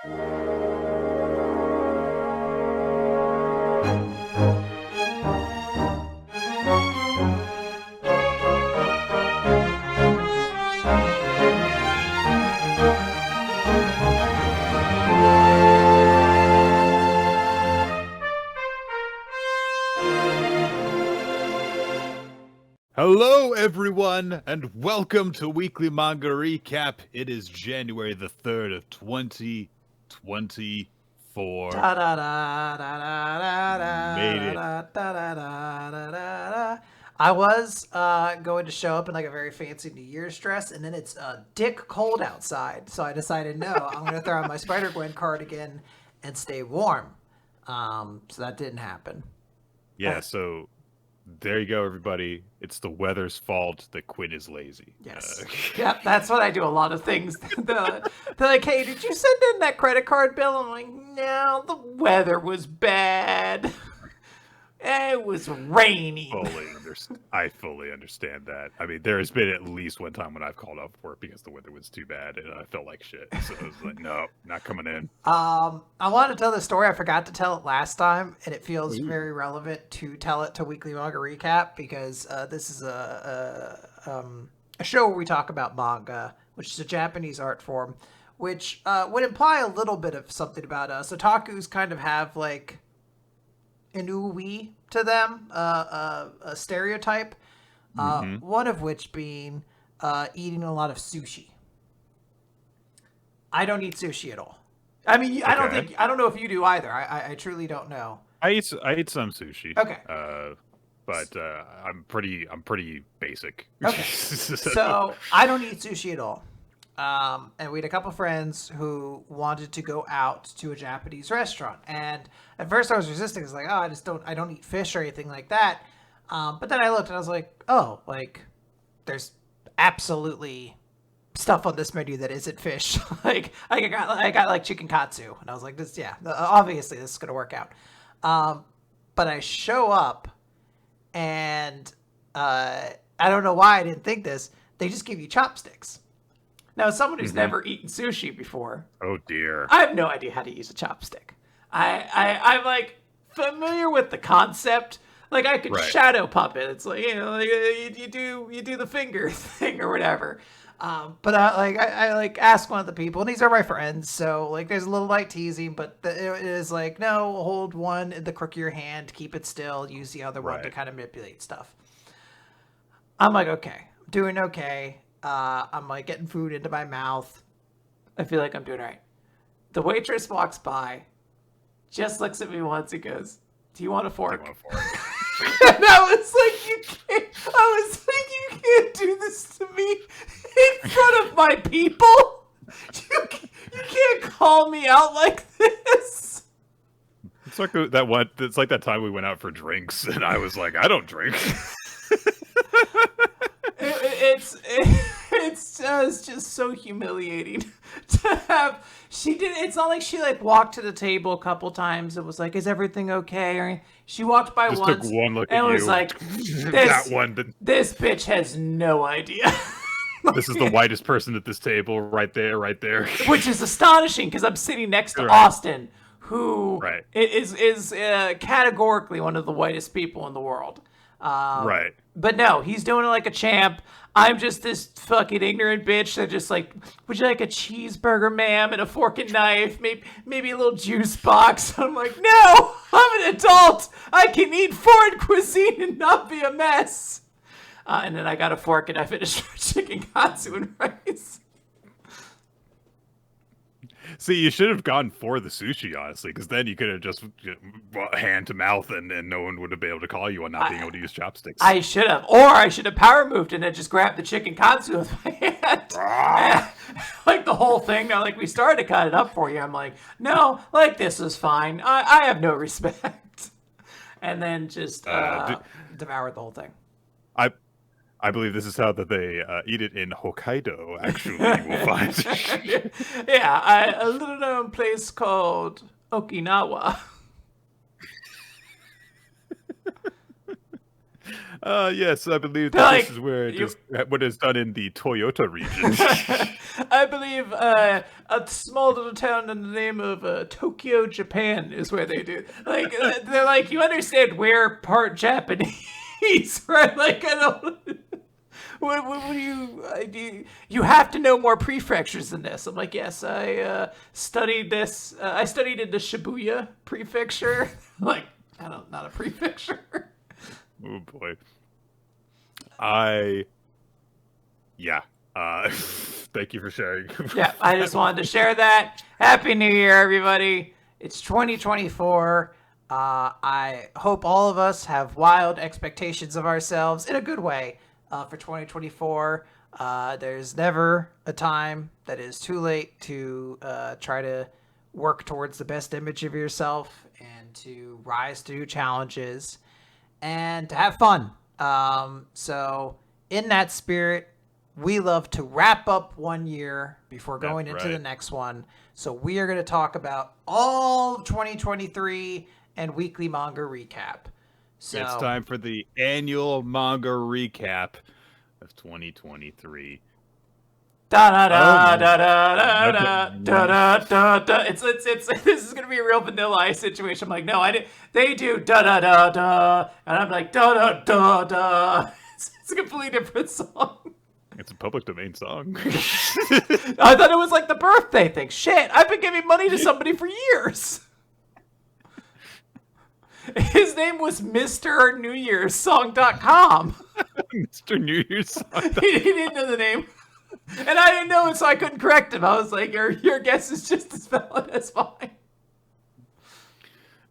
Hello, everyone, and welcome to Weekly Manga Recap. It is January the 3rd of 2024. Made it. I was going to show up in like a very fancy New Year's dress, and then it's dick cold outside, so I decided, no, I'm going to throw on my Spider-Gwen cardigan and stay warm. So that didn't happen. Yeah, so there you go, everybody. It's the weather's fault that Quinn is lazy. Yes. Yep, that's what I do. A lot of things. They're like, hey, did you send in that credit card bill? I'm like, no, the weather was bad. It was rainy. I fully understand that. I mean, there has been at least one time when I've called off work because the weather was too bad and I felt like shit. So I was like, no, not coming in. I wanted to tell this story. I forgot to tell it last time, and it feels very relevant to tell it to Weekly Manga Recap because this is a show where we talk about manga, which is a Japanese art form, which would imply a little bit of something about us. Otakus kind of have like an ooey to them, a stereotype, one of which being eating a lot of sushi. I don't eat sushi at all. I mean, okay. I don't know if you do either. I truly don't know. I eat some sushi. Okay. But I'm pretty basic. Okay. So I don't eat sushi at all. And we had a couple friends who wanted to go out to a Japanese restaurant. And at first I was resisting. I was like, oh, I don't eat fish or anything like that. But then I looked and I was like, oh, like there's absolutely stuff on this menu that isn't fish. Like I got like chicken katsu. And I was like, obviously this is going to work out. But I show up and I don't know why I didn't think this. They just give you chopsticks. Now, as someone who's never eaten sushi before, oh dear, I have no idea how to use a chopstick. I'm like familiar with the concept. Like I could shadow puppet. It's like, you know, like, you do the finger thing or whatever. But I like ask one of the people, and these are my friends, so like there's a little light teasing, but it is like, no, hold one in the crook of your hand, keep it still, use the other one to kind of manipulate stuff. I'm like, okay, doing okay. I'm like getting food into my mouth. I feel like I'm doing all right. The waitress walks by, just looks at me once and goes, do you want a fork? And I was like, you can't do this to me in front of my people. You can't call me out like this. It's like it's like that time we went out for drinks and I was like, I don't drink. It's just so humiliating to have. It's not like she like walked to the table a couple times and was like, is everything okay? Or she walked by just once took one look and at was you. like, this bitch has no idea. This is the whitest person at this table right there. Which is astonishing because I'm sitting next to Austin, who is categorically one of the whitest people in the world. But no, he's doing it like a champ. I'm just this fucking ignorant bitch that just like, would you like a cheeseburger, ma'am, and a fork and knife, maybe a little juice box? I'm like, no, I'm an adult. I can eat foreign cuisine and not be a mess. And then I got a fork and I finished chicken katsu and rice. See, you should have gone for the sushi, honestly, because then you could have just hand to mouth and no one would have been able to call you on not being able to use chopsticks. I should have. Or I should have power moved and then just grabbed the chicken katsu with my hand. Like the whole thing. Now, like we started to cut it up for you. I'm like, no, like this is fine. I have no respect. And then just devoured the whole thing. I believe this is how that they eat it in Hokkaido, actually, you will find. Yeah, a little known place called Okinawa. Yes, I believe They're that like, this is where it is, what is done in the Toyota region. I believe a small little town in the name of Tokyo, Japan is where they do. Like, they're like, you understand we're part Japanese, right? Like, I don't. What do you you have to know more prefectures than this. I'm like, yes, I studied this. I studied in the Shibuya prefecture. Like, I don't, not a prefecture. Oh boy. Yeah. Thank you for sharing. Yeah, I just wanted to share that. Happy New Year, everybody. It's 2024. I hope all of us have wild expectations of ourselves in a good way for 2024. There's never a time that is too late to try to work towards the best image of yourself and to rise to new challenges and to have fun. So in that spirit, we love to wrap up one year before going into the next one. So we are going to talk about all of 2023 and weekly manga recap. So it's time for the annual manga recap of 2023. Da da da da da da da da da. It's this is gonna be a real Vanilla Ice situation. I'm like, no, I didn't. They do da da da da, and I'm like da da da da. It's a completely different song. It's a public domain song. I thought it was like the birthday thing. Shit, I've been giving money to somebody for years. His name was Mr. New Year's Song.com. Mr. New Year's Song. He didn't know the name. And I didn't know it, so I couldn't correct him. I was like, your guess is just as valid as mine.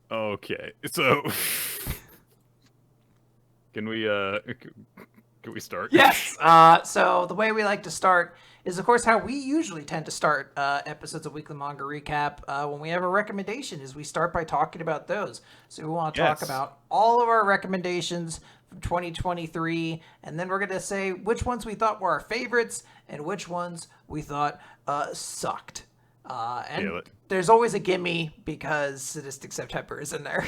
Okay, so can we start? Yes. So the way we like to start is, of course, how we usually tend to start episodes of Weekly Manga Recap when we have a recommendation, is we start by talking about those. So we want to talk about all of our recommendations from 2023, and then we're going to say which ones we thought were our favorites and which ones we thought sucked. And there's always a gimme because Sadistic September is in there.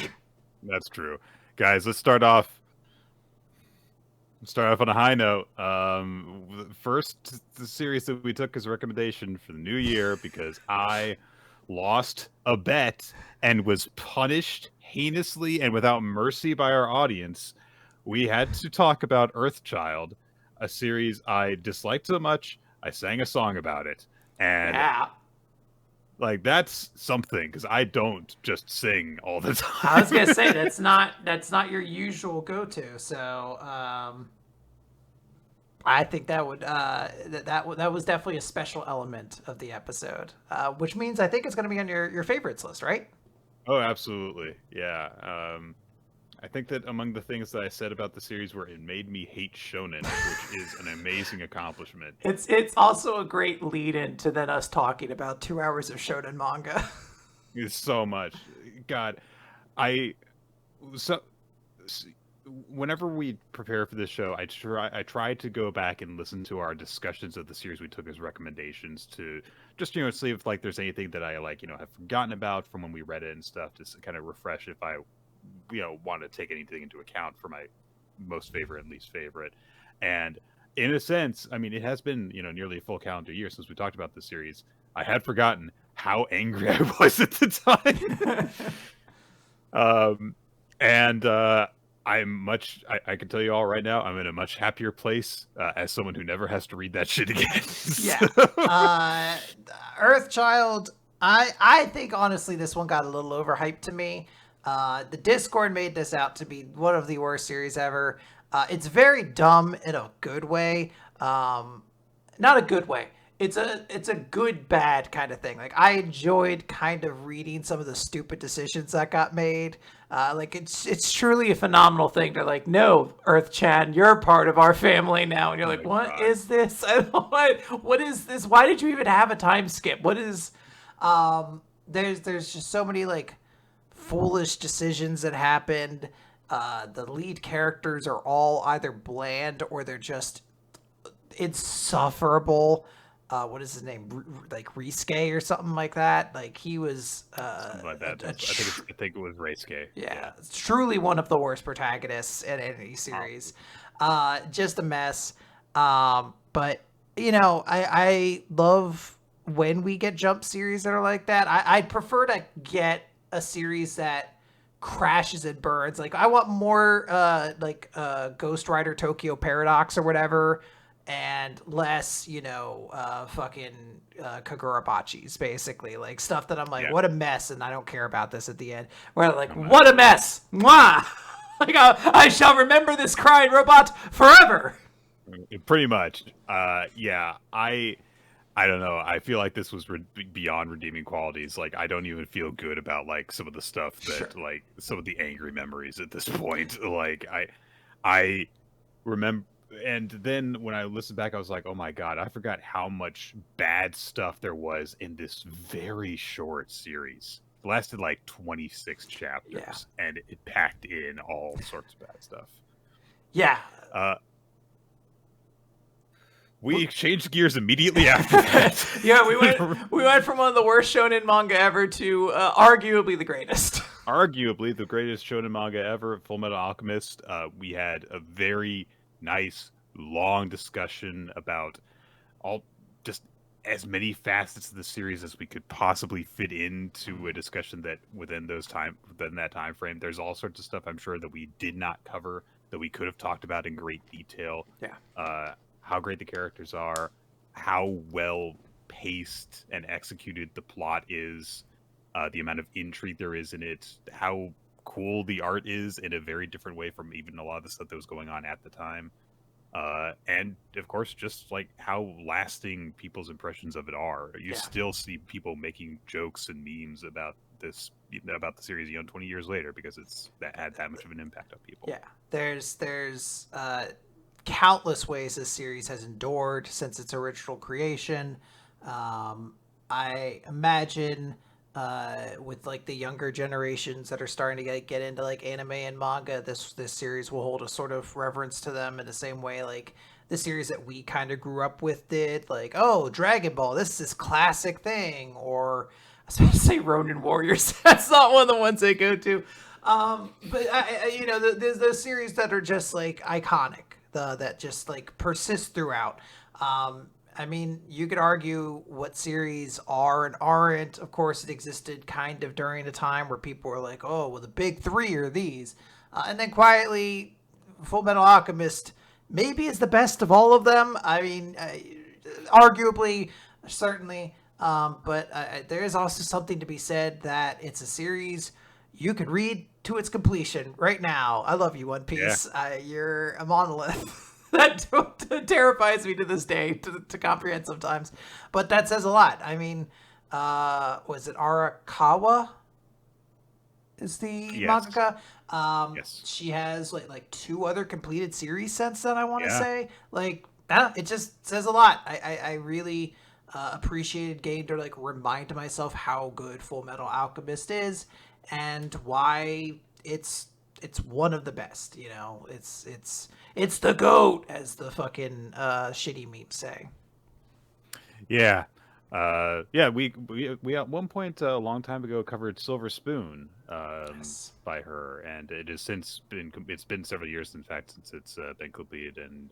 That's true. Guys, let's start off on a high note. First, the series that we took as a recommendation for the new year because I lost a bet and was punished heinously and without mercy by our audience. We had to talk about Earthchild, a series I disliked so much, I sang a song about it. And like, that's something, because I don't just sing all the time. I was gonna say that's not your usual go-to. So I think that would that was definitely a special element of the episode, which means I think it's gonna be on your favorites list, right? Oh, absolutely, yeah. I think that among the things that I said about the series were it made me hate shonen, which is an amazing accomplishment. It's also a great lead-in to then us talking about 2 hours of shonen manga. It's so much. God, whenever we prepare for this show, I try to go back and listen to our discussions of the series we took as recommendations to just, see if like there's anything that I have forgotten about from when we read it and stuff, to kind of refresh if I want to take anything into account for my most favorite and least favorite. And in a sense, I mean, it has been, nearly a full calendar year since we talked about the series. I had forgotten how angry I was at the time. I can tell you all right now, I'm in a much happier place as someone who never has to read that shit again. Yeah. Earthchild, I think honestly this one got a little overhyped to me. The Discord made this out to be one of the worst series ever. It's very dumb in a good way. Not a good way. It's a good bad kind of thing. Like, I enjoyed kind of reading some of the stupid decisions that got made. Like, it's truly a phenomenal thing. They're like, no, Earth-chan, you're part of our family now. And you're like, what is this? What is this? Why did you even have a time skip? What is there's just so many like foolish decisions that happened. The lead characters are all either bland or they're just insufferable. what is his name? Like Risuke or something like that. Like he was Something like that. I think it was Reisuke. Yeah, it's truly one of the worst protagonists in any series. Just a mess. But you know, I love when we get jump series that are like that. I'd prefer to get a series that crashes and burns. Like I want more Ghost Rider Tokyo Paradox or whatever, and less, fucking Kagurabachis, basically. Like stuff that I'm like, what a mess, and I don't care about this at the end. Where like, what a mess! Mwah! Like I shall remember this crying robot forever. Pretty much. Yeah. I don't know. I feel like this was beyond redeeming qualities. Like, I don't even feel good about like some of the stuff that like some of the angry memories at this point. Like, I remember, and then when I listened back, I was like, oh my god, I forgot how much bad stuff there was in this very short series. It lasted like 26 chapters, and it packed in all sorts of bad stuff. Yeah. We changed gears immediately after that. Yeah, we went from one of the worst shonen manga ever to arguably the greatest. Arguably the greatest shonen manga ever, Fullmetal Alchemist. We had a very nice, long discussion about just as many facets of the series as we could possibly fit into a discussion that within that time frame. There's all sorts of stuff I'm sure that we did not cover that we could have talked about in great detail. Yeah. How great the characters are, how well paced and executed the plot is, the amount of intrigue there is in it, how cool the art is in a very different way from even a lot of the stuff that was going on at the time. And of course, just like how lasting people's impressions of it are. You still see people making jokes and memes about this, about the series, 20 years later, because that had that much of an impact on people. Yeah, there's countless ways this series has endured since its original creation. I imagine with like the younger generations that are starting to get into like anime and manga, this series will hold a sort of reverence to them in the same way like the series that we kind of grew up with did. Like, oh, Dragon Ball, this is classic thing. Or I was about to say Ronin Warriors. That's not one of the ones I go to. But there's those series that are just like iconic. That just like persist throughout. I mean, you could argue what series are and aren't. Of course, it existed kind of during a time where people were like, oh, well, the big three are these. And then quietly, Fullmetal Alchemist maybe is the best of all of them. I mean, arguably, certainly. But there is also something to be said that it's a series you could read to its completion right now. I love you, One Piece. Yeah. You're a monolith. That terrifies me to this day to comprehend sometimes. But that says a lot. I mean, was it Arakawa is the mangaka? Yes. She has like 2 other completed series since then, I want to say. Like, it just says a lot. I really appreciated getting to like remind myself how good Fullmetal Alchemist is and why it's one of the best. It's the GOAT, as the fucking shitty memes say. Yeah. We at one point a long time ago covered Silver Spoon by her, and it has since been several years, in fact, since it's been completed, and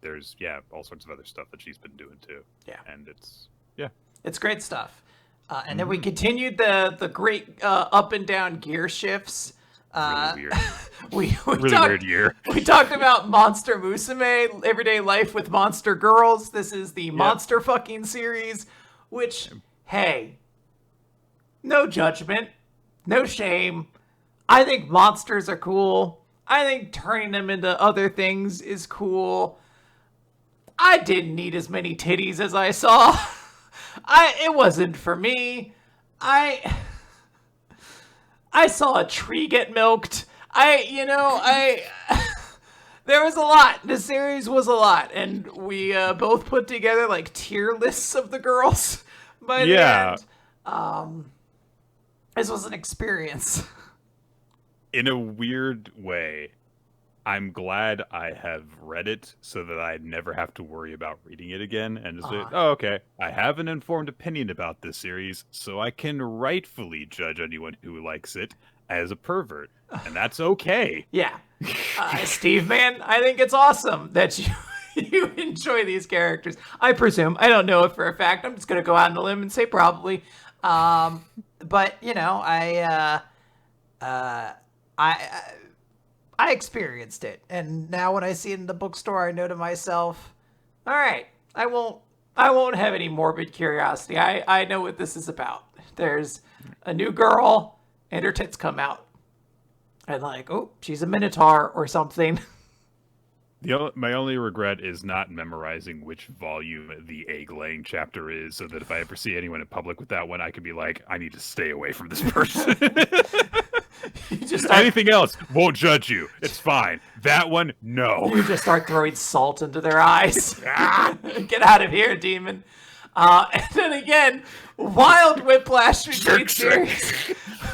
there's all sorts of other stuff that she's been doing too. Yeah, and it's great stuff. And then we continued the great up and down gear shifts. Really weird. Weird year. We talked about Monster Musume, Everyday Life with Monster Girls. This is the Monster fucking series, which, hey, no judgment, no shame. I think monsters are cool. I think turning them into other things is cool. I didn't need as many titties as I saw. It wasn't for me. I saw a tree get milked. There was a lot. The series was a lot, and we both put together like tier lists of the girls by the end. This was an experience. In a weird way, I'm glad I have read it so that I never have to worry about reading it again and just say, Uh, oh, okay, I have an informed opinion about this series, so I can rightfully judge anyone who likes it as a pervert, and that's okay. yeah. Steve, man, I think it's awesome that you you enjoy these characters. I presume. I don't know it for a fact. I'm just gonna go out on a limb and say probably. But you know, I I experienced it, and now when I see it in the bookstore, I know to myself, all right, I won't have any morbid curiosity. I know what this is about. There's a new girl, and her tits come out, and like, oh, she's a minotaur or something. My only regret is not memorizing which volume the egg-laying chapter is, so that if I ever see anyone in public with that one, I could be like, I need to stay away from this person. You just start, Anything else, won't judge you. It's fine. That one, no. you just start throwing salt into their eyes. Ah! Get out of here, demon. And then again, wild whiplash retreat series.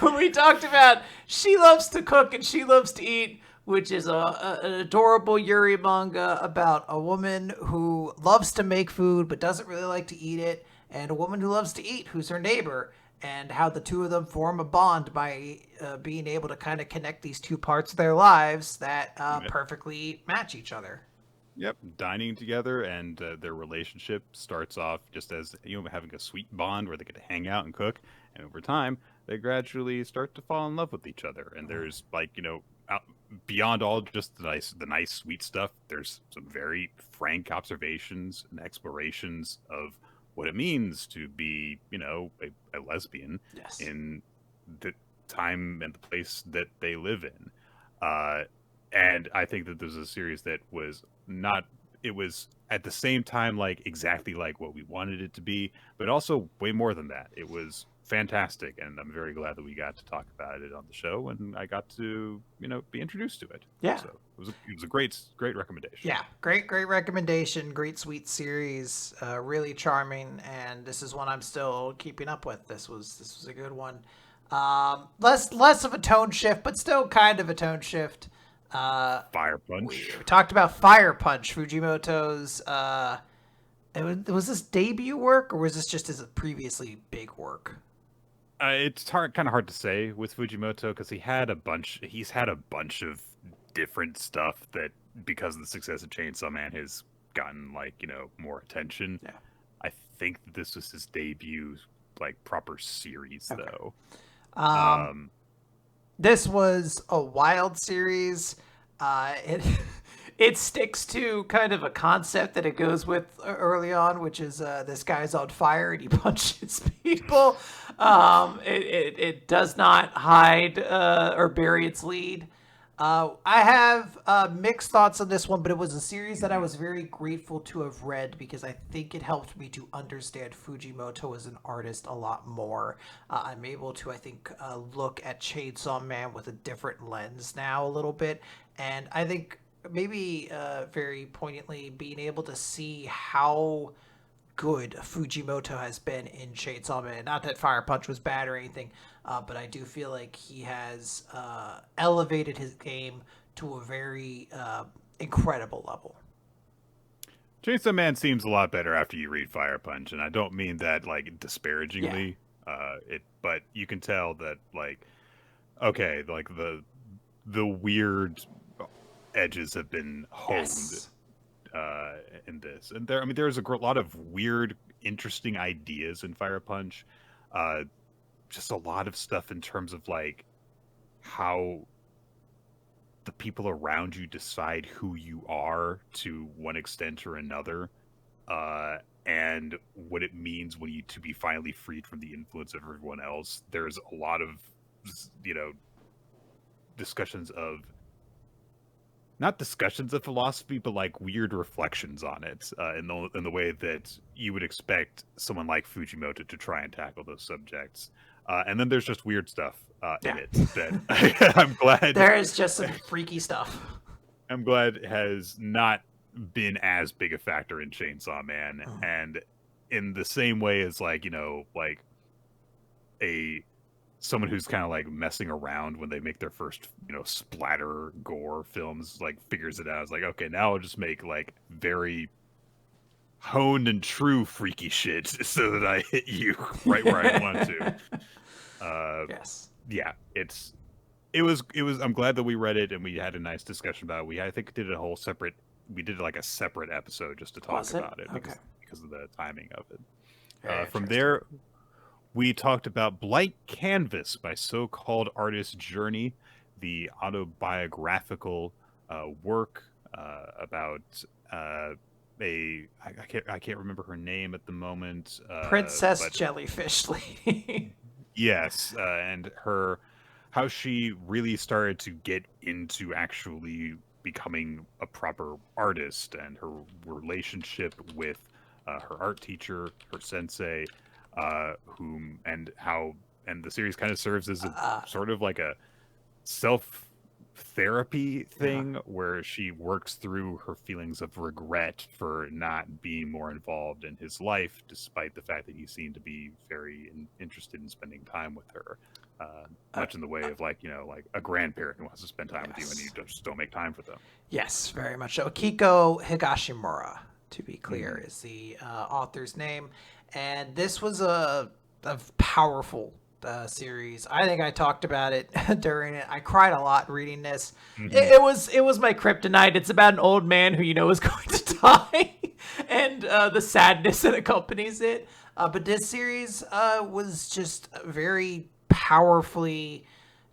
We talked about she loves to cook and she loves to eat, which is an adorable Yuri manga about a woman who loves to make food but doesn't really like to eat it, and a woman who loves to eat who's her neighbor, and how the two of them form a bond by being able to kind of connect these two parts of their lives that perfectly match each other. Yep, dining together, and their relationship starts off just as having a sweet bond where they get to hang out and cook, and over time they gradually start to fall in love with each other. And there's beyond all just the nice sweet stuff, there's some very frank observations and explorations of what it means to be a lesbian Yes. in the time and the place that they live in. And I think that this is a series that was not, it was at the same time like exactly like what we wanted it to be, but also way more than that. It was fantastic, and I'm very glad that we got to talk about it on the show, and I got to be introduced to it. Yeah. So it was a great recommendation. Yeah, great recommendation, great sweet series, really charming, and this is one I'm still keeping up with. This was a good one. Less of a tone shift, but still kind of a tone shift. Fire Punch. We talked about Fire Punch, Fujimoto's. Was this debut work, or was this just his previously big work? It's kind of hard to say with Fujimoto because he's had a bunch of different stuff that, because of the success of Chainsaw Man, has gotten more attention. Yeah. I think that this was his debut proper series, Okay. though. This was a wild series. It sticks to kind of a concept that it goes with early on, which is this guy's on fire and he punches people. It does not hide or bury its lead. I have mixed thoughts on this one, but it was a series that I was very grateful to have read because I think it helped me to understand Fujimoto as an artist a lot more. I'm able to, I think, look at Chainsaw Man with a different lens now a little bit, and I think maybe very poignantly being able to see how good Fujimoto has been in Chainsaw Man. Not that Fire Punch was bad or anything, but I do feel like he has elevated his game to a very incredible level. Chainsaw Man seems a lot better after you read Fire Punch, and I don't mean that disparagingly. Yeah. But you can tell that okay, the weird edges have been honed. Yes. In this, and there's a lot of weird, interesting ideas in Fire Punch. Just a lot of stuff in terms of how the people around you decide who you are to one extent or another, and what it means when to be finally freed from the influence of everyone else. There's a lot of discussions of. Not discussions of philosophy, but weird reflections on it, in the way that you would expect someone like Fujimoto to try and tackle those subjects. And then there's just weird stuff in it that I'm glad there is just some freaky stuff. I'm glad has not been as big a factor in Chainsaw Man, and in the same way as a someone who's kind of like messing around when they make their first, splatter gore films, like figures it out. It's like, okay, now I'll just make like very honed and true freaky shit so that I hit you right where I want to. Yes. Yeah, it was. I'm glad that we read it and we had a nice discussion about it. I think did like a separate episode just to talk about it because of the timing of it. From there, we talked about Blank Canvas by So-Called Artist Journey, the autobiographical work about I can't remember her name at the moment. Princess Jellyfish Lady. Yes, and how she really started to get into actually becoming a proper artist, and her relationship with her art teacher, her sensei, and the series kind of serves as a sort of like a self therapy thing where she works through her feelings of regret for not being more involved in his life, despite the fact that he seemed to be very interested in spending time with her. Much in the way of like a grandparent who wants to spend time with you and you just don't make time for them. Yes, very much so. Kiko Higashimura, to be clear, is the author's name. And this was a powerful series. I think I talked about it during it. I cried a lot reading this. It was my kryptonite. It's about an old man who is going to die and the sadness that accompanies it. But this series was just very powerfully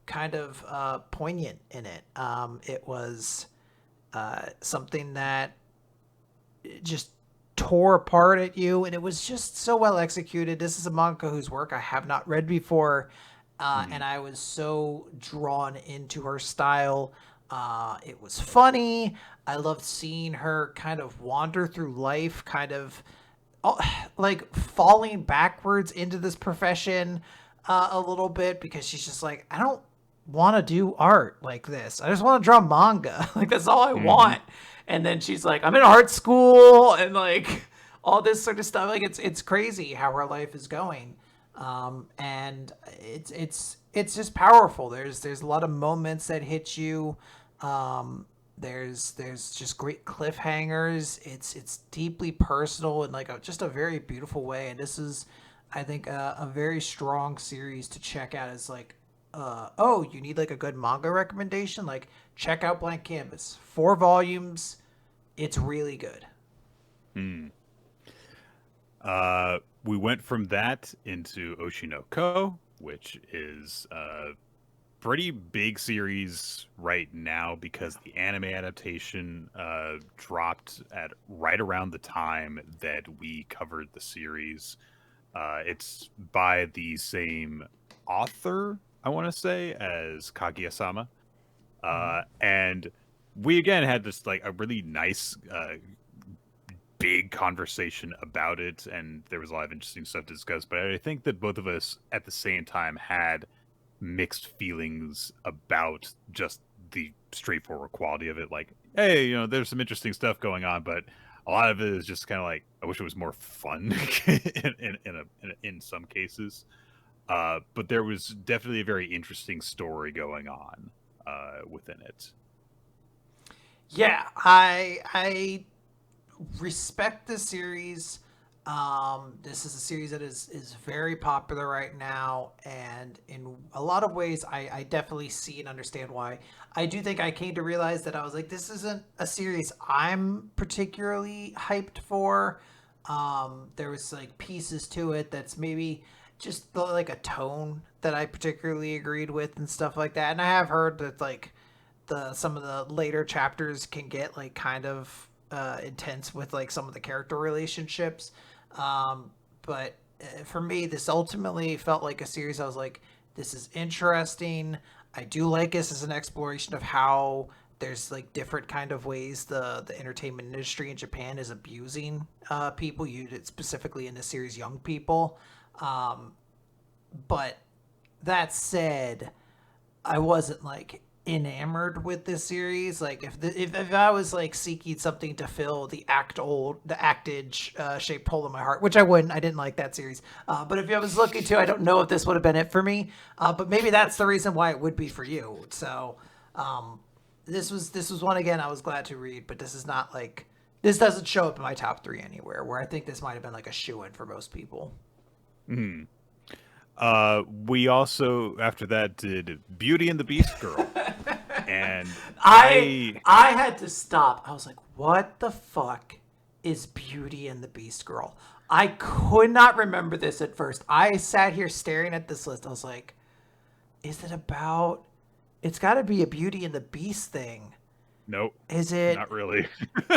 kind of poignant in it. It was something that just tore apart at you, and it was just so well executed. This is a manga whose work I have not read before, and I was so drawn into her style. It was funny. I loved seeing her kind of wander through life, kind of like falling backwards into this profession a little bit, because she's just like, I don't want to do art like this. I just want to draw manga. Like, that's all I want. And then she's like, I'm in art school and like all this sort of stuff. Like, it's crazy how her life is going. And it's just powerful. There's a lot of moments that hit you. There's just great cliffhangers. It's deeply personal in like just a very beautiful way. And this is, I think, a very strong series to check out. As like, you need like a good manga recommendation? Like, check out Blank Canvas. 4 volumes. It's really good. We went from that into Oshi no Ko, which is a pretty big series right now because the anime adaptation dropped at right around the time that we covered the series. It's by the same author, I want to say, as Kaguya-sama. And we again had this like a really nice big conversation about it, and there was a lot of interesting stuff to discuss, but I think that both of us at the same time had mixed feelings about just the straightforward quality of it. Like, hey, there's some interesting stuff going on, but a lot of it is just kind of like, I wish it was more fun in some cases. But there was definitely a very interesting story going on within it. Yeah, I respect the series. This is a series that is very popular right now, and in a lot of ways, I definitely see and understand why. I do think I came to realize that I was like, this isn't a series I'm particularly hyped for. There was like pieces to it that's maybe just like a tone that I particularly agreed with and stuff like that. And I have heard that like some of the later chapters can get like kind of intense with like some of the character relationships. But for me, this ultimately felt like a series I was like, this is interesting. I do like this as an exploration of how there's like different kind of ways the entertainment industry in Japan is abusing people, specifically in this series, young people. But that said, I wasn't like enamored with this series. Like if I was like seeking something to fill the actage shaped hole in my heart, which I wouldn't. I didn't like that series. But if I was looking to, I don't know if this would have been it for me. But maybe that's the reason why it would be for you. So this was one again I was glad to read, but this is not like this doesn't show up in my top 3 anywhere. Where I think this might have been like a shoo-in for most people. We also after that did Beauty and the Beast Girl, and I had to stop. I was like, what the fuck is Beauty and the Beast Girl? I could not remember this at first. I sat here staring at this list. I was like, is it about? It's got to be a Beauty and the Beast thing. Nope. Is it? Not really.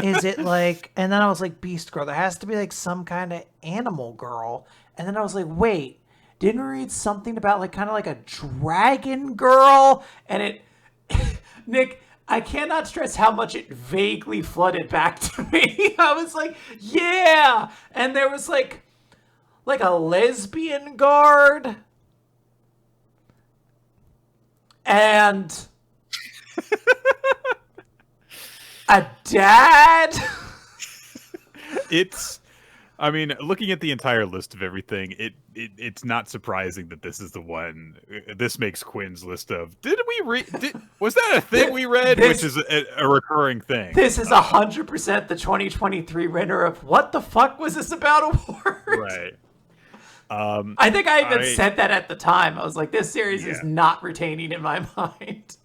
Is it like? And then I was like, Beast Girl. There has to be like some kind of animal girl. And then I was like, wait, didn't we read something about like kind of like a dragon girl? And it, Nick, I cannot stress how much it vaguely flooded back to me. I was like, yeah. And there was like a lesbian guard. And a dad. I mean, looking at the entire list of everything, it's not surprising that this is the one. This makes Quinn's list of. Was that a thing we read? Which is a recurring thing. This is 100% the 2023 winner of what the fuck was this about award? Right. I think I even said that at the time. I was like, this series is not retaining in my mind.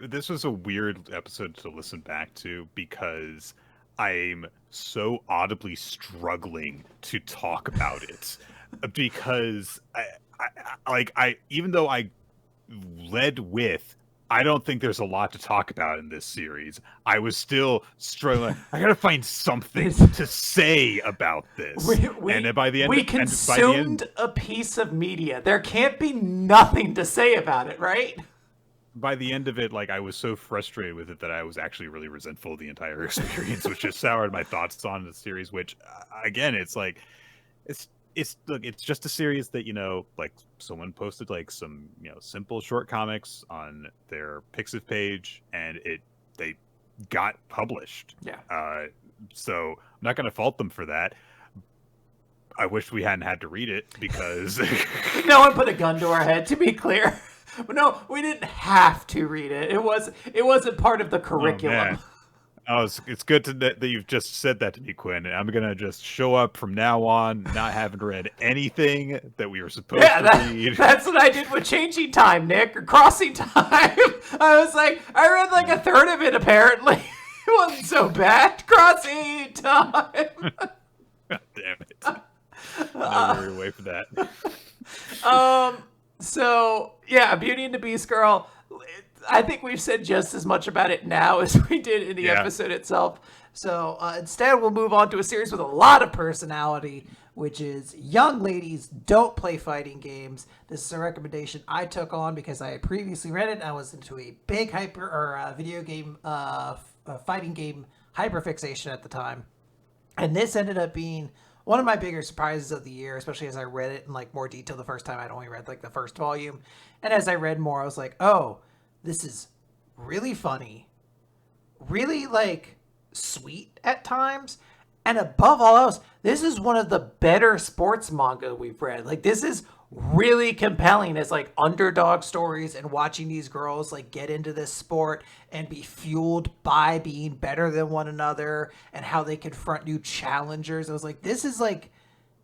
This was a weird episode to listen back to because I'm so audibly struggling to talk about it because I even though I led with I don't think there's a lot to talk about in this series. I was still struggling. I gotta find something to say about this. And by the end, we consumed a piece of media. There can't be nothing to say about it, right? By the end of it, like I was so frustrated with it that I was actually really resentful of the entire experience, which just soured my thoughts on the series. Which, again, it's like, look, it's just a series that like someone posted like some simple short comics on their Pixiv page, and they got published. Yeah. So I'm not gonna fault them for that. I wish we hadn't had to read it because no one put a gun to our head. To be clear. No, we didn't have to read it. It wasn't part of the curriculum. It's good that you've just said that to me, Quinn. I'm gonna just show up from now on, not having read anything that we were supposed to read. That's what I did with Changing Time, Nick, or Crossing Time. I was like, I read like a third of it. Apparently, it wasn't so bad. Crossing Time. God damn it! No hurry away for that. So, yeah, Beauty and the Beast Girl, I think we've said just as much about it now as we did in the episode itself. So, instead, we'll move on to a series with a lot of personality, which is Young Ladies Don't Play Fighting Games. This is a recommendation I took on because I had previously read it. I was into a big video game, fighting game hyperfixation at the time. And this ended up being one of my bigger surprises of the year, especially as I read it in like more detail the first time. I'd only read like the first volume. And as I read more, I was like, oh, this is really funny, really like sweet at times. And above all else, this is one of the better sports manga we've read. Like this is really compelling as like underdog stories and watching these girls like get into this sport and be fueled by being better than one another and how they confront new challengers. I was like, this is like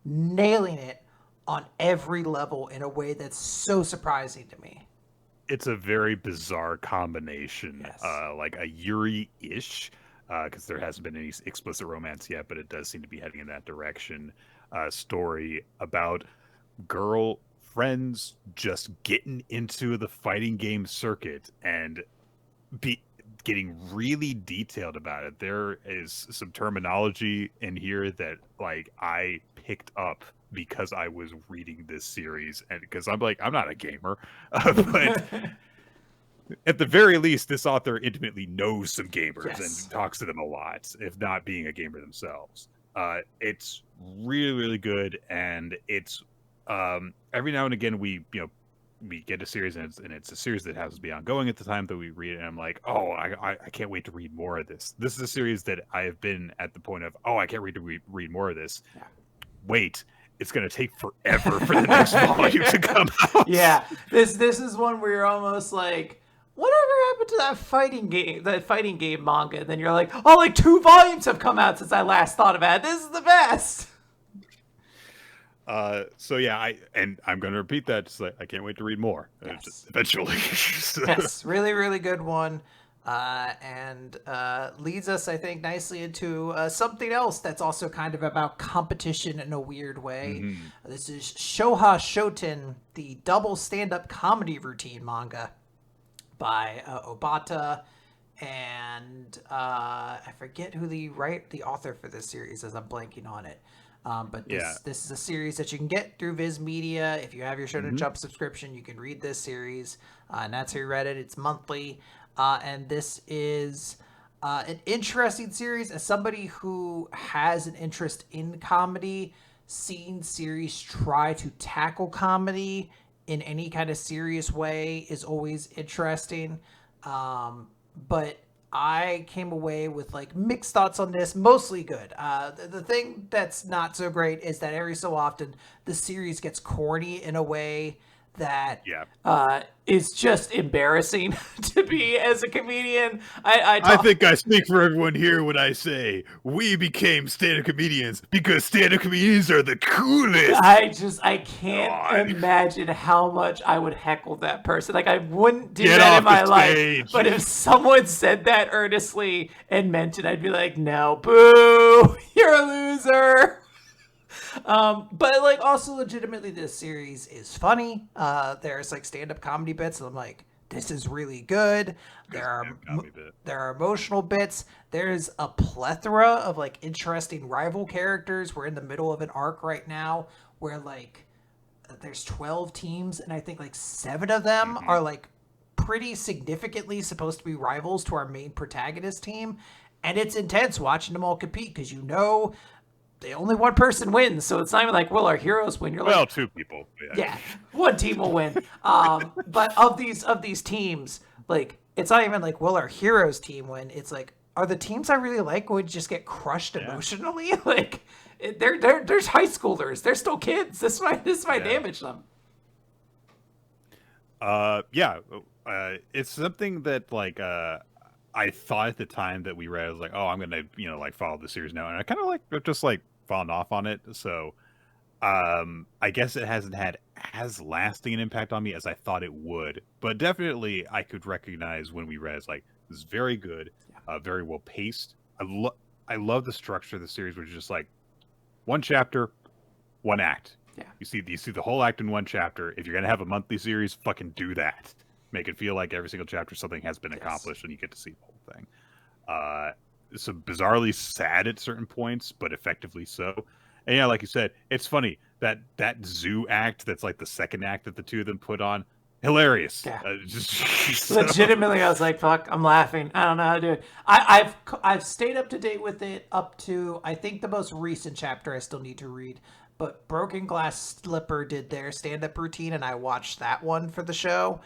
nailing it on every level in a way that's so surprising to me. It's a very bizarre combination, yes. Like a Yuri-ish, because there hasn't been any explicit romance yet, but it does seem to be heading in that direction. Story about girl friends just getting into the fighting game circuit and getting really detailed about it. There is some terminology in here that like I picked up because I was reading this series, and because I'm like, I'm not a gamer, but at the very least, this author intimately knows some gamers and talks to them a lot, if not being a gamer themselves. It's really, really good, and it's every now and again we we get a series and it's a series that has to be ongoing at the time that we read it, and I'm like, oh, I can't wait to read more of this. This is a series that I have been at the point of, oh, I can't wait to read more of this. Yeah. Wait, it's gonna take forever for the next volume to come out. Yeah, this is one where you're almost like, whatever happened to that fighting game manga? And then you're like, oh, like 2 volumes have come out since I last thought about it. This is the best. So yeah, I'm gonna repeat that. Just like, I can't wait to read more. Yes. Eventually. Yes, really, really good one. And leads us, I think, nicely into something else that's also kind of about competition in a weird way. Mm-hmm. This is Shoha Shoten, the double stand-up comedy routine manga by Obata, and I forget who the author for this series is. I'm blanking on it. But this is a series that you can get through Viz Media. If you have your Shonen Jump subscription, you can read this series, and that's how you read it. It's monthly, and this is an interesting series. As somebody who has an interest in comedy, seeing series try to tackle comedy in any kind of serious way is always interesting. But I came away with like mixed thoughts on this, mostly good. The thing that's not so great is that every so often the series gets corny in a way that is just embarrassing to be as a comedian. I think I speak for everyone here when I say we became stand-up comedians because stand-up comedians are the coolest. I can't imagine how much I would heckle that person. Like, I wouldn't do that in my life. But if someone said that earnestly and meant it, I'd be like, no, boo, you're a loser. But like, also legitimately, this series is funny. There's like stand-up comedy bits, and I'm like, this is really good. There are emotional bits. There's a plethora of like interesting rival characters. We're in the middle of an arc right now where like there's 12 teams, and I think like 7 of them are like pretty significantly supposed to be rivals to our main protagonist team, and it's intense watching them all compete because only one person wins, so it's not even like, will our heroes win? You're like, 2 people. Yeah, one team will win. But of these teams, like, it's not even like, will our heroes team win? It's like, are the teams I really like going to just get crushed emotionally? Like, there's high schoolers. They're still kids. This might damage them. It's something that like I thought at the time that we read, I was like, oh, I'm gonna like follow the series now, and I kind of like just like fallen off on it. So I guess it hasn't had as lasting an impact on me as I thought it would, but definitely I could recognize when we read, it's like, this is very good, very well paced. I love the structure of the series, which is just like 1 chapter, 1 act. Yeah, you see the whole act in 1 chapter. If you're gonna have a monthly series, fucking do that. Make it feel like every single chapter something has been accomplished, and you get to see the whole thing. So bizarrely sad at certain points, but effectively so. And yeah, like you said, it's funny that zoo act that's like the second act that the 2 of them put on, hilarious. Yeah. So... Legitimately, I was like, fuck, I'm laughing. I don't know how to do it. I've stayed up to date with it up to, I think, the most recent chapter I still need to read. But Broken Glass Slipper did their stand-up routine, and I watched that one for the show.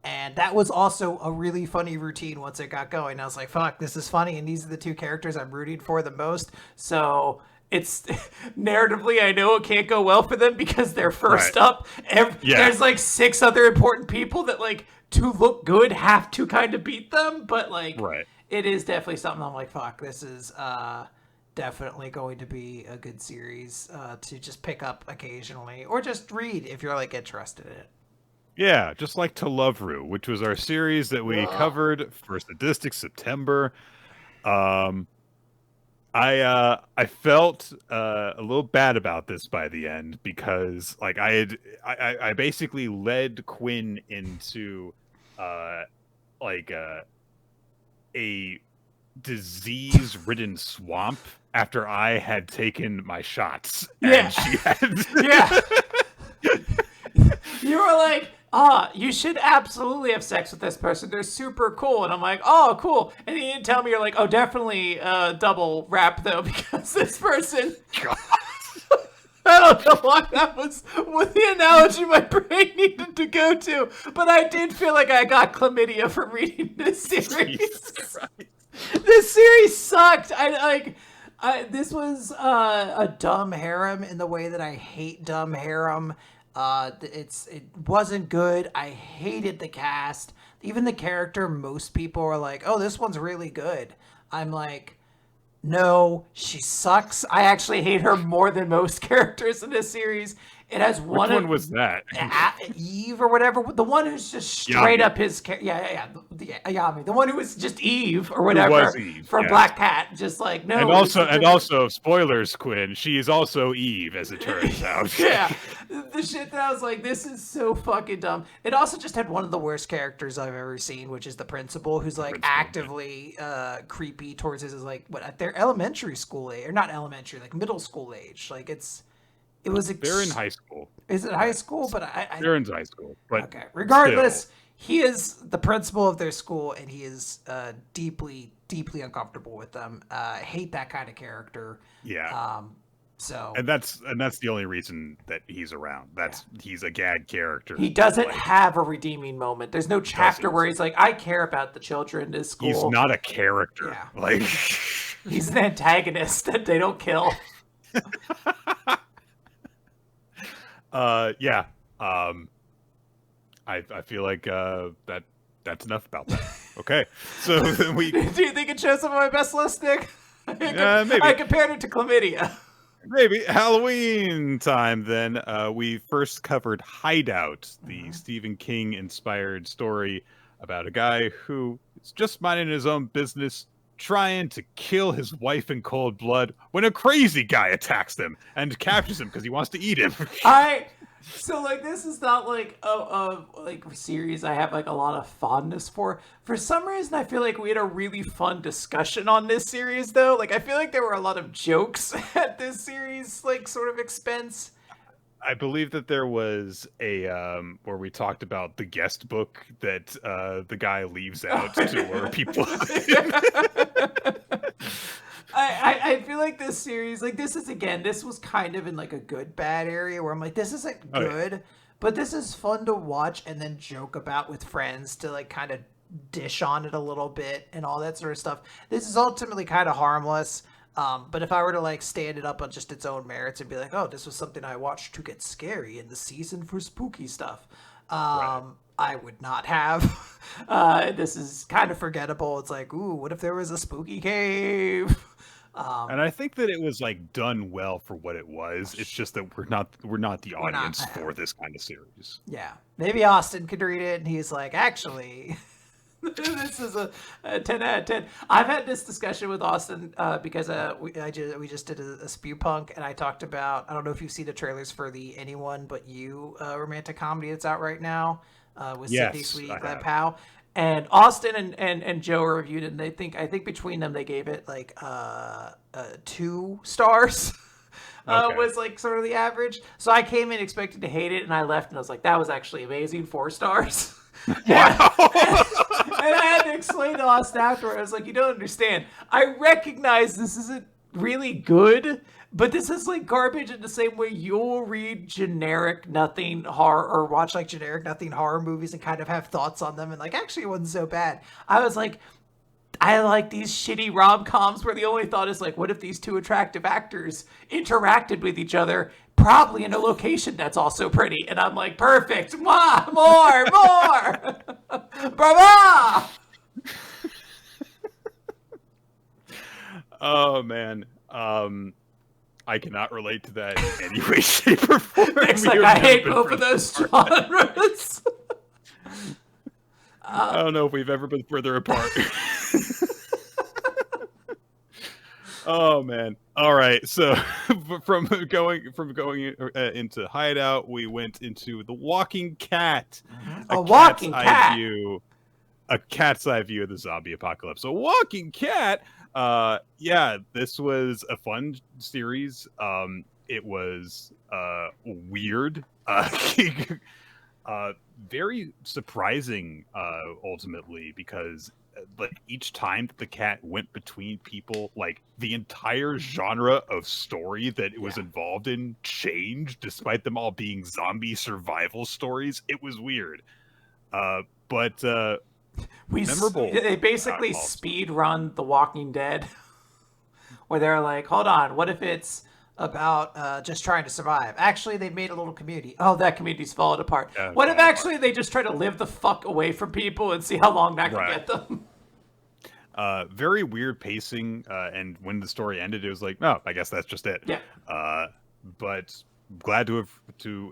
And that was also a really funny routine once it got going. I was like, fuck, this is funny. And these are the 2 characters I'm rooting for the most. So it's narratively, I know it can't go well for them because they're first up. There's like 6 other important people that, like, to look good have to kind of beat them. But like, it is definitely something I'm like, fuck, this is definitely going to be a good series to just pick up occasionally or just read if you're like interested in it. Yeah, just like To Love Ru, which was our series that we covered for Sadistic September. I felt a little bad about this by the end because like I basically led Quinn into like a disease-ridden swamp after I had taken my shots. And she had You were like, you should absolutely have sex with this person. They're super cool. And I'm like, oh, cool. And you didn't tell me, you're like, oh, definitely double rap, though, because this person... God. I don't know why that was the analogy my brain needed to go to, but I did feel like I got chlamydia from reading this series. This series sucked. This was a dumb harem in the way that I hate dumb harem. It wasn't good. I hated the cast. Even the character, most people were like, "Oh, this one's really good." I'm like, no, she sucks. I actually hate her more than most characters in this series. It has Which one was that? Eve or whatever. The one who's just straight up his Yami. The one who was just Eve or whatever from Black Cat. Just like, no. And also, spoilers, Quinn, she is also Eve, as it turns out. Yeah. The shit that I was like, this is so fucking dumb. It also just had one of the worst characters I've ever seen, which is the principal, who's like actively creepy towards his, like, what, at their elementary school age, or not elementary, like middle school age. Like, they're in high school. Is it high school? But they're in high school. But okay. Regardless, he is the principal of their school, and he is deeply, deeply uncomfortable with them. I hate that kind of character. Yeah. So. And that's the only reason that he's around. He's a gag character. He doesn't have a redeeming moment. There's no chapter where he's like, I care about the children in this school. He's not a character. Yeah. Like he's an antagonist that they don't kill. Yeah. I feel like that's enough about that. Okay. So then we do you think it shows some of my best list, Nick? Maybe. I compared it to chlamydia. Maybe Halloween time then. We first covered Hideout, the Stephen King inspired story about a guy who is just minding his own business, trying to kill his wife in cold blood when a crazy guy attacks them and captures him because he wants to eat him. So like this is not like a series I have like a lot of fondness for. For some reason, I feel like we had a really fun discussion on this series though. Like I feel like there were a lot of jokes at this series like sort of expense. I believe that there was a where we talked about the guest book that the guy leaves out to lure people. I feel like this series, like this was kind of in like a good bad area where I'm like, this isn't good, but this is fun to watch and then joke about with friends to like kind of dish on it a little bit and all that sort of stuff. This is ultimately kind of harmless. But if I were to like stand it up on just its own merits and be like, oh, this was something I watched to get scary in the season for spooky stuff, I would not have. This is kind of forgettable. It's like, ooh, what if there was a spooky cave? And I think that it was like done well for what it was. It's just that we're not the audience for this kind of series. Yeah, maybe Austin could read it, and he's like, actually. This is a 10 out of 10. I've had this discussion with Austin because we just did a Spew Punk, and I talked about, I don't know if you've seen the trailers for the Anyone But You romantic comedy that's out right now with Sydney Sweet, Glenn Powell. And Austin and Joe reviewed it, and I think between them they gave it like 2 stars. Was like sort of the average. So I came in expecting to hate it, and I left and I was like, that was actually amazing, 4 stars. Wow. And I had to explain to Austin afterward. I was like, you don't understand. I recognize this isn't really good, but this is like garbage in the same way you'll read generic nothing horror or watch like generic nothing horror movies and kind of have thoughts on them and like, actually it wasn't so bad. I was like, I like these shitty rom-coms where the only thought is like, what if these 2 attractive actors interacted with each other, probably in a location that's also pretty? And I'm like, perfect. Mwah, more. Bravo. Oh man. I cannot relate to that in any way, shape, or form. It's like I hate both of those genres. I don't know if we've ever been further apart. Oh man! All right, so from going into Hideout, we went into The Walking Cat. A walking cat. A cat's eye view of the zombie apocalypse. A Walking Cat. This was a fun series. It was weird. Very surprising, ultimately, because like each time that the cat went between people, like the entire genre of story that it was involved in changed, despite them all being zombie survival stories. It was weird, but memorable. They basically speed run The Walking Dead, where they're like, hold on, what if it's about just trying to survive? Actually, they made a little community. Oh, that community's falling apart. What if actually they just try to live the fuck away from people and see how long that can get them? Very weird pacing, and when the story ended, it was like, oh, I guess that's just it. Yeah. But glad to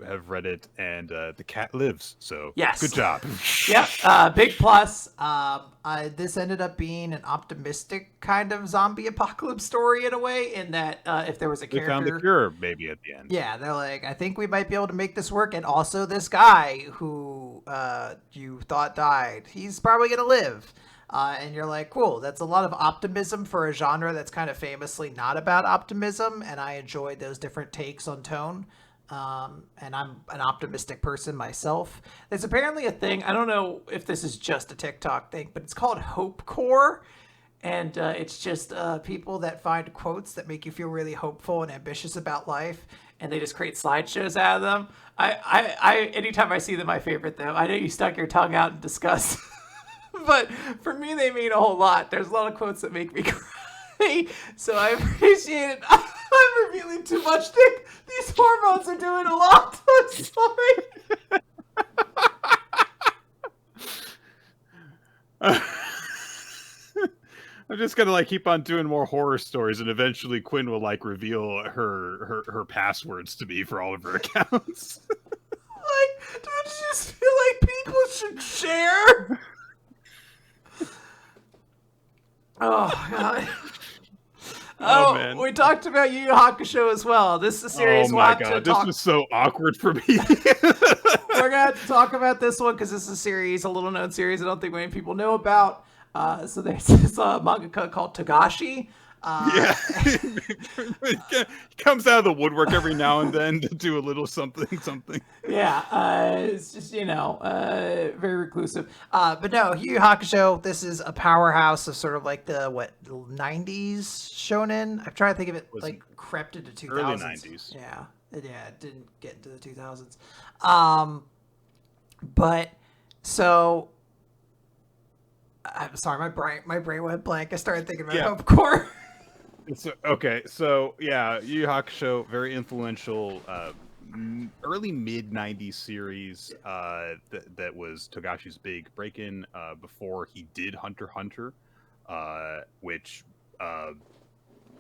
have read it, and the cat lives. So yes, good job. Yep. Big plus. This ended up being an optimistic kind of zombie apocalypse story in a way, in that if there was a character, they found the cure maybe at the end. Yeah, they're like, I think we might be able to make this work, and also this guy who you thought died, he's probably gonna live. And you're like, cool, that's a lot of optimism for a genre that's kind of famously not about optimism, and I enjoyed those different takes on tone. And I'm an optimistic person myself. There's apparently a thing, I don't know if this is just a TikTok thing, but it's called Hope Core. And it's just people that find quotes that make you feel really hopeful and ambitious about life, and they just create slideshows out of them. I anytime I see them, I favorite them. I know you stuck your tongue out in disgust. But for me, they mean a whole lot. There's a lot of quotes that make me cry. So I appreciate it. I'm revealing too much, Nick. These hormones are doing a lot. I'm sorry. I'm just gonna like keep on doing more horror stories, and eventually Quinn will like reveal her passwords to me for all of her accounts. Like, don't you just feel like people should share? Oh god. Oh man. We talked about Yu Yu Hakusho as well. This is a series. Oh my god, this was so awkward for me. We're gonna have to talk about this one because this is a series, a little known series. I don't think many people know about. So there's this manga called Togashi. He comes out of the woodwork every now and then to do a little something. Yeah, it's just, very reclusive. But no, Yu Yu Hakusho, this is a powerhouse of sort of like the 90s shonen. I'm trying to think of it like crept into 2000s. Early 90s. Yeah, it didn't get into the 2000s. But so I'm sorry, my brain went blank. I started thinking about Hope Core. Okay, so yeah, Yu Yu Hakusho, very influential, early mid '90s series that was Togashi's big break-in before he did Hunter x Hunter, which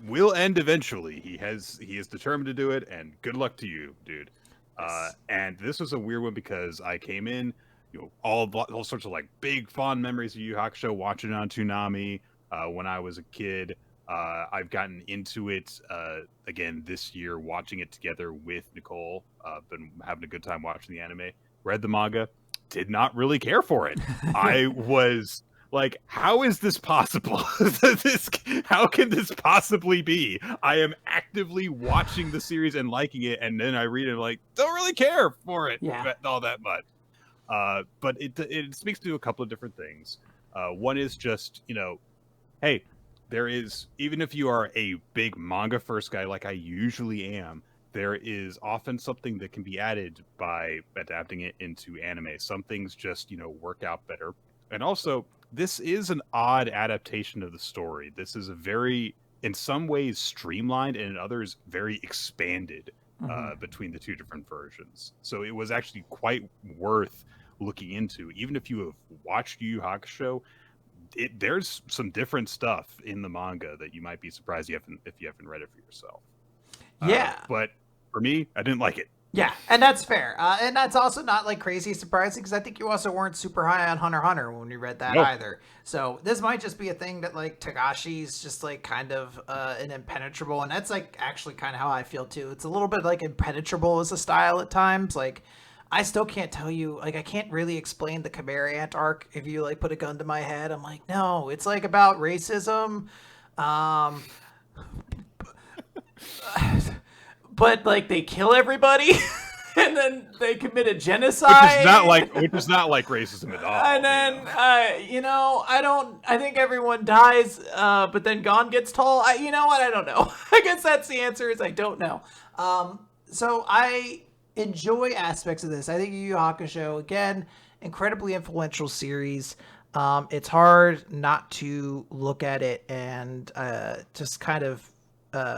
will end eventually. He is determined to do it, and good luck to you, dude. And this was a weird one because I came in, all sorts of like big fond memories of Yu Yu Hakusho, watching it on Toonami when I was a kid. I've gotten into it again this year, watching it together with Nicole. Been having a good time watching the anime. Read the manga, did not really care for it. I was like, how is this possible? How can this possibly be? I am actively watching the series and liking it, and then I read it like, don't really care for it all that much. But it speaks to a couple of different things. One is just, hey, there is, even if you are a big manga first guy like I usually am, there is often something that can be added by adapting it into anime. Some things just, work out better. And also, this is an odd adaptation of the story. This is a very, in some ways, streamlined, and in others, very expanded between the two different versions. So it was actually quite worth looking into. Even if you have watched Yu Yu Hakusho, there's some different stuff in the manga that you might be surprised if you haven't read it for yourself. Yeah. But for me, I didn't like it. Yeah, and that's fair. And that's also not like crazy surprising because I think you also weren't super high on Hunter x Hunter when you read that either. So this might just be a thing that like Togashi's just like kind of an impenetrable, and that's like actually kind of how I feel too. It's a little bit like impenetrable as a style at times. Like I still can't tell you, like I can't really explain the Chimera Ant arc if you like put a gun to my head. I'm like, no, it's like about racism. But like they kill everybody. and then they committed genocide. Which is not like racism at all. And then, I think everyone dies, but then Gon gets tall. You know what? I don't know. I guess that's the answer is I don't know. So I enjoy aspects of this. I think Yu Yu Hakusho, again, incredibly influential series. It's hard not to look at it and just kind of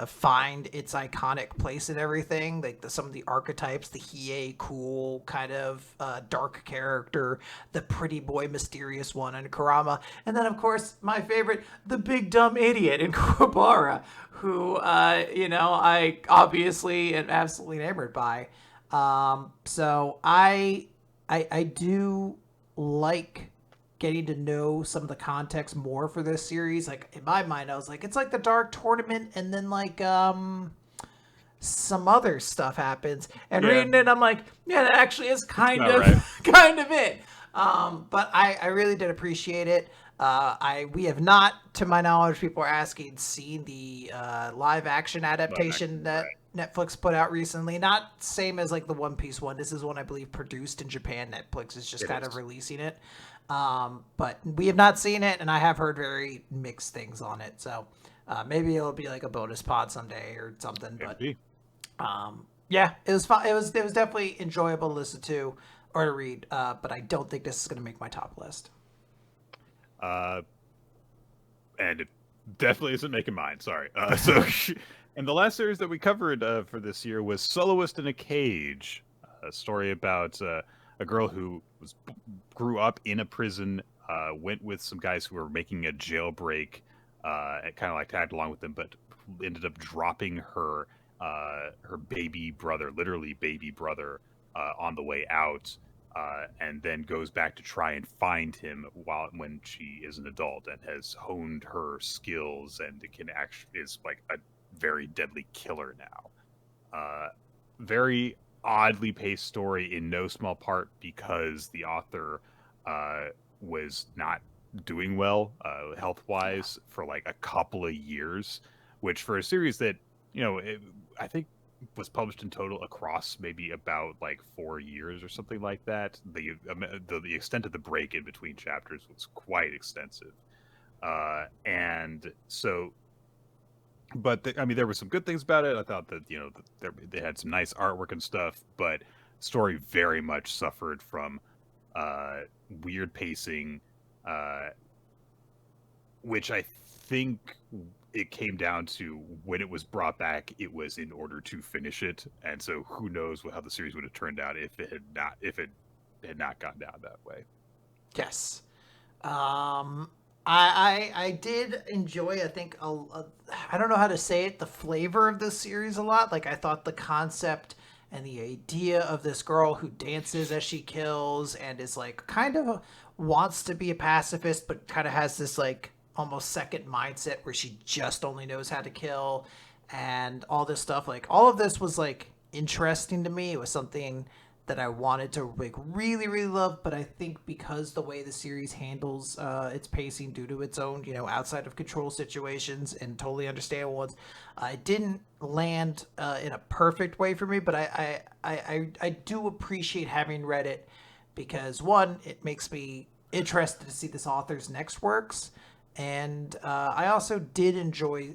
find its iconic place in everything, like some of the archetypes, the Hiei cool kind of dark character, the pretty boy mysterious one in Kurama, and then of course my favorite, the big dumb idiot in Kuwabara, who I obviously am absolutely enamored by. So I do like getting to know some of the context more for this series. Like in my mind, I was like, it's like the Dark Tournament, and then like some other stuff happens. And reading it, I'm like, yeah, that actually is kind of it. But I really did appreciate it. We have not, to my knowledge, people are asking, seen the live action adaptation that Netflix put out recently. Not same as like the One Piece one. This is one I believe produced in Japan. Netflix is just kind of releasing it. But we have not seen it, and I have heard very mixed things on it. So maybe it'll be like a bonus pod someday or something. But yeah, it was fun. It was definitely enjoyable to listen to or to read. But I don't think this is going to make my top list. And it definitely isn't making mine. Sorry. And the last series that we covered for this year was Soloist in a Cage, a story about a girl who grew up in a prison, went with some guys who were making a jailbreak, and kind of like tagged along with them, but ended up dropping her baby brother, literally baby brother, on the way out, and then goes back to try and find him when she is an adult and has honed her skills and is like a very deadly killer now. Very oddly paced story in no small part because the author was not doing well health-wise for like a couple of years, which for a series that I think was published in total across maybe about like 4 years or something like that. The extent of the break in between chapters was quite extensive, and so. But there were some good things about it. I thought that they had some nice artwork and stuff, but story very much suffered from weird pacing, which I think it came down to when it was brought back, it was in order to finish it, and so who knows how the series would have turned out if it had not gone down that way. Yes. I did enjoy, I think, I don't know how to say it, the flavor of this series a lot. Like, I thought the concept and the idea of this girl who dances as she kills and is, like, kind of wants to be a pacifist, but kind of has this, like, almost second mindset where she just only knows how to kill and all this stuff. Like, all of this was, like, interesting to me. It was something that I wanted to like really, really love, but I think because the way the series handles its pacing due to its own, outside of control situations and totally understandable ones, it didn't land in a perfect way for me. But I do appreciate having read it because one, it makes me interested to see this author's next works, and I also did enjoy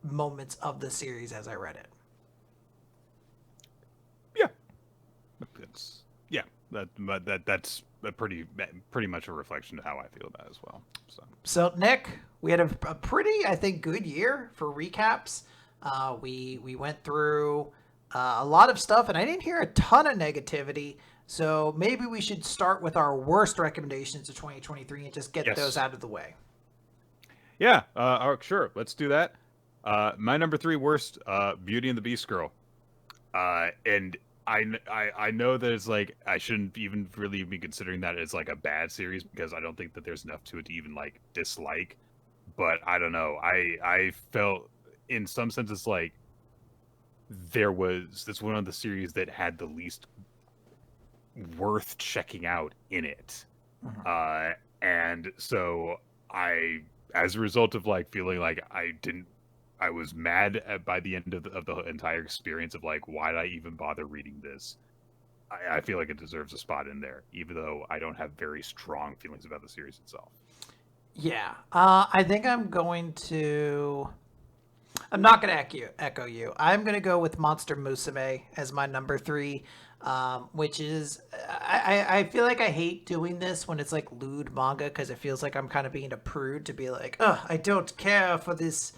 moments of the series as I read it. That's a pretty much a reflection of how I feel about it as well. So Nick, we had a pretty, I think, good year for recaps. We went through a lot of stuff, and I didn't hear a ton of negativity. So maybe we should start with our worst recommendations of 2023 and just get those out of the way. Yeah, sure. Let's do that. My number 3 worst, Beauty and the Beast girl, and I know that it's like I shouldn't even really be considering that as like a bad series because I don't think that there's enough to it to even like dislike. But I don't know. I felt in some senses like this one of the series that had the least worth checking out in it. Mm-hmm. And so as a result of like feeling like I was mad by the end of the entire experience of like, why did I even bother reading this? I feel like it deserves a spot in there, even though I don't have very strong feelings about the series itself. Yeah. I think I'm not going to echo you. I'm going to go with Monster Musume as my number 3, which is, I feel like I hate doing this when it's like lewd manga because it feels like I'm kind of being a prude to be like, I don't care for this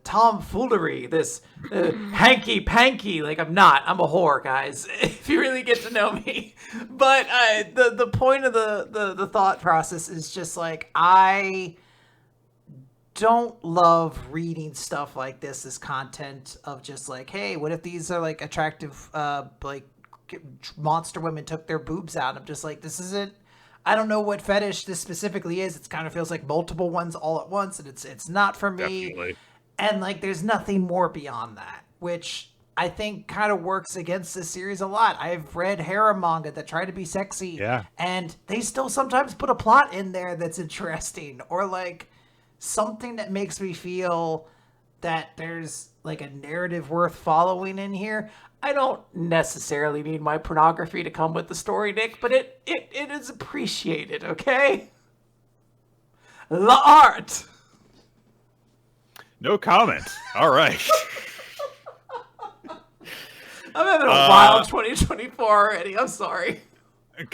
tomfoolery, this hanky panky. Like, I'm not. I'm a whore, guys. If you really get to know me. But the point of the thought process is just like, I don't love reading stuff like this as content of just like, hey, what if these are like attractive like monster women took their boobs out? I'm just like, this isn't, I don't know what fetish this specifically is. It kind of feels like multiple ones all at once, and it's not for me. Definitely. And like there's nothing more beyond that, which I think kind of works against this series a lot. I've read harem manga that try to be sexy, Yeah. and they still sometimes put a plot in there that's interesting, or like something that makes me feel that there's like a narrative worth following in here. I don't necessarily need my pornography to come with the story, Nick, but it is appreciated, okay? La art! No comment. All right. I'm having a wild 2024 already. I'm sorry. I'm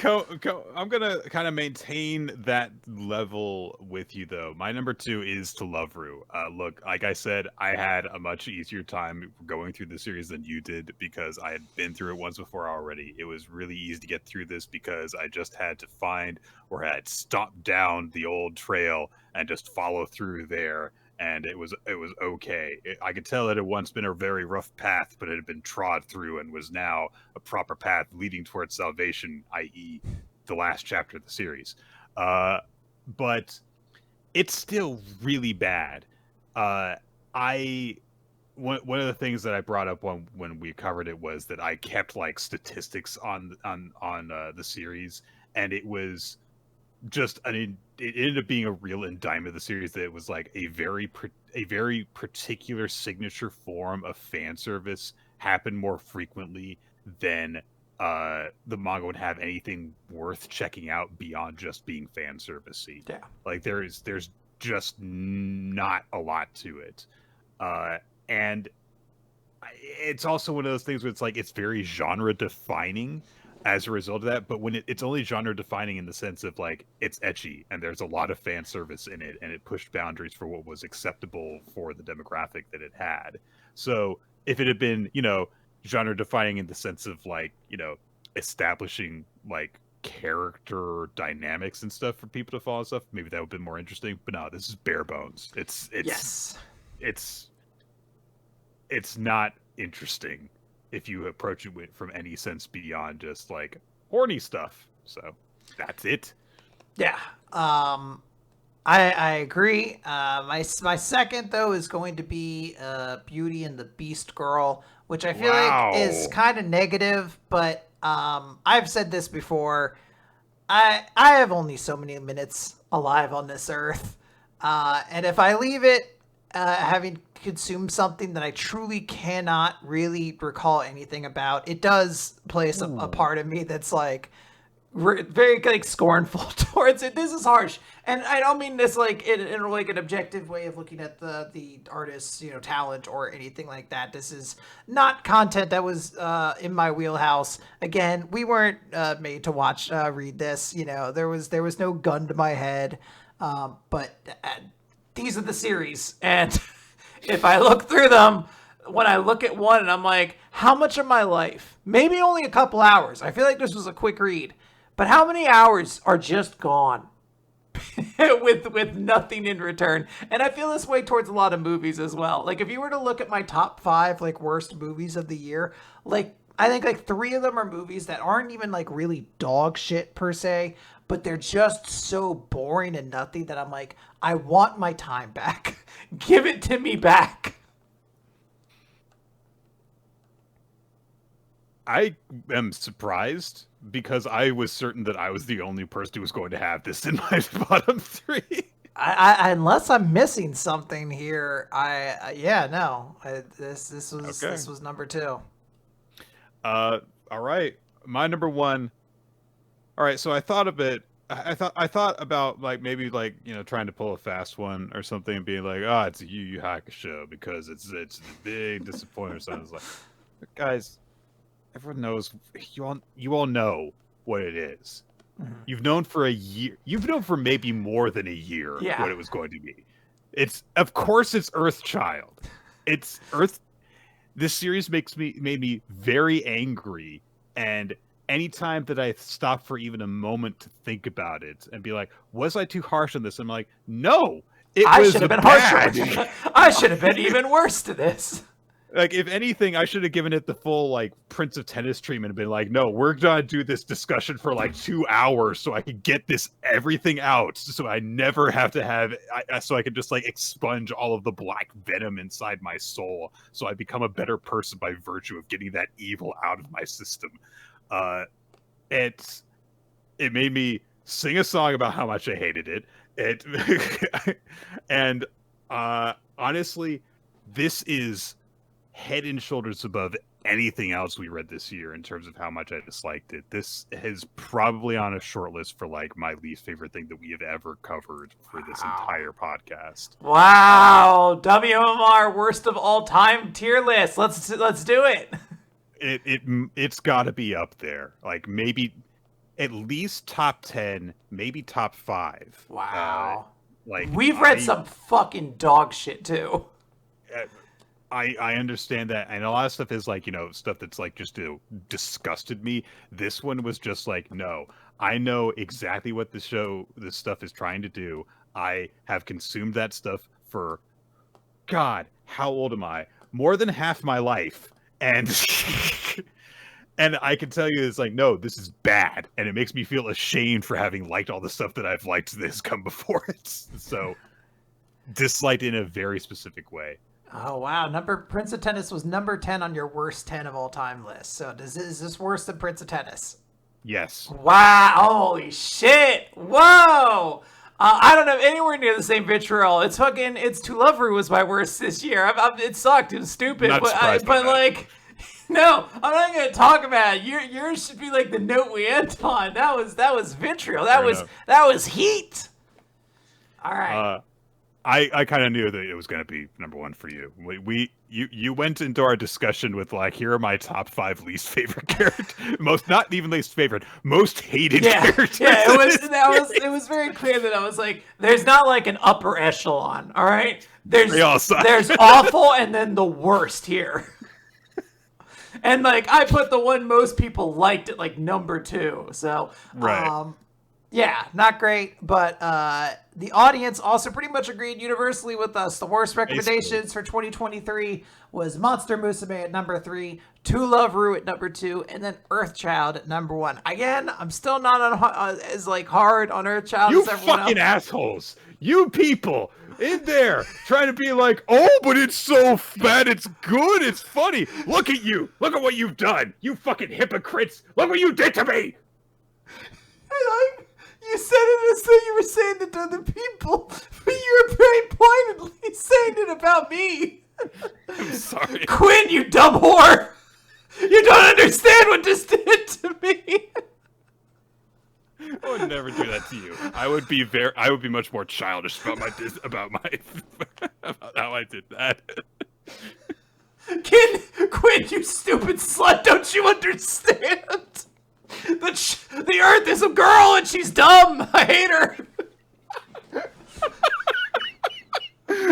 gonna kind of maintain that level with you, though. My number 2 is To Love Ru. Look, like I said, I had a much easier time going through the series than you did because I had been through it once before already. It was really easy to get through this because I just had to find or had stopped down the old trail and just follow through there. And it was okay. I could tell it had once been a very rough path, but it had been trod through and was now a proper path leading towards salvation, i.e., the last chapter of the series. But it's still really bad. One of the things that I brought up when we covered it was that I kept like statistics on the series, and it was just it ended up being a real indictment of the series that it was like a very particular signature form of fan service happened more frequently than the manga would have anything worth checking out beyond just being fan servicey. Yeah. Like there's just not a lot to it. And it's also one of those things where it's like it's very genre defining as a result of that, but when it's only genre defining in the sense of like it's ecchi and there's a lot of fan service in it and it pushed boundaries for what was acceptable for the demographic that it had. So if it had been, genre defining in the sense of like, establishing like character dynamics and stuff for people to follow and stuff, maybe that would have been more interesting. But no, this is bare bones. Yes. It's not interesting if you approach it from any sense beyond just like horny stuff. So that's it. Yeah. I agree. My second though is going to be Beauty and the Beast Girl, which I feel like is kind of negative, but I've said this before. I have only so many minutes alive on this earth, and if I leave it having consumed something that I truly cannot really recall anything about, it does place a part of me that's like very like scornful towards it. This is harsh, and I don't mean this like in like an objective way of looking at the artist's talent or anything like that. This is not content that was in my wheelhouse. Again, we weren't made to read this. There was no gun to my head, but these are the series, and if I look through them, when I look at one and I'm like, how much of my life? Maybe only a couple hours. I feel like this was a quick read. But how many hours are just gone with nothing in return? And I feel this way towards a lot of movies as well. Like if you were to look at my top 5 like worst movies of the year, like I think like 3 of them are movies that aren't even like really dog shit per se, but they're just so boring and nothing that I'm like, I want my time back. Give it to me back. I am surprised because I was certain that I was the only person who was going to have this in my bottom 3. I unless I'm missing something here, this was number 2. All right. my number one. All right, so I thought of it. I thought about like maybe like trying to pull a fast one or something and being like, oh, it's a YuYu Hakusho because it's the big disappointment. So I was like, guys, everyone knows you all know what it is. Mm-hmm. You've known for a year. You've known for maybe more than a year what it was going to be. Of course it's Earthchild. It's Earth. This series made me very angry, and anytime that I stop for even a moment to think about it and be like, was I too harsh on this? I'm like, no, I should have been harsher. I should have been even worse to this. Like, if anything, I should have given it the full, like, Prince of Tennis treatment and been like, no, we're gonna do this discussion for, like, 2 hours so I could get everything out, so I never have to have, so I can just, like, expunge all of the black venom inside my soul, so I become a better person by virtue of getting that evil out of my system. It made me sing a song about how much I hated it. And, honestly, this is head and shoulders above anything else we read this year in terms of how much I disliked it. This is probably on a short list for like my least favorite thing that we have ever covered for this entire podcast. Wow, WMR worst of all time tier list. Let's do it. It's got to be up there. Like maybe at least top 10, maybe top 5. Wow. Like we've read some fucking dog shit too. I understand that, and a lot of stuff is like, stuff that's like just disgusted me. This one was just like, no, I know exactly what this stuff is trying to do. I have consumed that stuff for, God, how old am I? More than half my life. And and I can tell you it's like, no, this is bad. And it makes me feel ashamed for having liked all the stuff that I've liked that has come before it. So, disliked in a very specific way. Oh, wow. Prince of Tennis was number 10 on your worst 10 of all time list. So is this worse than Prince of Tennis? Yes. Wow. Holy shit. Whoa. I don't have anywhere near the same vitriol. It's To Love Ru was my worst this year. It sucked. It was stupid. But like, no, I'm not going to talk about it. Yours should be like the note we end on. That was vitriol. That was heat. All right. I kind of knew that it was going to be number 1 for you. You went into our discussion with like, here are my top 5 least favorite characters. Not even least favorite, most hated characters. Yeah, it was very clear that I was like, there's not like an upper echelon. All right, there's awful and then the worst here. And like I put the one most people liked at like number 2. So right. Yeah, not great, but the audience also pretty much agreed universally with us. The worst recommendations for 2023 was Monster Musume at number 3, To Love Ru at number 2, and then Earthchild at number 1. Again, I'm still not as like hard on Earthchild as everyone else. You fucking assholes! You people in there trying to be like, oh, but it's so bad, it's good, it's funny. Look at you! Look at what you've done! You fucking hypocrites! Look what you did to me! You said it as though you were saying it to other people, but you were very pointedly saying it about me. I'm sorry. Quinn, you dumb whore! You don't understand what this did to me! I would never do that to you. I would be much more childish about how I did that. Quinn, you stupid slut, don't you understand? The Earth is a girl and she's dumb. I hate her.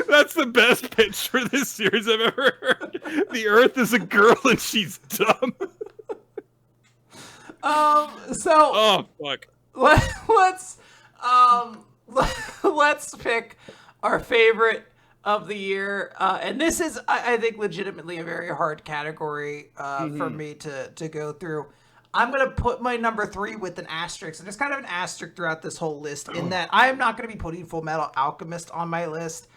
That's the best pitch for this series I've ever heard. The Earth is a girl and she's dumb. Oh fuck. Let's pick our favorite of the year, and this is, I think, legitimately a very hard category for me to go through. I'm going to put my number 3 with an asterisk, and there's kind of an asterisk throughout this whole list in that I am not going to be putting Fullmetal Alchemist on my list.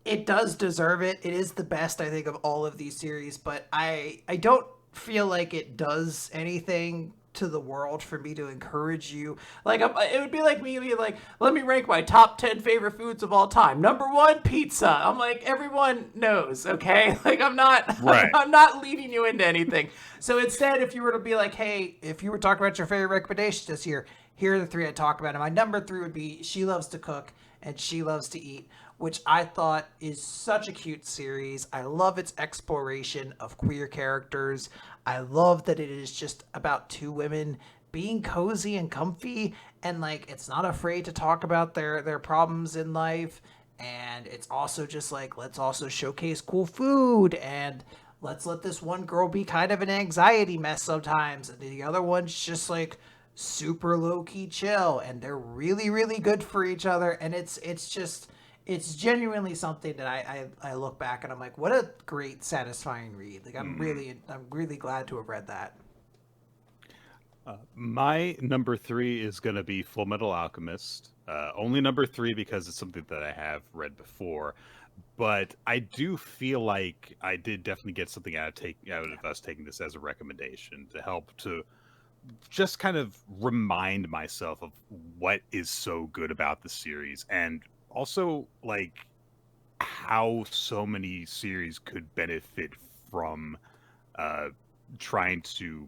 It does deserve it. It is the best, I think, of all of these series, but I don't feel like it does anything to the world for me to encourage you. Like, it would be like me being like, let me rank my top 10 favorite foods of all time. Number 1, pizza. I'm like, everyone knows, okay? Like, I'm not, Right. I'm not leading you into anything. So instead, if you were to be like, hey, if you were talking about your favorite recommendations this year, here are the 3 I talk about. And my number 3 would be She Loves to Cook and She Loves to Eat, which I thought is such a cute series. I love its exploration of queer characters. I love that it is just about 2 women being cozy and comfy, and like it's not afraid to talk about their problems in life. And it's also just like, let's also showcase cool food, and let's let this one girl be kind of an anxiety mess sometimes, and the other one's just like super low-key chill, and they're really, really good for each other. And it's genuinely something that I look back and I'm like, what a great, satisfying read. Like, I'm really glad to have read that. My number 3 is going to be Fullmetal Alchemist. Only number 3 because it's something that I have read before. But I do feel like I did definitely get something out of us taking this as a recommendation to help to just kind of remind myself of what is so good about the series, and also like how so many series could benefit from uh trying to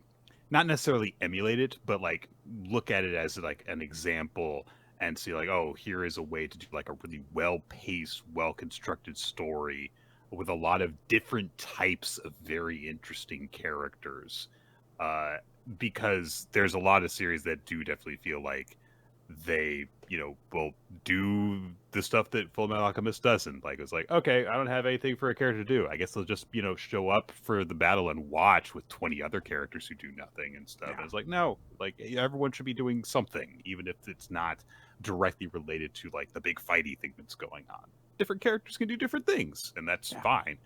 not necessarily emulate it, but like look at it as like an example and see like, oh, here is a way to do like a really well-paced, well-constructed story with a lot of different types of very interesting characters. uh because there's a lot of series that do definitely feel like they, will do the stuff that Fullmetal Alchemist doesn't. Like, it's like, okay, I don't have anything for a character to do. I guess they'll just, show up for the battle and watch with 20 other characters who do nothing and stuff. Yeah. And it's like, no, like everyone should be doing something, even if it's not directly related to like the big fighty thing that's going on. Different characters can do different things, and that's fine.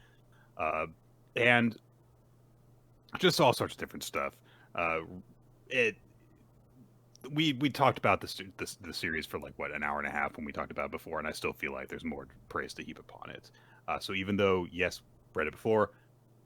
And just all sorts of different stuff. It we talked about the series for like what, an hour and a half when we talked about it before, and I still feel like there's more praise to heap upon it. So even though yes, read it before,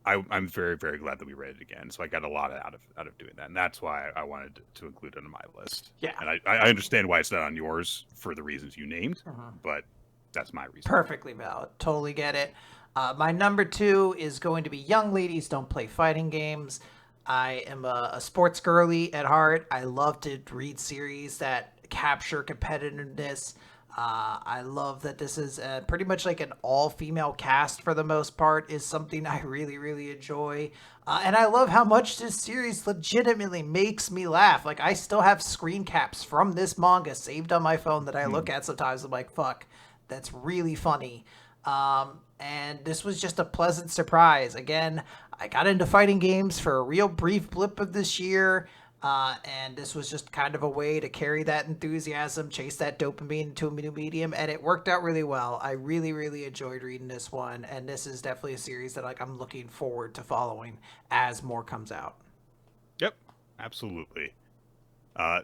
I'm very, very glad that we read it again. So I got a lot out of doing that, and that's why I wanted to include it on my list. Yeah. And I understand why it's not on yours for the reasons you named, but that's my reason. Perfectly valid. Totally get it. My number 2 is going to be Young Ladies Don't Play Fighting Games. I am a sports girly at heart. I love to read series that capture competitiveness. I love that this is pretty much like an all-female cast for the most part, is something I really, really enjoy. And I love how much this series legitimately makes me laugh. Like, I still have screen caps from this manga saved on my phone that I look at sometimes. I'm like, fuck, that's really funny. And this was just a pleasant surprise. Again, I got into fighting games for a real brief blip of this year, and this was just kind of a way to carry that enthusiasm, chase that dopamine into a new medium, and it worked out really well. I really, really enjoyed reading this one, and this is definitely a series that like I'm looking forward to following as more comes out. Yep, absolutely.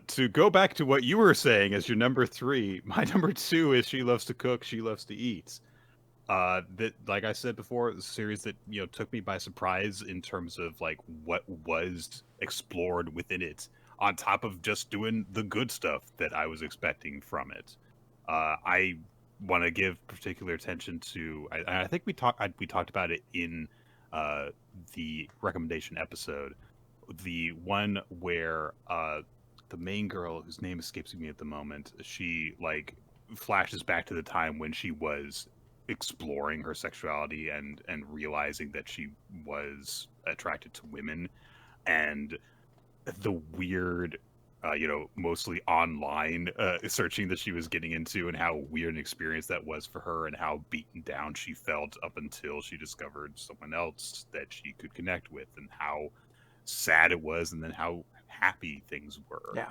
To go back to what you were saying as your number 3, my number 2 is She Loves to Cook, She Loves to Eat. That, like I said before, it was a series that took me by surprise in terms of like what was explored within it, on top of just doing the good stuff that I was expecting from it. I want to give particular attention to. I think we talked about it in the recommendation episode, the one where the main girl, whose name escapes me at the moment, she like flashes back to the time when she was exploring her sexuality and realizing that she was attracted to women, and the weird mostly online searching that she was getting into, and how weird an experience that was for her, and how beaten down she felt up until she discovered someone else that she could connect with, and how sad it was, and then how happy things were. Yeah.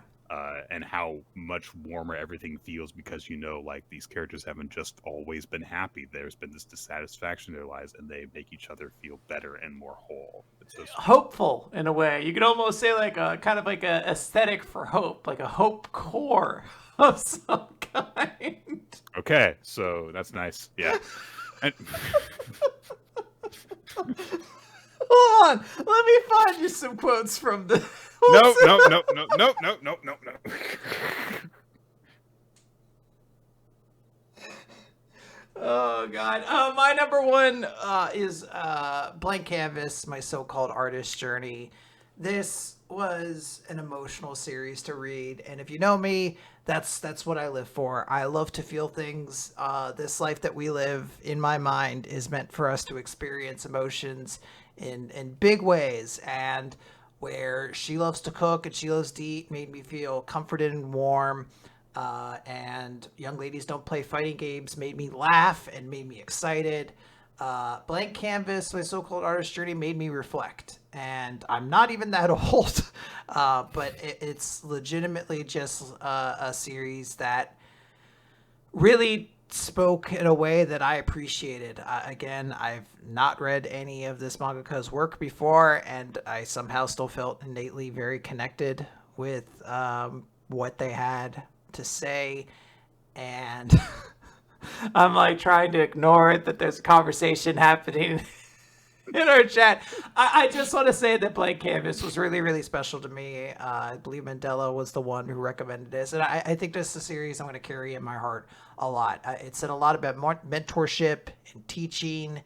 And how much warmer everything feels, because like these characters haven't just always been happy. There's been this dissatisfaction in their lives, and they make each other feel better and more whole. It's so hopeful in a way. You could almost say like a kind of like a aesthetic for hope, like a hope core of some kind. Okay, so that's nice. Yeah. And Hold on. Let me find you some quotes from the. No. Oh God. My number one is Blank Canvas, My So-Called Artist Journey. This was an emotional series to read, and if you know me, that's what I live for. I love to feel things. This life that we live, in my mind, is meant for us to experience emotions in big ways, and where she loves to cook and she loves to eat made me feel comforted and warm. And Young Ladies Don't Play Fighting Games made me laugh and made me excited. Blank Canvas, My So-Called Artist Journey made me reflect. And I'm not even that old, but it's legitimately just a series that really spoke in a way that I appreciated. Again, I've not read any of this mangaka's work before, and I somehow still felt innately very connected with what they had to say, and I'm like trying to ignore it that there's a conversation happening in our chat. I just want to say that Blank Canvas was really, really special to me. I believe Mandela was the one who recommended this, and I think this is a series I'm going to carry in my heart a lot. It said a lot about mentorship and teaching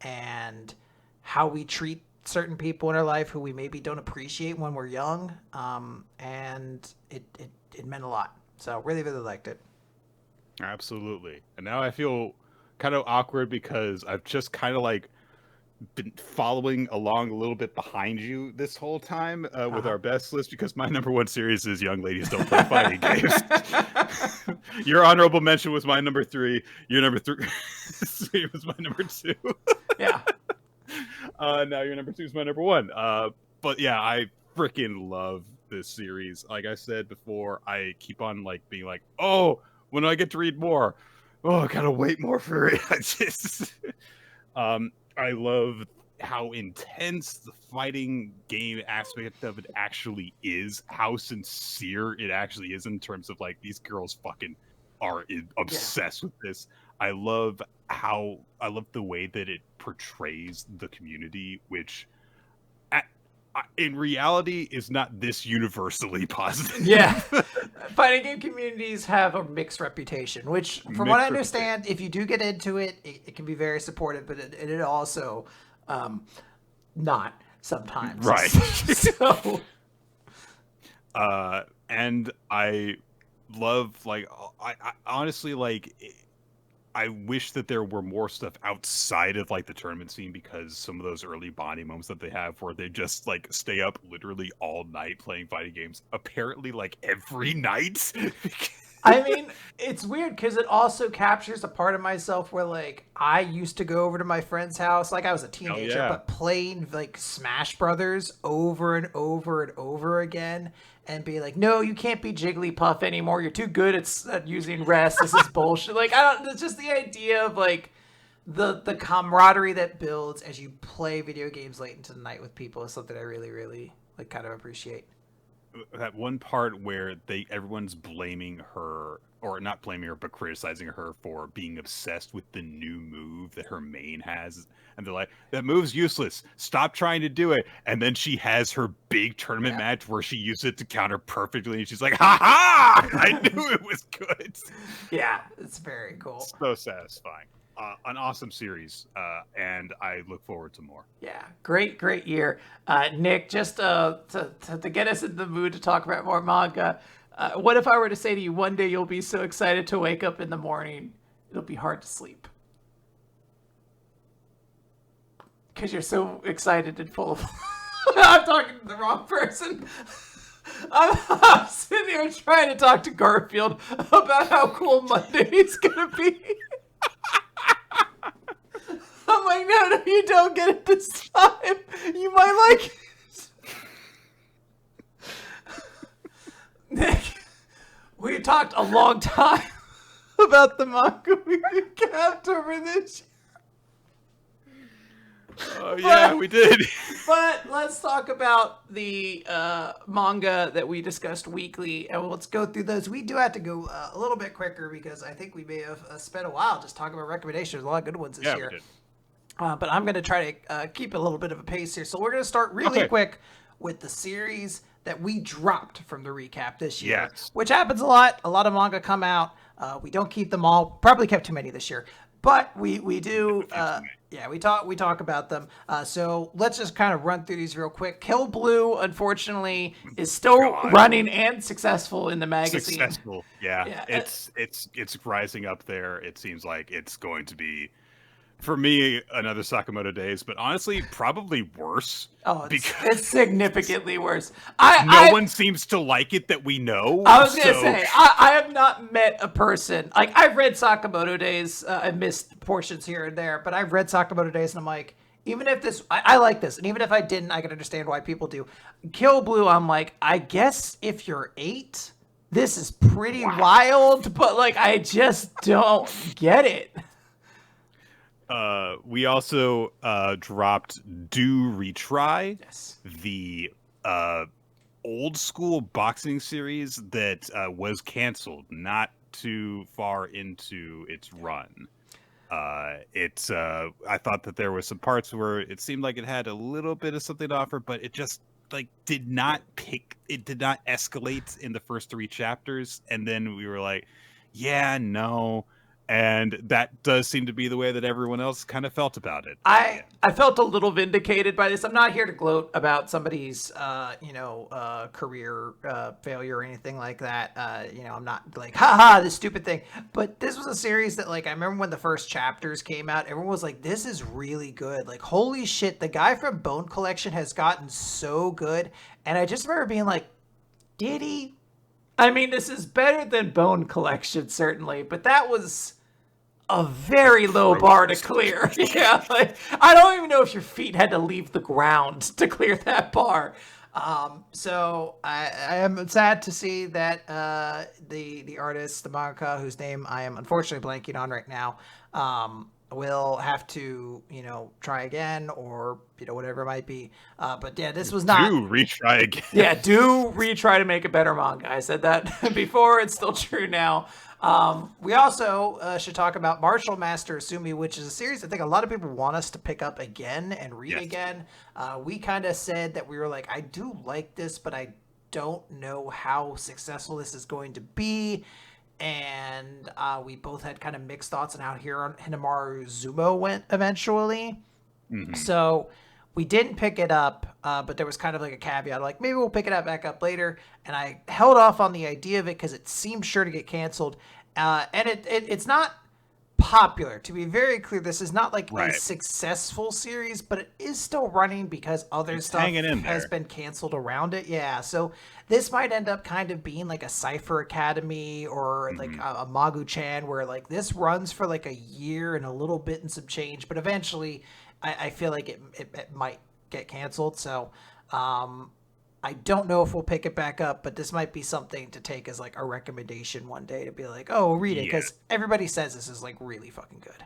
and how we treat certain people in our life who we maybe don't appreciate when we're young, and it meant a lot. So really, really liked it. Absolutely. And now I feel kind of awkward because I've just kind of like been following along a little bit behind you this whole time with our best list, because my number one series is Young Ladies Don't Play Fighting Games. Your honorable mention was my number 3. Your number 3 was my number 2. Yeah. Now your number 2 is my number 1. But yeah, I freaking love this series. Like I said before, I keep on like being like, oh, when do I get to read more? Oh, I gotta wait more for it. I love how intense the fighting game aspect of it actually is, how sincere it actually is in terms of like these girls fucking are obsessed with this. I love the way that it portrays the community, which in reality is not this universally positive. Yeah. Fighting game communities have a mixed reputation, which from what I understand, if you do get into it, it can be very supportive, but it also not sometimes. Right. So and I love, like, I honestly, like, I wish that there were more stuff outside of like the tournament scene, because some of those early bonding moments that they have where they just like stay up literally all night playing fighting games, apparently like every night. I mean, it's weird because it also captures a part of myself where like I used to go over to my friend's house like I was a teenager, but playing like Smash Brothers over and over and over again, and be like, no, you can't be Jigglypuff anymore. You're too good at using rest. This is bullshit. Like, it's just the idea of like the camaraderie that builds as you play video games late into the night with people is something I really, really like kind of appreciate. That one part where everyone's blaming her, or not blaming her, but criticizing her for being obsessed with the new move that her main has. And they're like, that move's useless. Stop trying to do it. And then she has her big tournament match where she uses it to counter perfectly. And she's like, ha ha! I knew it was good. Yeah, it's very cool. So satisfying. An awesome series, and I look forward to more. Yeah, great year. Nick, just to get us in the mood to talk about more manga, what if I were to say to you, one day you'll be so excited to wake up in the morning, it'll be hard to sleep? Because you're so excited and full of... I'm talking to the wrong person. I'm sitting here trying to talk to Garfield about how cool Monday's going to be. I'm like, no, you don't get it this time. You might like it. Nick, we talked a long time about the manga we recapped over this year. Oh, yeah, we did. But let's talk about the manga that we discussed weekly, and let's go through those. We do have to go a little bit quicker because I think we may have spent a while just talking about recommendations. There's a lot of good ones this year. We did. But I'm going to try to keep a little bit of a pace here. So we're going to start really quick with the series that we dropped from the recap this year, which happens a lot. A lot of manga come out. We don't keep them all. Probably kept too many this year, but we do. We talk about them. So let's just kind of run through these real quick. Kill Blue, unfortunately, is still running and successful in the magazine. Successful, yeah. It's rising up there. It seems like it's going to be, for me, another Sakamoto Days, but honestly, probably worse. Oh, it's significantly worse. No one seems to like it that we know. I was going to say, I have not met a person. Like, I've read Sakamoto Days. I've missed portions here and there, but I've read Sakamoto Days, and I'm like, even if this, I like this, and even if I didn't, I can understand why people do. Kill Blue, I'm like, I guess if you're 8, this is pretty wild, but, like, I just don't get it. We also dropped Do Retry, the old school boxing series that was canceled not too far into its run. I thought that there were some parts where it seemed like it had a little bit of something to offer, but it just did not escalate in the first 3 chapters, and then we were like, yeah, no. And that does seem to be the way that everyone else kind of felt about it. I felt a little vindicated by this. I'm not here to gloat about somebody's, career failure or anything like that. I'm not like, haha, this stupid thing. But this was a series that, like, I remember when the first chapters came out, everyone was like, this is really good. Like, holy shit, the guy from Bone Collection has gotten so good. And I just remember being like, did he? I mean, this is better than Bone Collection, certainly, but that was a very low bar to clear. Yeah, like, I don't even know if your feet had to leave the ground to clear that bar. So I am sad to see that the artist, the mangaka, whose name I am unfortunately blanking on right now, will have to, try again, or, whatever it might be. But yeah, this was not... Do retry again. Yeah, do retry to make a better manga. I said that before. It's still true now. We also should talk about Martial Master Asumi, which is a series I think a lot of people want us to pick up again and read again. We kind of said that we were like, I do like this, but I don't know how successful this is going to be. And we both had kind of mixed thoughts on how Hinamaru Zumo went eventually. Mm-hmm. So we didn't pick it up, but there was kind of like a caveat, like maybe we'll pick it up back up later. And I held off on the idea of it because it seemed sure to get canceled. And it's not popular. To be very clear, this is not like a successful series, but it is still running because other stuff has been canceled around it. Yeah, so this might end up kind of being like a Cipher Academy or like a Magu-chan, where like this runs for like a year and a little bit and some change, but eventually I feel like it might get canceled. So I don't know if we'll pick it back up, but this might be something to take as like a recommendation one day to be like, oh, read it, because everybody says this is like really fucking good.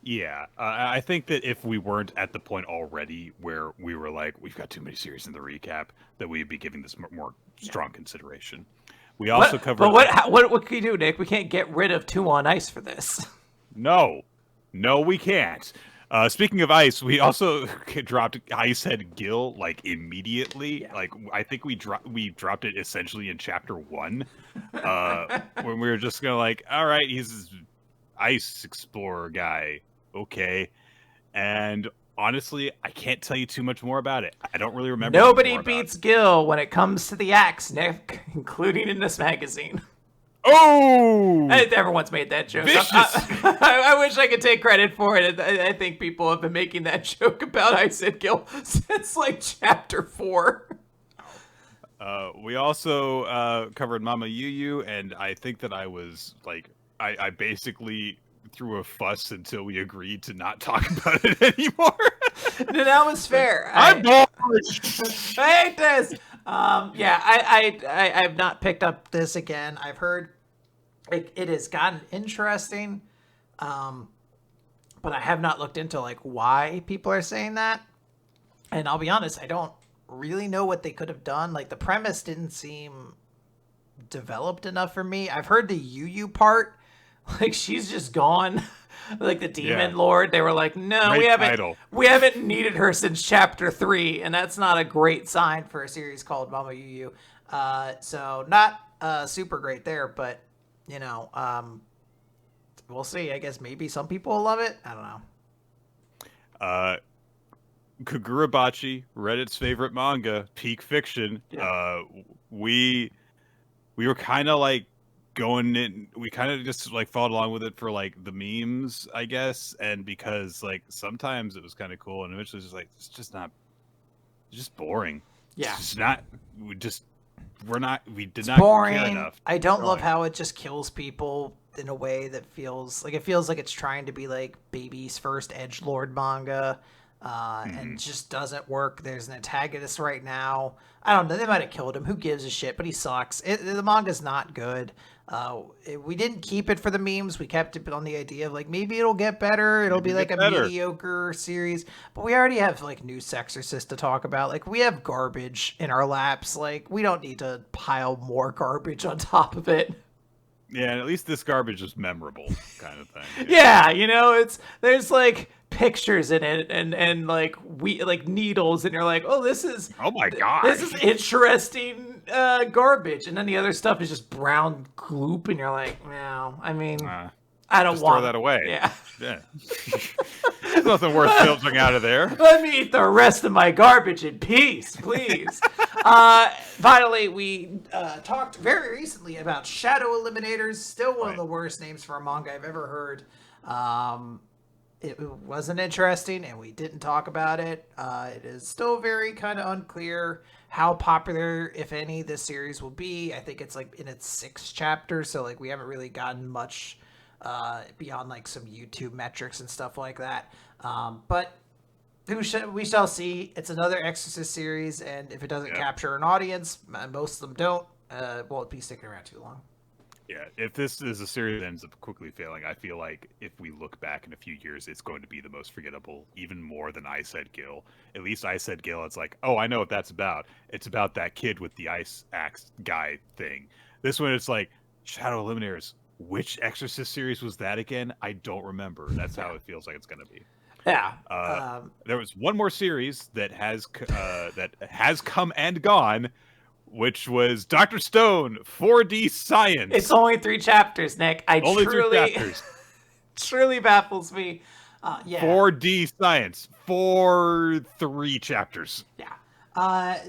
Yeah, I think that if we weren't at the point already where we were like, we've got too many series in the recap, that we'd be giving this more strong consideration. We also covered... But what can you do, Nick? We can't get rid of 2 on Ice for this. No, we can't. Speaking of Ice, we also dropped Icehead Gil like immediately. Yeah. Like I think we dropped it essentially in chapter 1, when we were just gonna like, all right, he's this ice explorer guy, okay. And honestly, I can't tell you too much more about it. I don't really remember. Nobody beats Gil when it comes to the axe, Nick, including in this magazine. Oh! Everyone's made that joke. I wish I could take credit for it. I think people have been making that joke about Icehead Gil since like chapter 4. We also covered Mama YuYu, and I think that I was like, I basically threw a fuss until we agreed to not talk about it anymore. No, that was fair. I'm bored. I hate this. I have not picked up this again. I've heard it has gotten interesting, but I have not looked into like why people are saying that. And I'll be honest, I don't really know what they could have done. Like the premise didn't seem developed enough for me. I've heard the YuYu part Like, she's just gone. Like the Demon Lord, they were like, no, we haven't needed her since chapter 3, and that's not a great sign for a series called Mama YuYu. So not super great there, but you know, we'll see. I guess maybe some people will love it. I don't know. Kagurabachi, Reddit's favorite manga, peak fiction. Yeah. We were kind of like going in, we kind of just like followed along with it for like the memes, I guess, and because like sometimes it was kind of cool, and eventually just like it's just boring. Yeah, it's just not. We did it's not boring. care enough. I don't love how it just kills people in a way that feels like it's trying to be like baby's first edgelord manga. And just doesn't work. There's an antagonist right now. I don't know. They might have killed him. Who gives a shit? But he sucks. The manga's not good. We didn't keep it for the memes. We kept it on the idea of like maybe it'll get better. It'll be like a mediocre series. But we already have like Nue Sexorcist to talk about. Like we have garbage in our laps. Like we don't need to pile more garbage on top of it. Yeah, and at least this garbage is memorable, kind of thing. Yeah, you know, there's like pictures in it and like needles, and you're like, oh, oh my god, this is interesting garbage, and then the other stuff is just brown gloop, and you're like, no, I mean, I don't want throw that away. Yeah. There's nothing worth filtering out of there. Let me eat the rest of my garbage in peace, please. Finally, we talked very recently about Shadow Eliminators, still one of the worst names for a manga I've ever heard. It wasn't interesting, and we didn't talk about it. It is still very kind of unclear how popular, if any, this series will be. I think it's like in its 6th chapter, so like we haven't really gotten much beyond like some YouTube metrics and stuff like that. But we shall see. It's another Exorcist series, and if it doesn't capture an audience, most of them don't, won't be sticking around too long. Yeah, if this is a series that ends up quickly failing, I feel like if we look back in a few years, it's going to be the most forgettable, even more than I Said Gil. At least I Said Gil, it's like, oh, I know what that's about. It's about that kid with the ice axe guy thing. This one, it's like, Shadow Eliminators. Which Exorcist series was that again? I don't remember. That's how it feels like it's going to be. Yeah. There was one more series that has come and gone, which was Dr. Stone 4D Science. It's only 3 chapters, Nick. Only 3 chapters. Truly baffles me. 4D Science for 3 chapters. Yeah.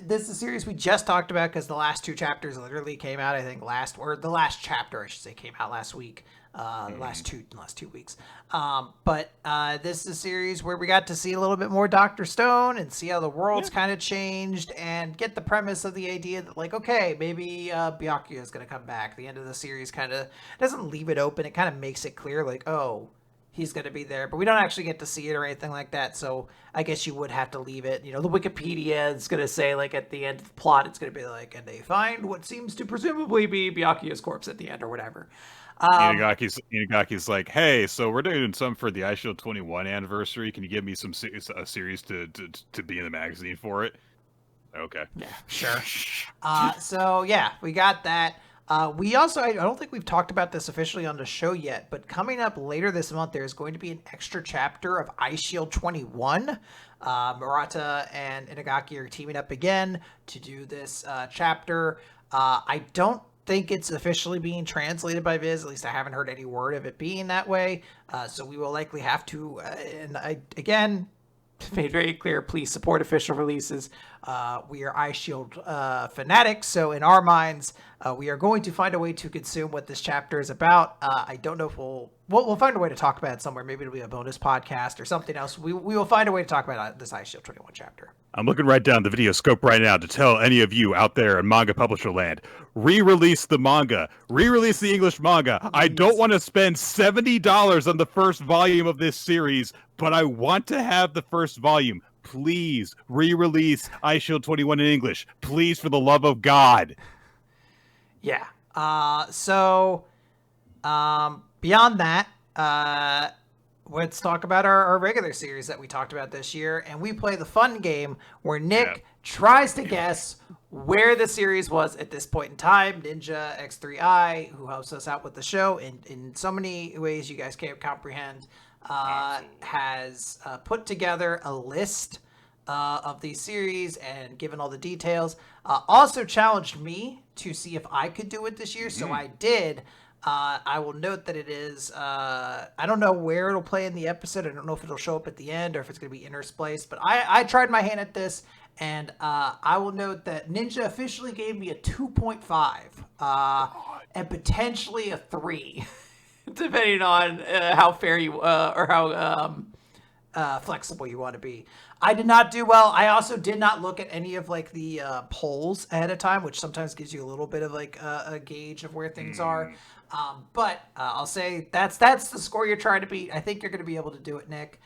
This is a series we just talked about because the last 2 chapters literally came out, I think, the last chapter, I should say, came out last week. The last two weeks. But this is a series where we got to see a little bit more Dr. Stone and see how the world's kind of changed and get the premise of the idea that, like, okay, maybe Byakuya is going to come back. The end of the series kind of doesn't leave it open. It kind of makes it clear, like, oh, he's going to be there. But we don't actually get to see it or anything like that. So I guess you would have to leave it. You know, the Wikipedia is going to say, like, at the end of the plot, it's going to be like, and they find what seems to presumably be Byakuya's corpse at the end or whatever. Inagaki's like, hey, so we're doing something for the iShield 21 anniversary. Can you give me a series to be in the magazine for it? Okay. Yeah, sure. So yeah, we got that. We also, I don't think we've talked about this officially on the show yet, but coming up later this month, there's going to be an extra chapter of iShield 21. Murata and Inagaki are teaming up again to do this chapter. I don't think it's officially being translated by Viz. At least I haven't heard any word of it being that way. So we will likely have to, and I, again, made very clear, please support official releases. We are iShield fanatics, so in our minds, we are going to find a way to consume what this chapter is about. I don't know if we'll find a way to talk about it somewhere. Maybe it'll be a bonus podcast or something else. We will find a way to talk about this iShield 21 chapter. I'm looking right down the video scope right now to tell any of you out there in manga publisher land, re-release the manga, re-release the English manga. Please. I don't want to spend $70 on the first volume of this series, but I want to have the first volume. Please re-release iShield 21 in English. Please, for the love of God. Yeah. So beyond that, let's talk about our regular series that we talked about this year. And we play the fun game where Nick tries to guess where the series was at this point in time. Ninja X3I, who helps us out with the show in so many ways you guys can't comprehend, has put together a list of these series and given all the details. Also challenged me to see if I could do it this year, so I did. I will note that it is, I don't know where it'll play in the episode. I don't know if it'll show up at the end or if it's going to be interspliced, but I tried my hand at this, and I will note that Ninja officially gave me a 2.5 and potentially a 3, depending on how fair you, or how flexible you want to be. I did not do well. I also did not look at any of like the polls ahead of time, which sometimes gives you a little bit of like a gauge of where things are. But I'll say that's the score you're trying to beat. I think you're going to be able to do it, Nick.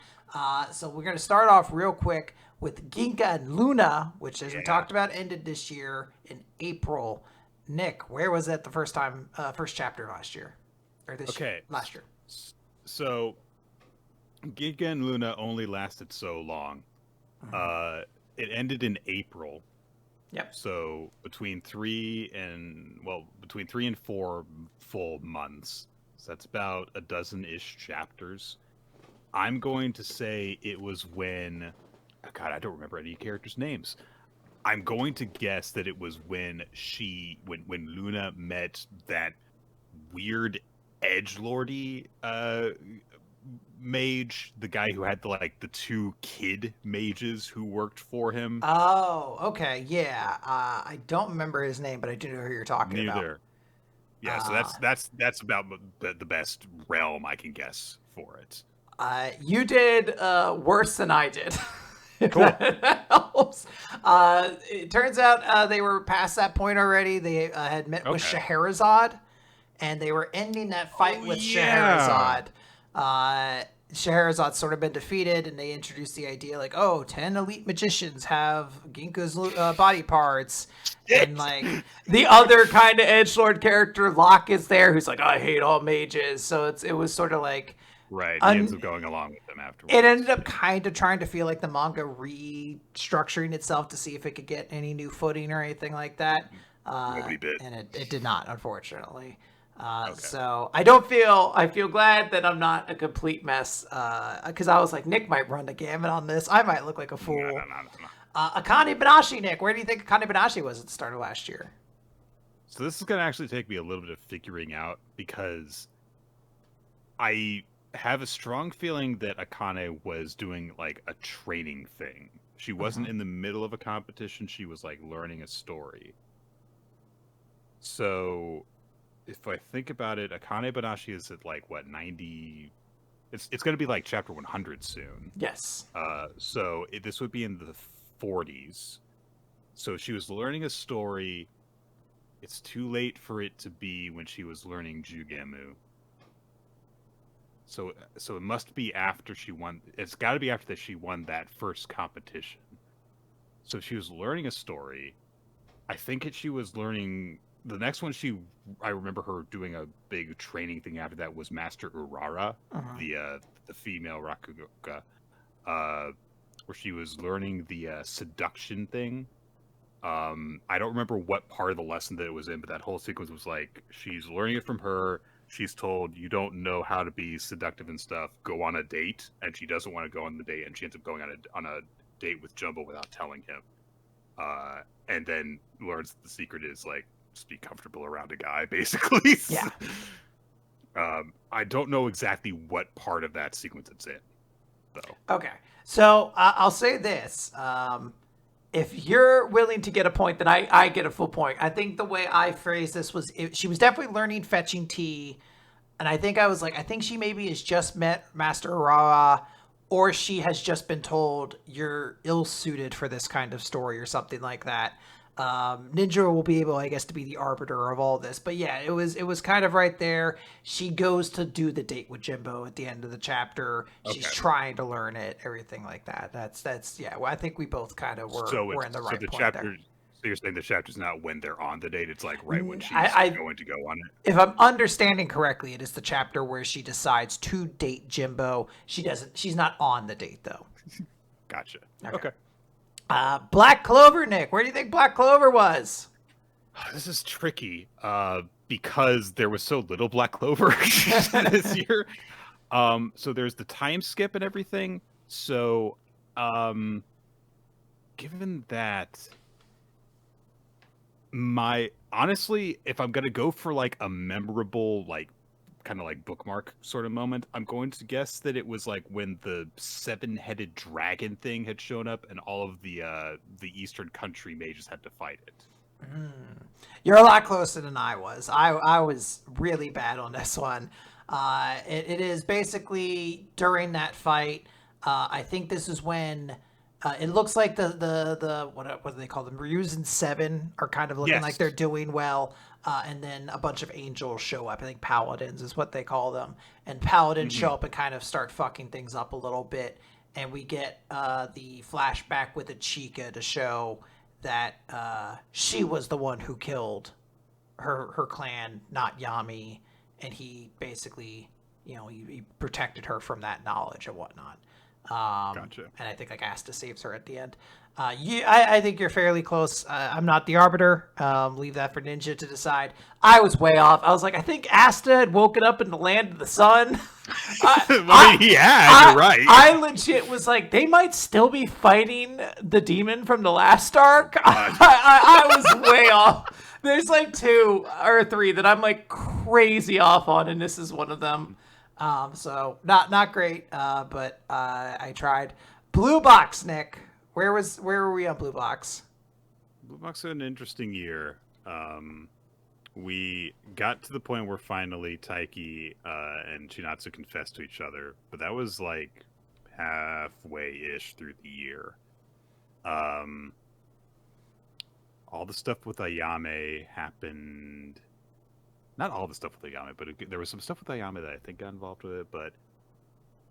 So we're going to start off real quick with Ginka Glüna, which, as we talked about, ended this year in April. Nick, where was that the first chapter last year? Or this year? Last year. So Ginka Glüna only lasted so long. It ended in April. Yep. So between 3 and 4 full months. So that's about a dozen-ish chapters. I'm going to say it was when... Oh God, I don't remember any characters' names. I'm going to guess that it was when when Luna met that weird edgelordy mage, the guy who had the 2 kid mages who worked for him. Oh, okay, yeah. I don't remember his name, but I do know who you're talking about. Neither. Yeah, so that's about the best realm I can guess for it. You did worse than I did. Cool. That helps. It turns out they were past that point already. They had met with Scheherazade, and they were ending that fight with Scheherazade. Scheherazade's sort of been defeated, and they introduced the idea 10 elite magicians have Ginka's body parts. And the other kind of edgelord character, Locke, is there, who's like, I hate all mages. So it was sort of like... Right, he ends up going along with them afterwards. It ended up kind of trying to feel like the manga restructuring itself to see if it could get any new footing or anything like that. Nobody bit. And it did not, unfortunately. So I feel glad that I'm not a complete mess, because I was like, Nick might run the gamut on this. I might look like a fool. No. Akane-banashi, Nick, where do you think Akane-banashi was at the start of last year? So this is going to actually take me a little bit of figuring out, because I have a strong feeling that Akane was doing a training thing. She wasn't in the middle of a competition. She was learning a story. So if I think about it, Akane-banashi is at 90. It's going to be chapter 100 soon. Yes. So this would be in the 40s. So she was learning a story. It's too late for it to be when she was learning Jugemu. So it must be after she won. It's got to be after that she won that first competition. So she was learning a story. I think she was learning the next one. I remember her doing a big training thing after that was Master Urara, the female Rakugoka, where she was learning the seduction thing. I don't remember what part of the lesson that it was in, but that whole sequence was she's learning it from her. She's told, you don't know how to be seductive and stuff. Go on a date, and she doesn't want to go on the date, and she ends up going on a date with Jumbo without telling him. And then learns the secret is just be comfortable around a guy, basically. Yeah. I don't know exactly what part of that sequence it's in, though. Okay, so I'll say this. If you're willing to get a point, then I get a full point. I think the way I phrased this was she was definitely learning fetching tea. And I think I think she maybe has just met Master Urara, or she has just been told you're ill-suited for this kind of story or something like that. Ninja will be able, I guess, to be the arbiter of all this. But yeah, it was kind of right there. She goes to do the date with Jimbo at the end of the chapter. Okay. She's trying to learn it, everything like that. That's yeah. Well, I think we both kind of were in the right point chapter, there. So you're saying the chapter's not when they're on the date; it's right when she's going to go on it. If I'm understanding correctly, it is the chapter where she decides to date Jimbo. She's not on the date though. Gotcha. Okay. Black Clover, Nick. Where do you think Black Clover was? This is tricky because there was so little Black Clover this year. So there's the time skip and everything. So, given that, honestly, if I'm gonna go for like a memorable, like kind of like bookmark sort of moment, I'm going to guess that it was like when the 7-headed dragon thing had shown up and all of the Eastern country mages had to fight it. You're a lot closer than I was. I was really bad on this one. It is basically during that fight. I think this is when it looks like the what do they call them? Ryuzen 7 are kind of looking like they're doing well. And then a bunch of angels show up. I think paladins is what they call them. And paladins show up and kind of start fucking things up a little bit. And we get the flashback with Ichika to show that she was the one who killed her clan, not Yami. And he basically, he protected her from that knowledge and whatnot. Gotcha. And I think like Asta saves her at the end. I think you're fairly close. I'm not the arbiter. Leave that for Ninja to decide. I was way off. I was like, I think Asta had woken up in the land of the sun. You're right. I legit was like, they might still be fighting the demon from the last arc. I was way off. There's like 2 or 3 that I'm like crazy off on, and this is one of them. So not great, but I tried. Blue Box, Nick. Where were we on Blue Box? Blue Box had an interesting year. We got to the point where finally Taiki and Chinatsu confessed to each other, but that was like halfway-ish through the year. All the stuff with Ayame happened. Not all the stuff with Ayame, but there was some stuff with Ayame that I think got involved with it, but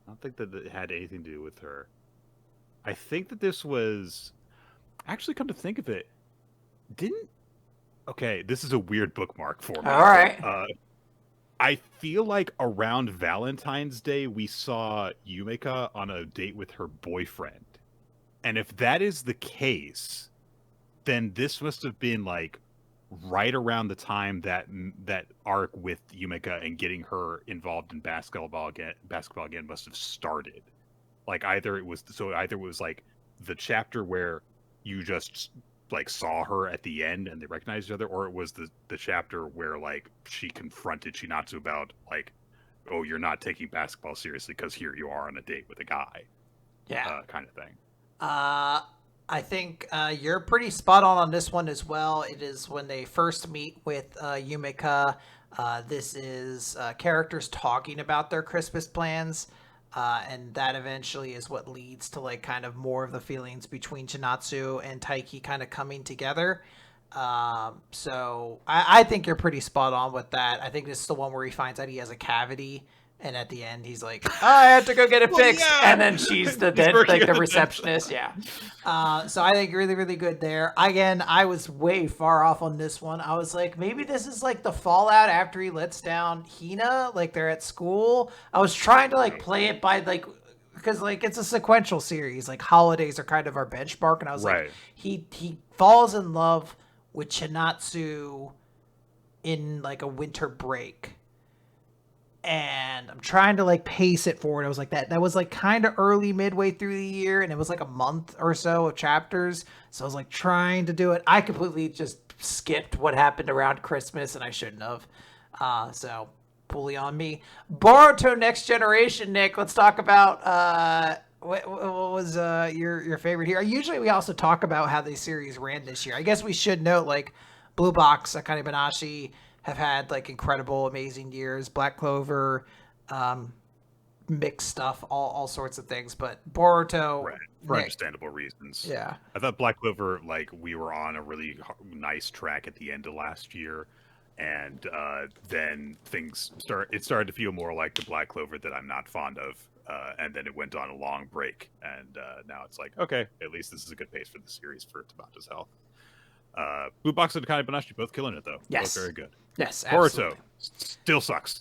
I don't think that it had anything to do with her. I think that this was... Actually, come to think of it, Okay, this is a weird bookmark for me. All right. I feel like around Valentine's Day, we saw Yumeka on a date with her boyfriend. And if that is the case, then this must have been like right around the time that arc with Yumeka and getting her involved in basketball again must have started. Like either it was like the chapter where you just like saw her at the end and they recognized each other, or it was the chapter where like she confronted Chinatsu about like, oh, you're not taking basketball seriously because here you are on a date with a guy. Yeah. Kind of thing. I think you're pretty spot on this one as well. It is when they first meet with Yumeka. This is characters talking about their Christmas plans. And that eventually is what leads to like kind of more of the feelings between Chinatsu and Taiki kind of coming together. So I think you're pretty spot on with that. I think this is the one where he finds out he has a cavity, and at the end he's like, oh, I have to go get it fixed. Yeah. And then she's the receptionist. Yeah. So I think really, really good there. Again, I was way far off on this one. I was like, maybe this is like the fallout after he lets down Hina, like they're at school. I was trying to like play it by like, because like it's a sequential series, like holidays are kind of our benchmark. And I was like, he falls in love with Chinatsu in like a winter break. And I'm trying to like pace it forward. I was like that was like kind of early midway through the year, and it was like a month or so of chapters. So I was like trying to do it. I completely just skipped what happened around Christmas, and I shouldn't have. So fully on me. Boruto Next Generation, Nick. Let's talk about what was your favorite here. Usually we also talk about how these series ran this year. I guess we should note like Blue Box, Akane-banashi have had like incredible, amazing years. Black Clover, mixed stuff, all sorts of things. But Boruto, for understandable reasons. Yeah, I thought Black Clover, like we were on a really nice track at the end of last year, and then it started to feel more like the Black Clover that I'm not fond of, and then it went on a long break, and now it's like, okay, at least this is a good pace for the series for Tabata's health. Blue Box and Akane-banashi both killing it though. Yes, both very good. Yes, absolutely. Boruto still sucks.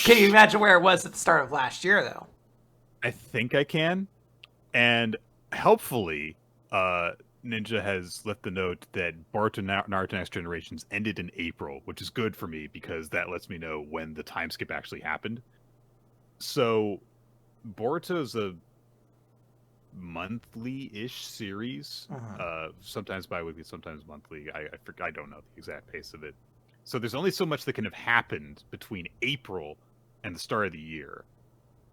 Can you imagine where it was at the start of last year though? I think I can, and helpfully, Ninja has left the note that Boruto Naruto Next Generations ended in April, which is good for me because that lets me know when the time skip actually happened. So Boruto is a monthly-ish series, sometimes bi-weekly, sometimes monthly. I don't know the exact pace of it. So there's only so much that can have happened between April and the start of the year.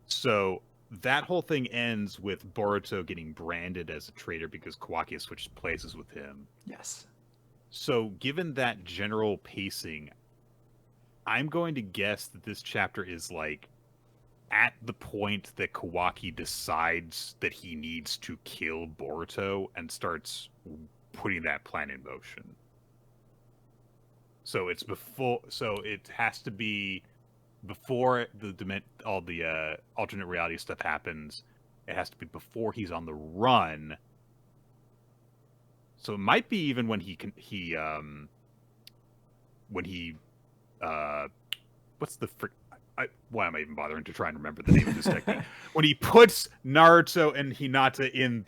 So that whole thing ends with Boruto getting branded as a traitor because Kawaki has switched places with him. Yes. So given that general pacing, I'm going to guess that this chapter is like at the point that Kawaki decides that he needs to kill Boruto and starts putting that plan in motion. So it's before. So it has to be before all the alternate reality stuff happens. It has to be before he's on the run. So it might be even when what's the frick? Why am I even bothering to try and remember the name of this technique? When he puts Naruto and Hinata in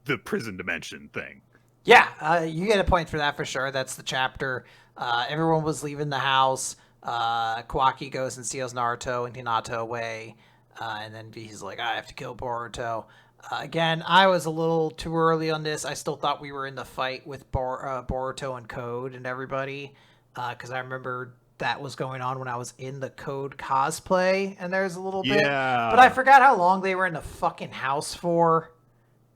the prison dimension thing. Yeah, you get a point for that for sure. That's the chapter. Everyone was leaving the house. Kawaki goes and steals Naruto and Hinata away. And then he's like, I have to kill Boruto. Again, I was a little too early on this. I still thought we were in the fight with Boruto and Code and everybody. Because I remember that was going on when I was in the Code cosplay. And there's a little bit. But I forgot how long they were in the fucking house for.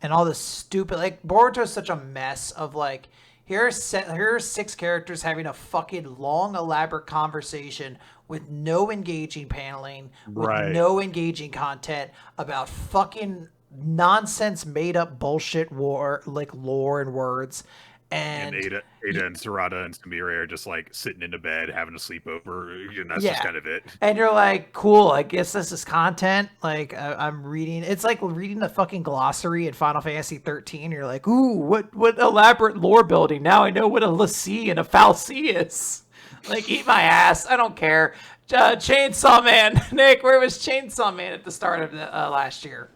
And all this stupid, like, Boruto's such a mess of, like, here are 6 characters having a fucking long, elaborate conversation with no engaging paneling, with no engaging content about fucking nonsense, made-up bullshit lore and words. And Ada and Sarada and Samira are just like sitting in a bed having a sleepover, and that's just kind of it. And you're like, cool, I guess this is content. Like, I'm reading, it's like reading the fucking glossary in Final Fantasy 13. You're like, ooh, what elaborate lore building. Now I know what a Lassie and a Fal'Cie is. Like, eat my ass. I don't care. Chainsaw Man. Nick, where was Chainsaw Man at the start of the, last year?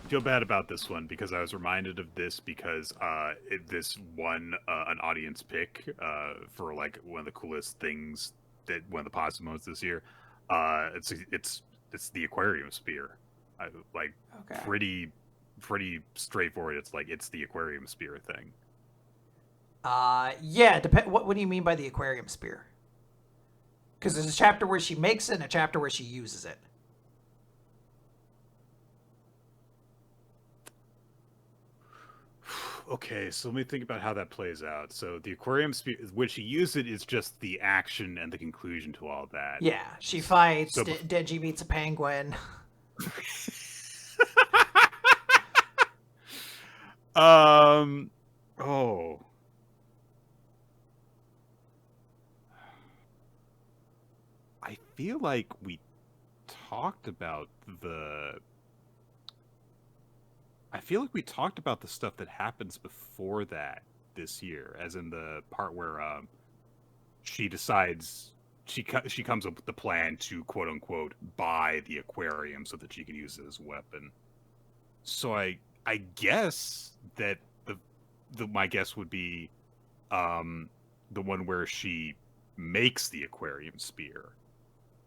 Feel bad about this one because I was reminded of this because this won an audience pick for like one of the coolest things that one of the positive moments this year. It's the aquarium spear. Pretty straightforward. It's the aquarium spear thing. Yeah. What do you mean by the aquarium spear? Because there's a chapter where she makes it and a chapter where she uses it. Okay, so let me think about how that plays out. So the aquarium spear, when she uses it, is just the action and the conclusion to all that. Yeah, she fights. Denji meets a penguin. Oh. I feel like we talked about the stuff that happens before that this year, as in the part where she decides she comes up with the plan to quote unquote buy the aquarium so that she can use it as a weapon. So I guess that my guess would be the one where she makes the aquarium spear.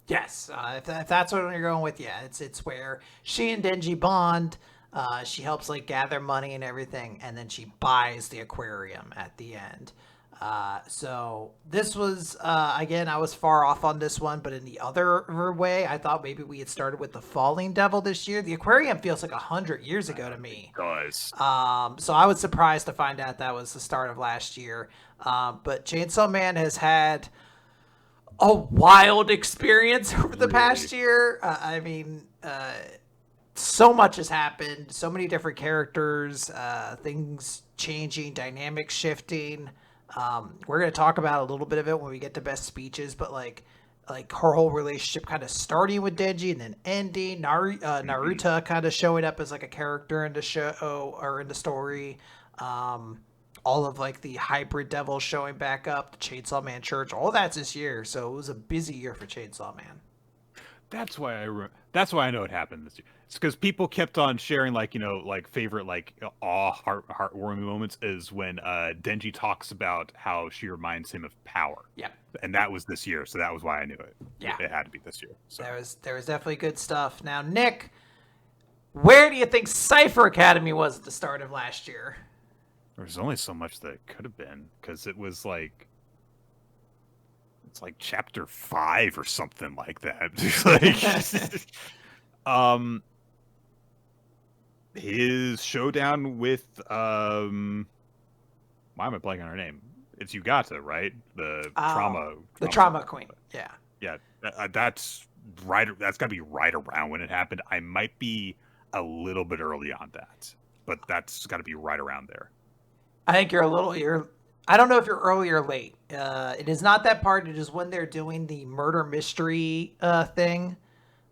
Yes, if that's what you're going with, yeah, it's where she and Denji bond. She helps like gather money and everything, and then she buys the aquarium at the end. So this was again, I was far off on this one, but in the other way, I thought maybe we had started with the Falling Devil this year. The aquarium feels like 100 years ago to me. It does. So I was surprised to find out that was the start of last year. But Chainsaw Man has had a wild experience over the past year. I mean, so much has happened. So many different characters, things changing, dynamics shifting. We're going to talk about a little bit of it when we get to best speeches, but like her whole relationship kind of starting with Denji and then ending. Naruto kind of showing up as like a character in the show or in the story. All of like the hybrid devils showing back up, the Chainsaw Man Church, all that's this year. So it was a busy year for Chainsaw Man. That's why That's why I know it happened this year. It's because people kept on sharing, like, like favorite, like, heartwarming moments is when Denji talks about how she reminds him of power. Yeah. And that was this year, so that was why I knew it. Yeah. It had to be this year. So. There was definitely good stuff. Now, Nick, where do you think Cipher Academy was at the start of last year? There was only so much that it could have been, because it was like... It's like chapter 5 or something like that. His showdown with why am I blanking on her name? It's Yugata, right? The trauma queen. Yeah. Yeah, that's right. That's got to be right around when it happened. I might be a little bit early on that, but that's got to be right around there. I think I don't know if you're early or late. It is not that part. It is when they're doing the murder mystery thing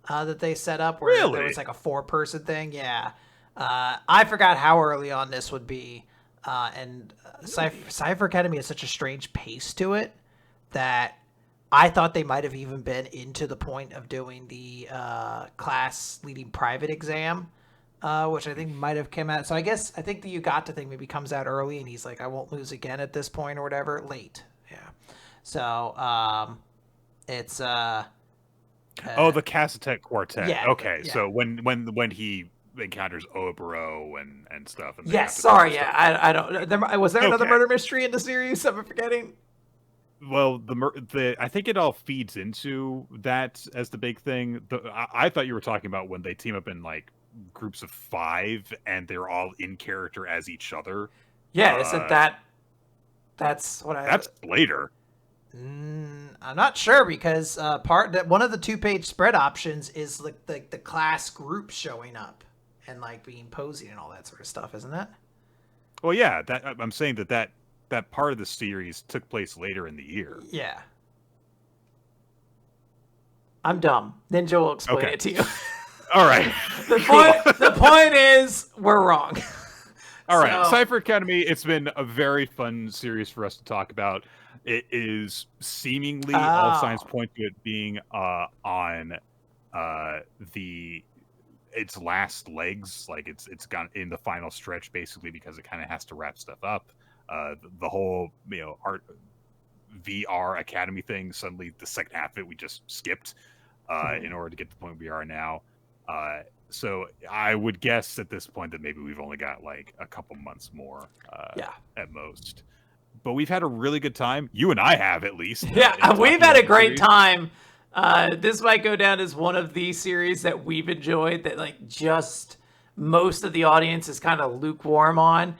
that they set up where there was like a 4-person thing. Yeah. I forgot how early on this would be. And Cipher Academy has such a strange pace to it that I thought they might have even been into the point of doing the class leading private exam. Which I think might have come out. So I think the Yugata thing maybe comes out early, and he's like, I won't lose again at this point or whatever. Late, yeah. So it's the Cassatech Quartet. Yeah. Okay, yeah. So when he encounters Oboro and stuff. And yes. Sorry. Yeah. I don't. Was there another murder mystery in the series? I'm forgetting. Well, I think it all feeds into that as the big thing. I thought you were talking about when they team up in like groups of 5 and they're all in character as each other. Yeah, isn't that's what that's later. I'm not sure because one of the 2-page spread options is like the class group showing up and like being posing and all that sort of stuff, isn't it? Well, yeah, I'm saying that part of the series took place later in the year. Yeah. I'm dumb. Ninja will explain it to you. All right. The point is, we're wrong. All right. Cipher Academy, it's been a very fun series for us to talk about. It is seemingly all signs point to it being on its last legs. Like it's gone in the final stretch basically because it kind of has to wrap stuff up. The whole art VR Academy thing, suddenly the second half of it we just skipped in order to get to the point we are now. So I would guess at this point that maybe we've only got like a couple months more at most. But we've had a really good time. You and I have, at least. Yeah, we've had a great time. This might go down as one of the series that we've enjoyed that like just most of the audience is kind of lukewarm on.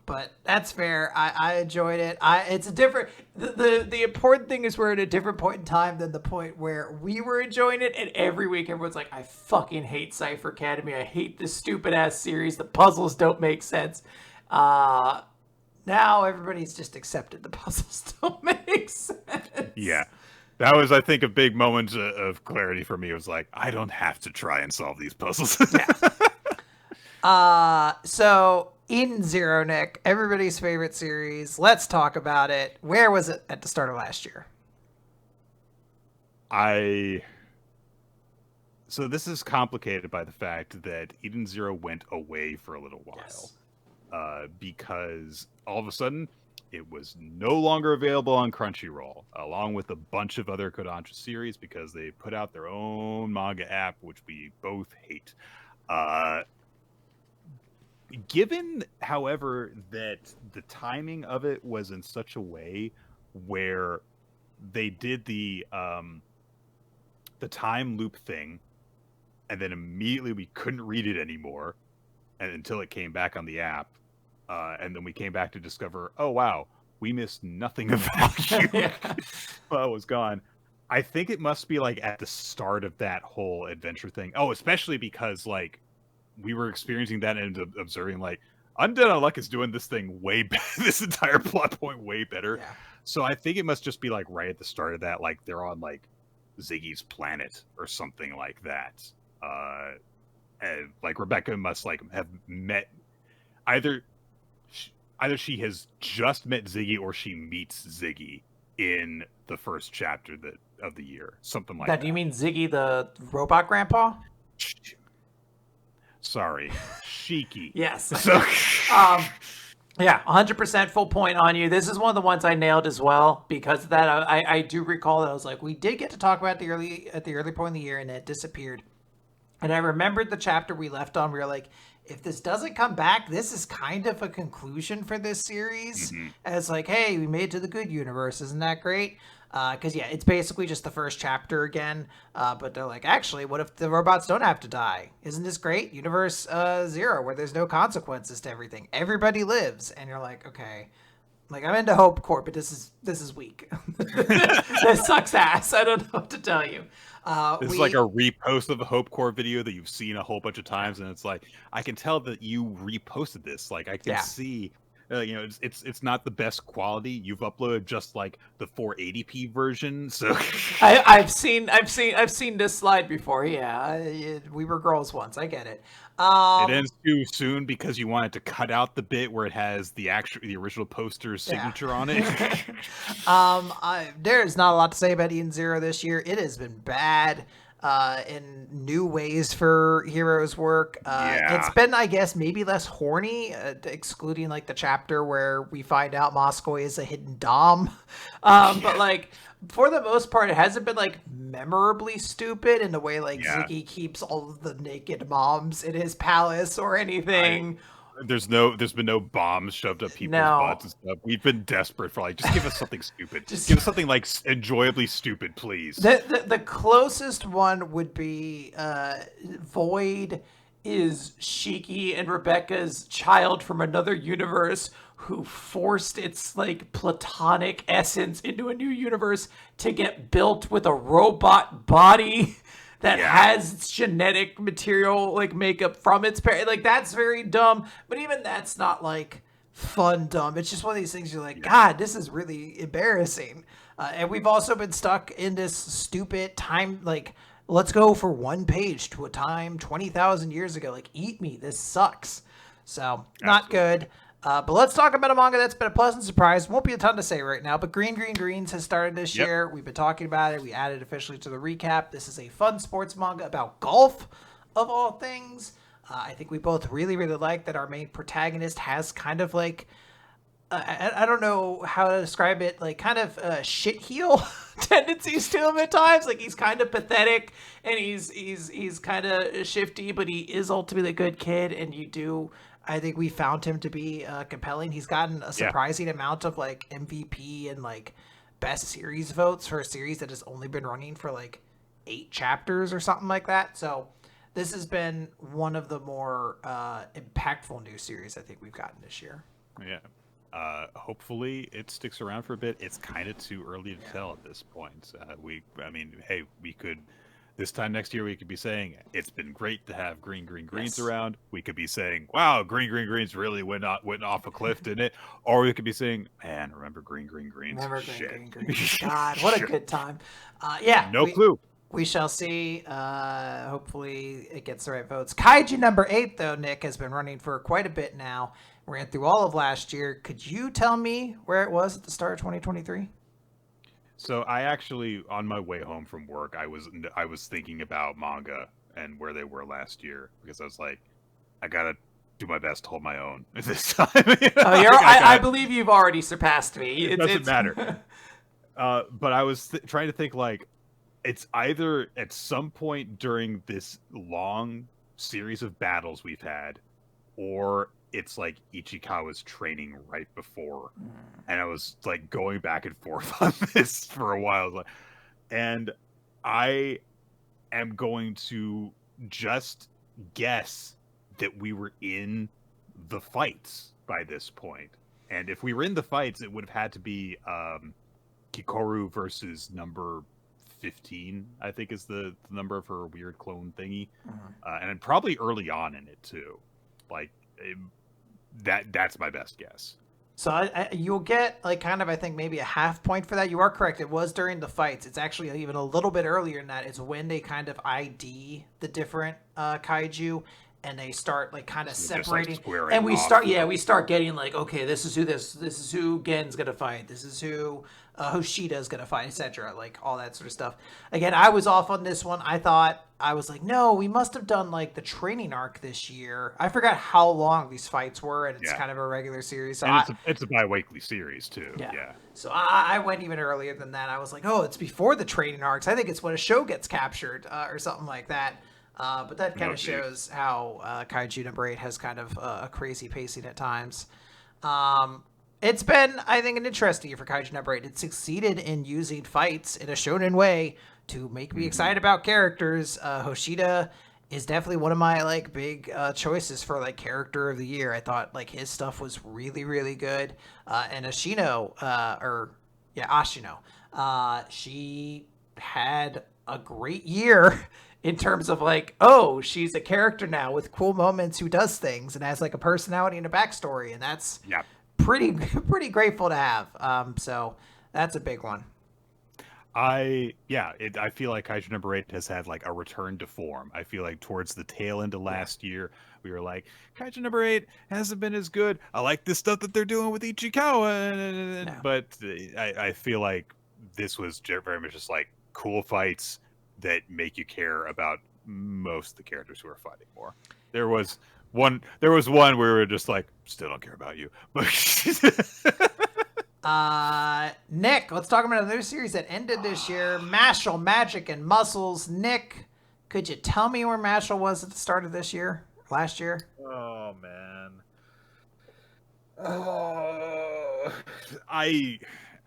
But that's fair. I enjoyed it. It's a different. The important thing is we're at a different point in time than the point where we were enjoying it. And every week everyone's like, I fucking hate Cipher Academy. I hate this stupid ass series. The puzzles don't make sense. Now everybody's just accepted the puzzles don't make sense. Yeah. That was, I think, a big moment of clarity for me. It was like, I don't have to try and solve these puzzles. So in Zero, Nick, everybody's favorite series. Let's talk about it. Where was it at the start of last year? So this is complicated by the fact that Eden Zero went away for a little while. Yes. Because all of a sudden it was no longer available on Crunchyroll, along with a bunch of other Kodansha series because they put out their own manga app, which we both hate. Given, however, that the timing of it was in such a way where they did the time loop thing, and then immediately we couldn't read it anymore, and until it came back on the app, and then we came back to discover, oh wow, we missed nothing of value. Well, it was gone. I think it must be like at the start of that whole adventure thing. Oh, especially because like we were experiencing that and observing like Undead Unluck is doing this thing way better, this entire plot point way better. Yeah. So I think it must just be like right at the start of that, like they're on like Ziggy's planet or something like that. And like Rebecca must like have met either she has just met Ziggy or she meets Ziggy in the first chapter that of the year, something like Now, that. do you mean Ziggy the robot grandpa? Sorry, Shiki. Yes. So, Yeah, 100% full point on you. This is one of the ones I nailed as well because of that. I do recall that I was like, we did get to talk about at the early point in the year, and it disappeared. And I remembered the chapter we left on. We were like, if this doesn't come back, this is kind of a conclusion for this series. As like, hey, we made it to the good universe. Isn't that great? Because, yeah, it's basically just the first chapter again. But they're like, actually, what if the robots don't have to die? Isn't this great? Universe 0, where there's no consequences to everything. Everybody lives. And you're like, okay. Like, I'm into Hope Corp, but this is weak. This sucks ass. I don't know what to tell you. This is like a repost of a Hope Core video that you've seen a whole bunch of times, and it's like, I can tell that you reposted this. Like, I can see, it's not the best quality. You've uploaded just like the 480p version, so I've seen this slide before. Yeah, we were girls once. I get it. It ends too soon because you wanted to cut out the bit where it has the original poster's signature on it. There's not a lot to say about Eden Zero this year. It has been bad in new ways for Hero's work. It's been, I guess, maybe less horny, excluding like the chapter where we find out Moscow is a hidden dom. But like, for the most part, it hasn't been like memorably stupid in the way like Ziggy keeps all of the naked moms in his palace or anything. There's been no bombs shoved up people's butts and stuff. We've been desperate for like, just give us something stupid. Give us something like enjoyably stupid, please. The closest one would be Void is Shiki and Rebecca's child from another universe who forced its like platonic essence into a new universe to get built with a robot body that has its genetic material like makeup from its parent. Like, that's very dumb, but even that's not like fun dumb. It's just one of these things you're like, God, this is really embarrassing. And we've also been stuck in this stupid time, like, let's go for one page to a time 20,000 years ago. Like, eat me, this sucks. So not good. But let's talk about a manga that's been a pleasant surprise. Won't be a ton to say right now, but Green Greens has started this year. We've been talking about it. We added officially to the recap. This is a fun sports manga about golf, of all things. I think we both really, really like that our main protagonist has kind of like, I don't know how to describe it, like kind of shit heel tendencies to him at times. Like, he's kind of pathetic and he's kind of shifty, but he is ultimately a good kid, and I think we found him to be compelling. He's gotten a surprising amount of like MVP and like best series votes for a series that has only been running for like 8 chapters or something like that. So this has been one of the more impactful new series I think we've gotten this year. Yeah. Hopefully it sticks around for a bit. It's kind of too early to tell at this point. We could, this time next year, we could be saying it's been great to have Green Greens around. We could be saying, wow, Green Greens really went off a cliff, didn't it? Or we could be saying, man, remember Green Greens? Remember Shit. Green Greens. God, what a good time. No clue. We shall see. Hopefully it gets the right votes. Kaiju number 8, though, Nick, has been running for quite a bit now. Ran through all of last year. Could you tell me where it was at the start of 2023? So I actually, on my way home from work, I was thinking about manga and where they were last year, because I was like, I gotta do my best to hold my own this time. I believe you've already surpassed me. It doesn't matter. But I was trying to think, like, it's either at some point during this long series of battles we've had, or it's like Ichikawa's training right before. And I was like going back and forth on this for a while. And I am going to just guess that we were in the fights by this point. And if we were in the fights, it would have had to be Kikoru versus number 15, I think is the number of her weird clone thingy. And probably early on in it too. Like, that's my best guess. So you'll get like kind of, I think, maybe a half point for that. You are correct. It was during the fights. It's actually even a little bit earlier than that. It's when they kind of ID the different kaiju. and they start like kind of So separating, squaring and we off. start getting like, okay, this is who Gen's gonna fight, this is who Hoshida's gonna fight, etc. Like all that sort of stuff. Again, I was off on this one. I was like, no, we must have done like the training arc this year. I forgot how long these fights were, and it's kind of a regular series. So and it's a bi-weekly series too. Yeah. So I went even earlier than that. I was like, oh, it's before the training arcs. I think it's when a show gets captured or something like that. But that kind of shows how Kaiju No. 8 has kind of a crazy pacing at times. It's been, I think, an interesting year for Kaiju No. 8. It succeeded in using fights in a shonen way to make me excited about characters. Hoshida is definitely one of my like big choices for like character of the year. I thought like his stuff was really, really good. And Ashino, she had a great year in terms of like, oh, she's a character now with cool moments who does things and has like a personality and a backstory, and that's pretty grateful to have. So that's a big one. I feel like Kaiju No. 8 has had like a return to form. I feel like towards the tail end of last year, we were like, Kaiju No. 8 hasn't been as good. I like this stuff that they're doing with Ichikawa, but I feel like this was very much just like cool fights that make you care about most of the characters who are fighting more. There was one where we were just like, still don't care about you, but. Nick, let's talk about another series that ended this year. Mashle, Magic, and Muscles. Nick, could you tell me where Mashle was at the start of this year? Last year? Oh, man. I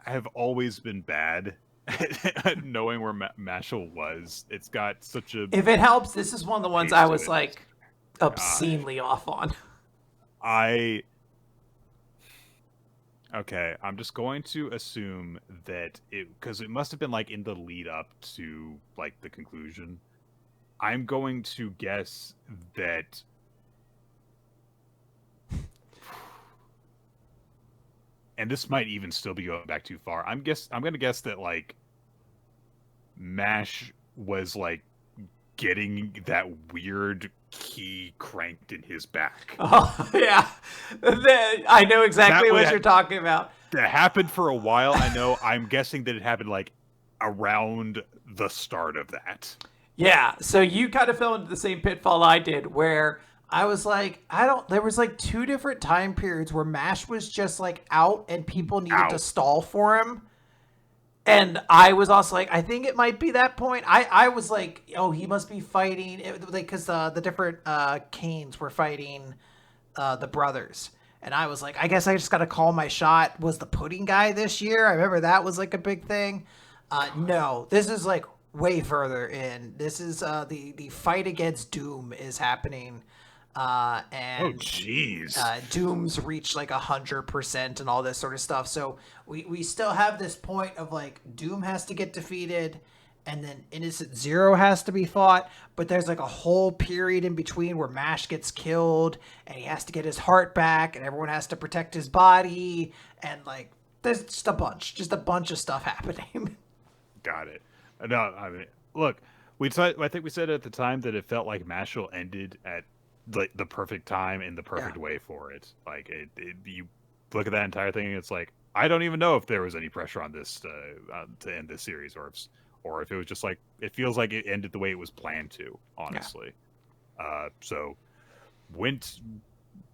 have always been bad at knowing where Mashle was. It's got such a... If it helps, this is one of the ones I was, like, obscenely off on. Okay, I'm just going to assume that because it must have been like in the lead up to like the conclusion. I'm going to guess that and this might even still be going back too far. I'm going to guess that like Mash was like getting that weird key cranked in his back. Oh, yeah. I know exactly what you're talking about. That happened for a while, I know. I'm guessing that it happened, like, around the start of that. Yeah, so you kind of fell into the same pitfall I did, where I was like, there was, like, 2 different time periods where MASH was just, like, out and people needed to stall for him. And I was also like, I think it might be that point. I was like, oh, he must be fighting, because the different Canes were fighting the brothers. And I was like, I guess I just got to call my shot. Was the pudding guy this year? I remember that was like a big thing. No, this is like way further in. This is the fight against Doom is happening. And Doom's reached like 100% and all this sort of stuff. So we still have this point of like Doom has to get defeated and then Innocent Zero has to be fought. But there's like a whole period in between where Mash gets killed and he has to get his heart back and everyone has to protect his body. And like, there's just a bunch of stuff happening. Got it. No, I mean, look, I think we said at the time that it felt like Mashle ended at the perfect time and the perfect way for it. Like you look at that entire thing and it's like, I don't even know if there was any pressure on this to end this series or if it was just like, it feels like it ended the way it was planned to, honestly. So went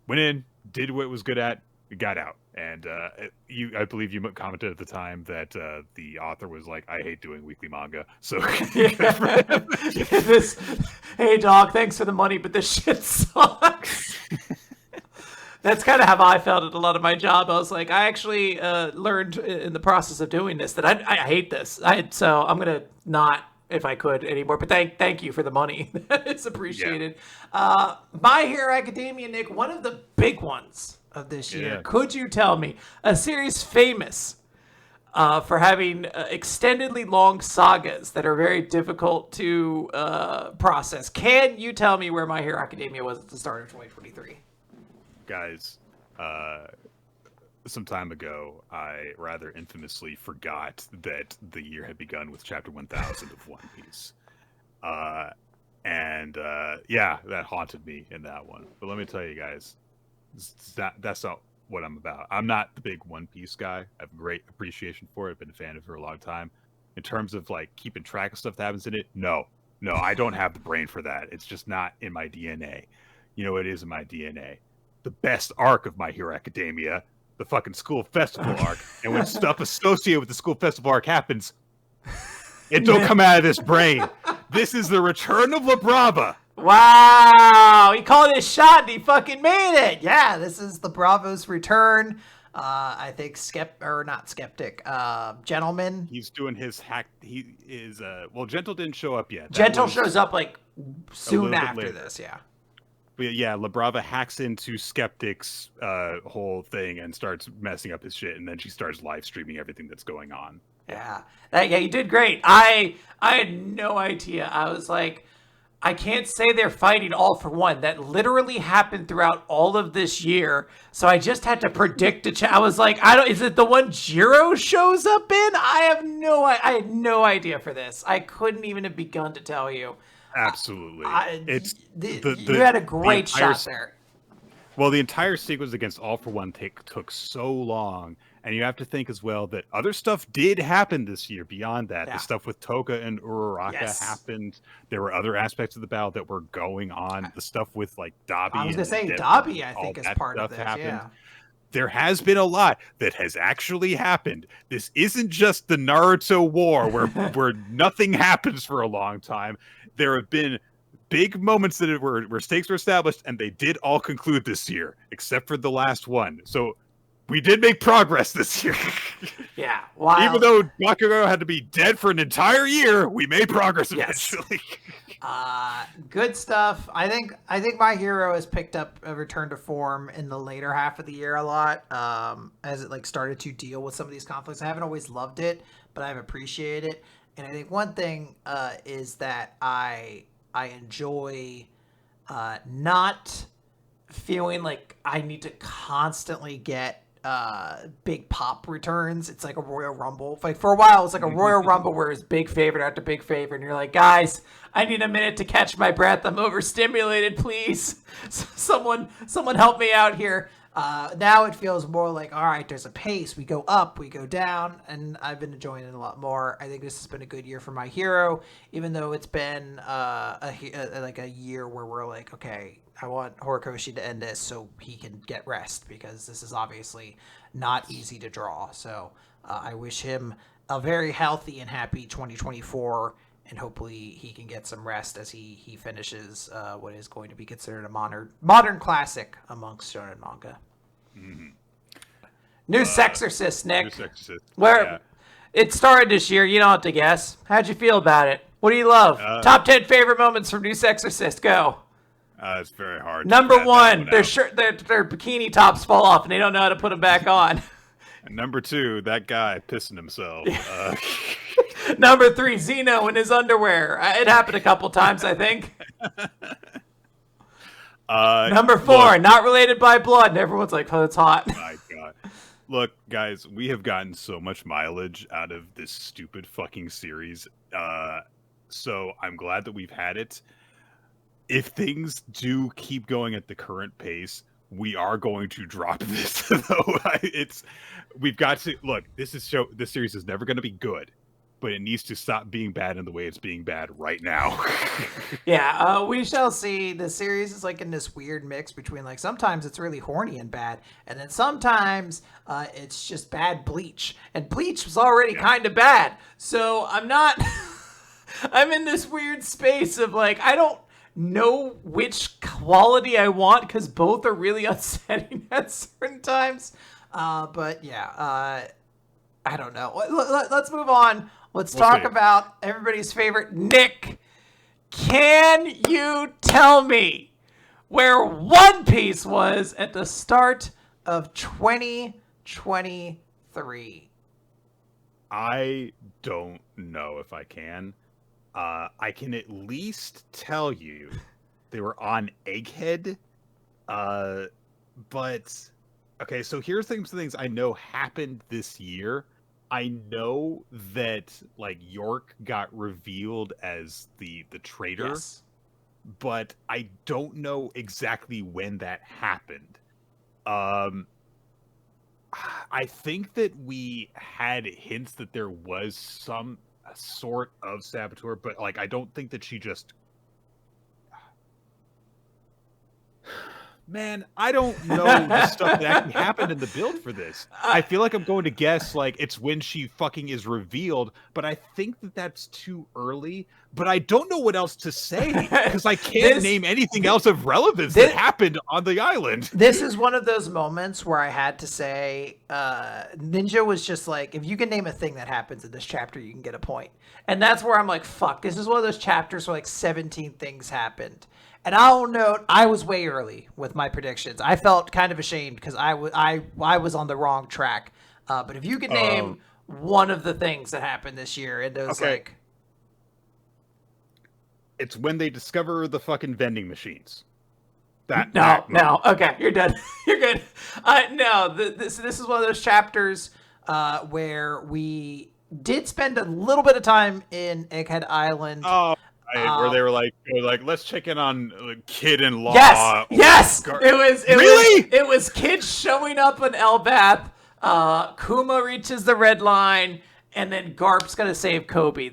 in, did what it was good at, got out. And I believe you commented at the time that the author was like, I hate doing weekly manga. So hey dog, thanks for the money, but this shit sucks. That's kind of how I felt at a lot of my job. I was like, I actually learned in the process of doing this that I hate this. So I'm gonna not, if I could, anymore. But thank you for the money. It's appreciated. My Hero Academia, Nick, one of the big ones of this year. Could you tell me a series famous for having extendedly long sagas that are very difficult to process? Can you tell me where My Hero Academia was at the start of 2023? Guys, some time ago, I rather infamously forgot that the year had begun with Chapter 1000 of One Piece. And And yeah, that haunted me in that one. But let me tell you guys, that's not what I'm about. I'm not the big One Piece guy. I have great appreciation for it. I've been a fan of it for a long time. In terms of like keeping track of stuff that happens in it, no, I don't have the brain for that. It's just not in my DNA. You know, it is in my DNA. The best arc of My Hero Academia, the fucking school festival arc, and when stuff associated with the school festival arc happens, it don't come out of this brain. This is the return of La Brava. Wow, he called his shot and he fucking made it. Yeah, this is the Bravo's return. I think Gentleman. He's doing his hack. He is well, Gentle didn't show up yet. Gentle shows up like soon after this, yeah. But yeah, La Brava hacks into Skeptic's whole thing and starts messing up his shit, and then she starts live streaming everything that's going on. Yeah, you did great. I had no idea. I was like, I can't say they're fighting all for one. That literally happened throughout all of this year. So I just had to predict I was like, is it the one Jiro shows up in? I had no idea for this. I couldn't even have begun to tell you. Absolutely. You had a great shot there. Well, the entire sequence against All for One took so long. And you have to think as well that other stuff did happen this year beyond that. Yeah. The stuff with Toga and Uraraka happened. There were other aspects of the battle that were going on. The stuff with like Dabi. I was going to say Dabi, I think, is part of this. Happened. Yeah. There has been a lot that has actually happened. This isn't just the Naruto war where nothing happens for a long time. There have been big moments that where stakes were established, and they did all conclude this year, except for the last one. So we did make progress this year. Yeah. Wow. Even though Bakugo had to be dead for an entire year, we made progress eventually. Good stuff. I think My Hero has picked up a return to form in the later half of the year a lot, as it like started to deal with some of these conflicts. I haven't always loved it, but I've appreciated it. And I think one thing is that I enjoy not feeling like I need to constantly get big pop returns. It's like a Royal Rumble. Like for a while, it's like a Royal Rumble where it's big favorite after big favorite, and you're like, guys, I need a minute to catch my breath. I'm overstimulated, please. Someone help me out here. Now it feels more like, all right, there's a pace. We go up, we go down, and I've been enjoying it a lot more. I think this has been a good year for My Hero, even though it's been a year where we're like, okay, I want Horikoshi to end this so he can get rest, because this is obviously not easy to draw. So I wish him a very healthy and happy 2024, and hopefully he can get some rest as he finishes what is going to be considered a modern classic amongst shonen manga. Mm-hmm. Nue Sexorcist, Nick. Nue Sexorcist. Where it started this year, you don't have to guess. How'd you feel about it? What do you love? Top 10 favorite moments from Nue Sexorcist. Go. It's very hard. Number one, their bikini tops fall off and they don't know how to put them back on. And number two, that guy pissing himself. Number three, Zeno in his underwear. It happened a couple times, I think. Number four, not related by blood. And everyone's like, oh, it's hot. My God. Look, guys, we have gotten so much mileage out of this stupid fucking series. So I'm glad that we've had it. If things do keep going at the current pace, we are going to drop this. Though we've got to look. This series is never going to be good, but it needs to stop being bad in the way it's being bad right now. Yeah, we shall see. The series is like in this weird mix between like sometimes it's really horny and bad, and then sometimes it's just bad Bleach, and Bleach was already kind of bad. So I'm not. I'm in this weird space of like I don't know which quality I want because both are really upsetting at certain times. But yeah, I don't know. Let's move on. Let's talk about everybody's favorite. Nick, can you tell me where One Piece was at the start of 2023? I don't know if I can. I can at least tell you they were on Egghead. But okay, so here's some things I know happened this year. I know that like York got revealed as the traitor. Yes. but I don't know exactly when that happened. I think that we had hints that there was some sort of saboteur, but like I don't think that she just. Man, I don't know the stuff that actually happened in the build for this. I feel like I'm going to guess like it's when she fucking is revealed, but I think that that's too early. But I don't know what else to say because I can't name anything else of relevance that happened on the island. This is one of those moments where I had to say, Ninja was just like, if you can name a thing that happens in this chapter, you can get a point. And that's where I'm like, fuck, this is one of those chapters where like 17 things happened. And I'll note, I was way early with my predictions. I felt kind of ashamed because I was on the wrong track. But if you could name one of the things that happened this year, and those like... It's when they discover the fucking vending machines. No. Okay, you're done. You're good. This is one of those chapters where we did spend a little bit of time in Egghead Island. Oh. Where they were like, let's check in on kid-in-law. Yes. It was kids showing up in Elbath. Kuma reaches the red line, and then Garp's gonna save Kobe.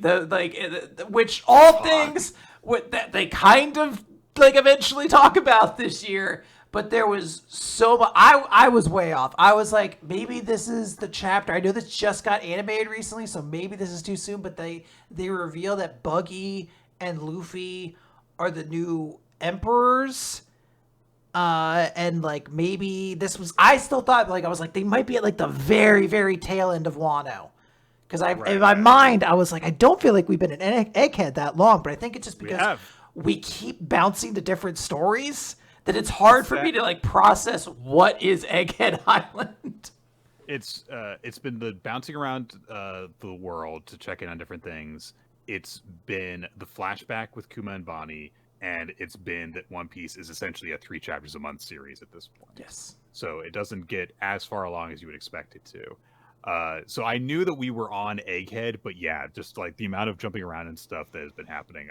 Which all things that they kind of like eventually talk about this year. But there was so much. I was way off. I was like, maybe this is the chapter. I know this just got animated recently, so maybe this is too soon. But they reveal that Buggy and Luffy are the new emperors. And like maybe this was, I still thought like, I was like, they might be at like the very, very tail end of Wano. Cause in my mind, I was like, I don't feel like we've been in Egghead that long, but I think it's just because we keep bouncing to different stories that it's hard for me to like process what is Egghead Island. It's been the bouncing around the world to check in on different things. It's been the flashback with Kuma and Bonnie, and it's been that One Piece is essentially a 3 chapters a month series at this point. Yes. So it doesn't get as far along as you would expect it to. So I knew that we were on Egghead, but yeah, just like the amount of jumping around and stuff that has been happening,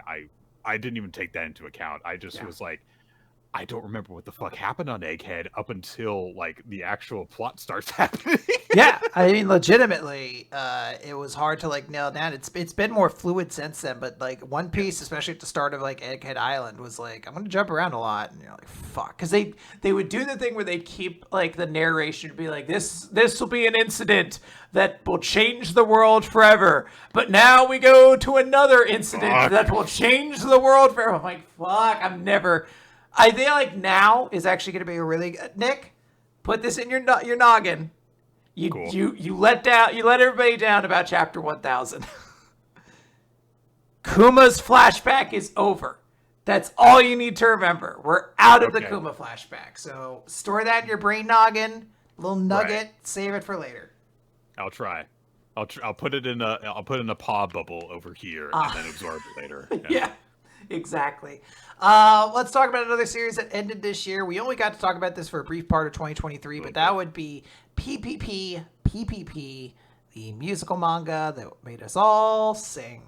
I didn't even take that into account. I just was like, I don't remember what the fuck happened on Egghead up until like the actual plot starts happening. Yeah, I mean, legitimately, it was hard to like nail down. It's been more fluid since then, but like One Piece, especially at the start of like Egghead Island, was like, I'm gonna jump around a lot, and you're like, fuck, because they would do the thing where they'd keep like the narration be like, this will be an incident that will change the world forever, but now we go to another incident that will change the world forever. I'm like, fuck, I feel like now is actually going to be a really good... Nick, put this in your noggin. You let everybody down about chapter 1000. Kuma's flashback is over. That's all you need to remember. We're out of the Kuma flashback. So store that in your brain noggin. Little nugget. Save it for later. I'll try. I'll put it in a paw bubble over here and then absorb it later. Yeah, exactly. Let's talk about another series that ended this year. We only got to talk about this for a brief part of 2023, but that would be PPPPPP, the musical manga that made us all sing.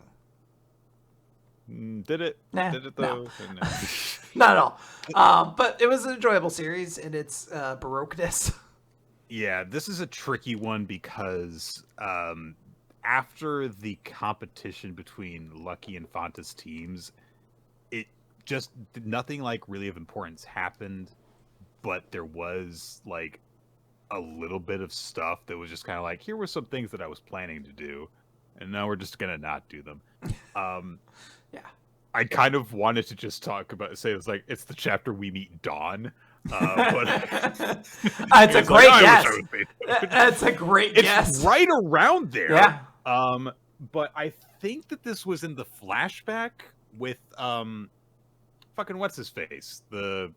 Did it? Nah, Did it though? No. Not at all. But it was an enjoyable series in its baroqueness. Yeah, this is a tricky one because after the competition between Lucky and Fanta's teams, it just nothing like really of importance happened, but there was like a little bit of stuff that was just kind of like, here were some things that I was planning to do, and now we're just gonna not do them. Yeah, I kind of wanted to just say it's the chapter we meet Dawn. But it's a great guess. That's a great guess. It's right around there. Yeah. But I think that this was in the flashback with fucking what's his face, the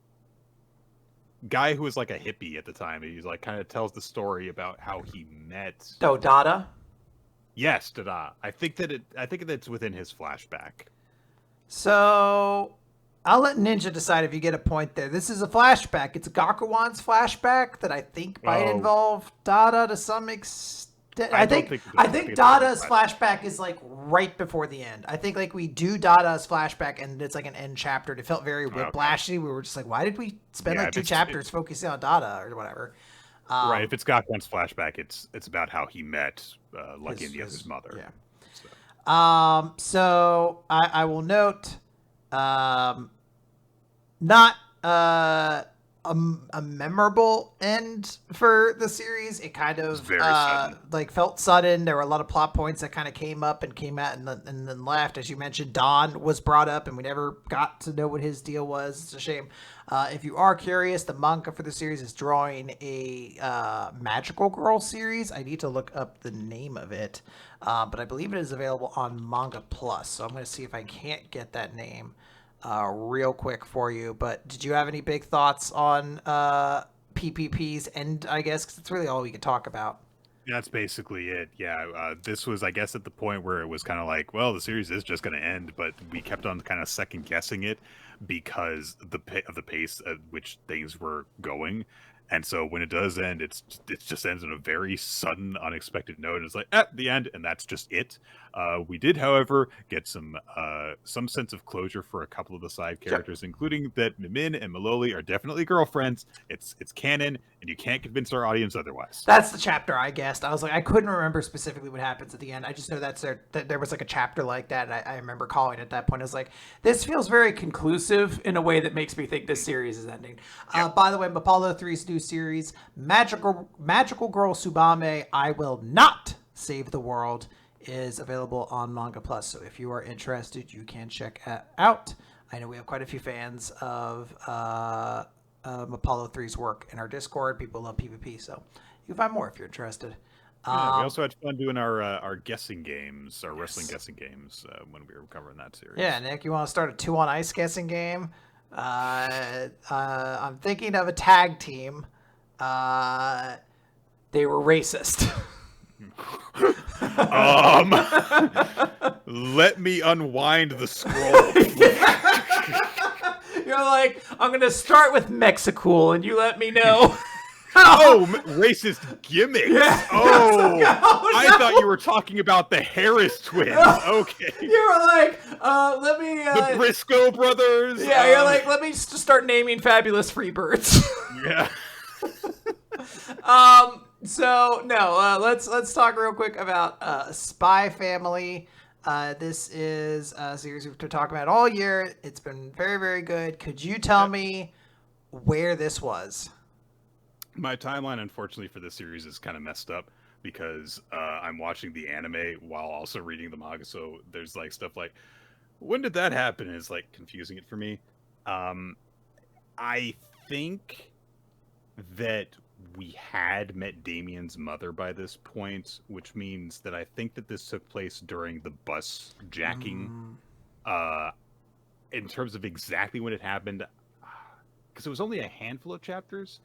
guy who was like a hippie at the time. He's like kind of tells the story about how he met Dada. Yes, Dada. I think that it's within his flashback. So I'll let Ninja decide if you get a point there. This is a flashback. It's Gakuwan's flashback that I think might involve Dada to some extent. I think Dada's flashback is like right before the end. I think like we do Dada's flashback and it's like an end chapter. It felt very whiplashy. We were just like, why did we spend like 2 chapters focusing on Dada or whatever? Right. If it's Gakuen's flashback, it's about how he met Lucky and the other's mother. Yeah. So I will note, not a memorable end for the series. It kind of like felt sudden. There were a lot of plot points that kind of came up and came out and then left. As you mentioned, Don was brought up and we never got to know what his deal was. It's a shame. If you are curious, the manga for the series is drawing a magical girl series. I need to look up the name of it, but I believe it is available on Manga Plus. So I'm going to see if I can't get that name real quick for you. But did you have any big thoughts on PPP's end, I guess? Because it's really all we could talk about. Yeah, that's basically it. Yeah, this was, I guess, at the point where it was kind of like, well, the series is just going to end, but we kept on kind of second guessing it because of the pace at which things were going. And so when it does end, it just ends on a very sudden, unexpected note. It's like, at the end, and that's just it. We did, however, get some sense of closure for a couple of the side characters, including that Mimin and Maloli are definitely girlfriends. It's canon, and you can't convince our audience otherwise. That's the chapter I guessed. I was like, I couldn't remember specifically what happens at the end. I just know that there was like a chapter like that, and I remember calling at that point. I was like, this feels very conclusive in a way that makes me think this series is ending. By the way, Apollo 3's new series, Magical Girl Tsubame, I Will Not Save the World, is available on Manga Plus. So if you are interested, you can check it out. I know we have quite a few fans of Apollo 3's work in our Discord. People love PvP, so you can find more if you're interested. We also had fun doing our guessing games, our wrestling guessing games when we were covering that series. Yeah, Nick, you want to start a 2 on Ice guessing game? I'm thinking of a tag team. They were racist. Let me unwind the scroll. You're like, I'm gonna start with Mexicool, and you let me know. Racist gimmicks. Yeah. I thought you were talking about the Harris twins. Okay. You were like, let me... the Briscoe brothers. Yeah, you're like, let me just start naming fabulous Freebirds. Yeah. So, no, let's talk real quick about Spy Family. This is a series we've been talking about all year. It's been very, very good. Could you tell me where this was? My timeline, unfortunately, for this series is kind of messed up because I'm watching the anime while also reading the manga. So there's like stuff like, when did that happen? And it's like confusing it for me. I think that we had met Damien's mother by this point, which means that I think that this took place during the bus jacking. In terms of exactly when it happened, because it was only a handful of chapters.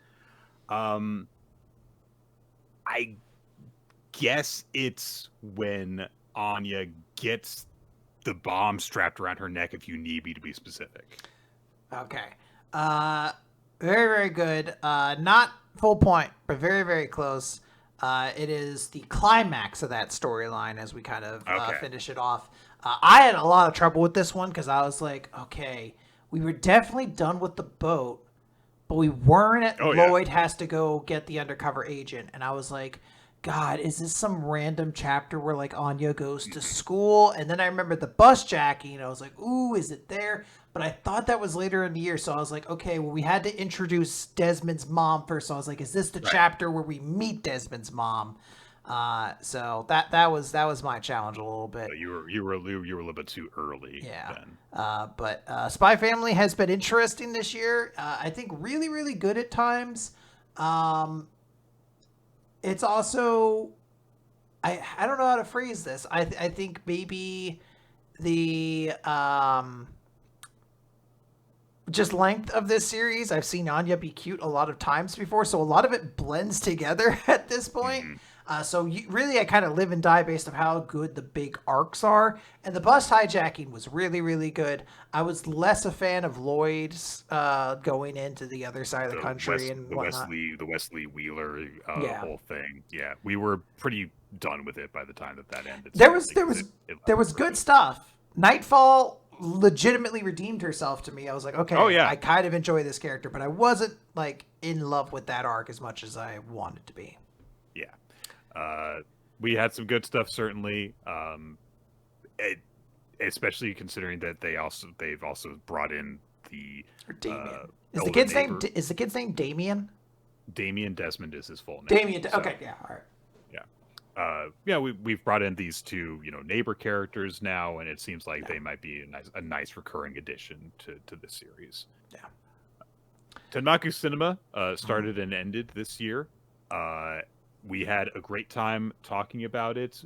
I guess it's when Anya gets the bomb strapped around her neck, if you need me to be specific. Okay. Very, very good. Not full point, but very, very close. It is the climax of that storyline as we kind of finish it off. I had a lot of trouble with this one because I was like, okay, we were definitely done with the boat, but we weren't at Lloyd has to go get the undercover agent. And I was like, God, is this some random chapter where like Anya goes to school? And then I remember the bus jacking and I was like, ooh, is it there? But I thought that was later in the year. So I was like, okay, well, we had to introduce Desmond's mom first. So I was like, is this the chapter where we meet Desmond's mom? So that was my challenge a little bit. You were a little bit too early. Yeah. Then. But Spy Family has been interesting this year. I think really, really good at times. It's also, I don't know how to phrase this. I think maybe the just length of this series. I've seen Anya be cute a lot of times before, so a lot of it blends together at this point. So really, I kind of live and die based on how good the big arcs are. And the bus hijacking was really, really good. I was less a fan of Lloyd's going into the other side of the country and whatnot. The Wesley Wheeler whole thing. Yeah, we were pretty done with it by the time that ended. There was good stuff. Nightfall legitimately redeemed herself to me. I was like, okay, I kind of enjoy this character, but I wasn't like in love with that arc as much as I wanted to be. Yeah. We had some good stuff, certainly. Especially considering that they've also brought in the Damien. Is the kid's name Damien? Damien Desmond is his full name. Damien. Okay, yeah, all right. We've brought in these two, neighbor characters now, and it seems like they might be a nice recurring addition to the series. Yeah. Tenmaku Cinema started and ended this year. We had a great time talking about it.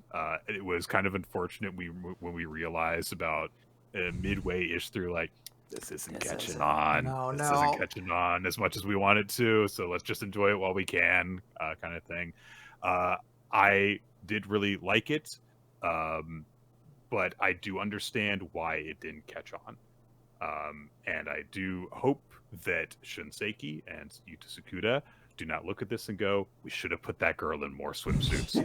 It was kind of unfortunate when we realized about midway-ish through, like, this isn't catching on. This isn't catching on as much as we want it to, so let's just enjoy it while we can, kind of thing. I did really like it, but I do understand why it didn't catch on. And I do hope that Shunseki and Yuta Tsukuda do not look at this and go, we should have put that girl in more swimsuits.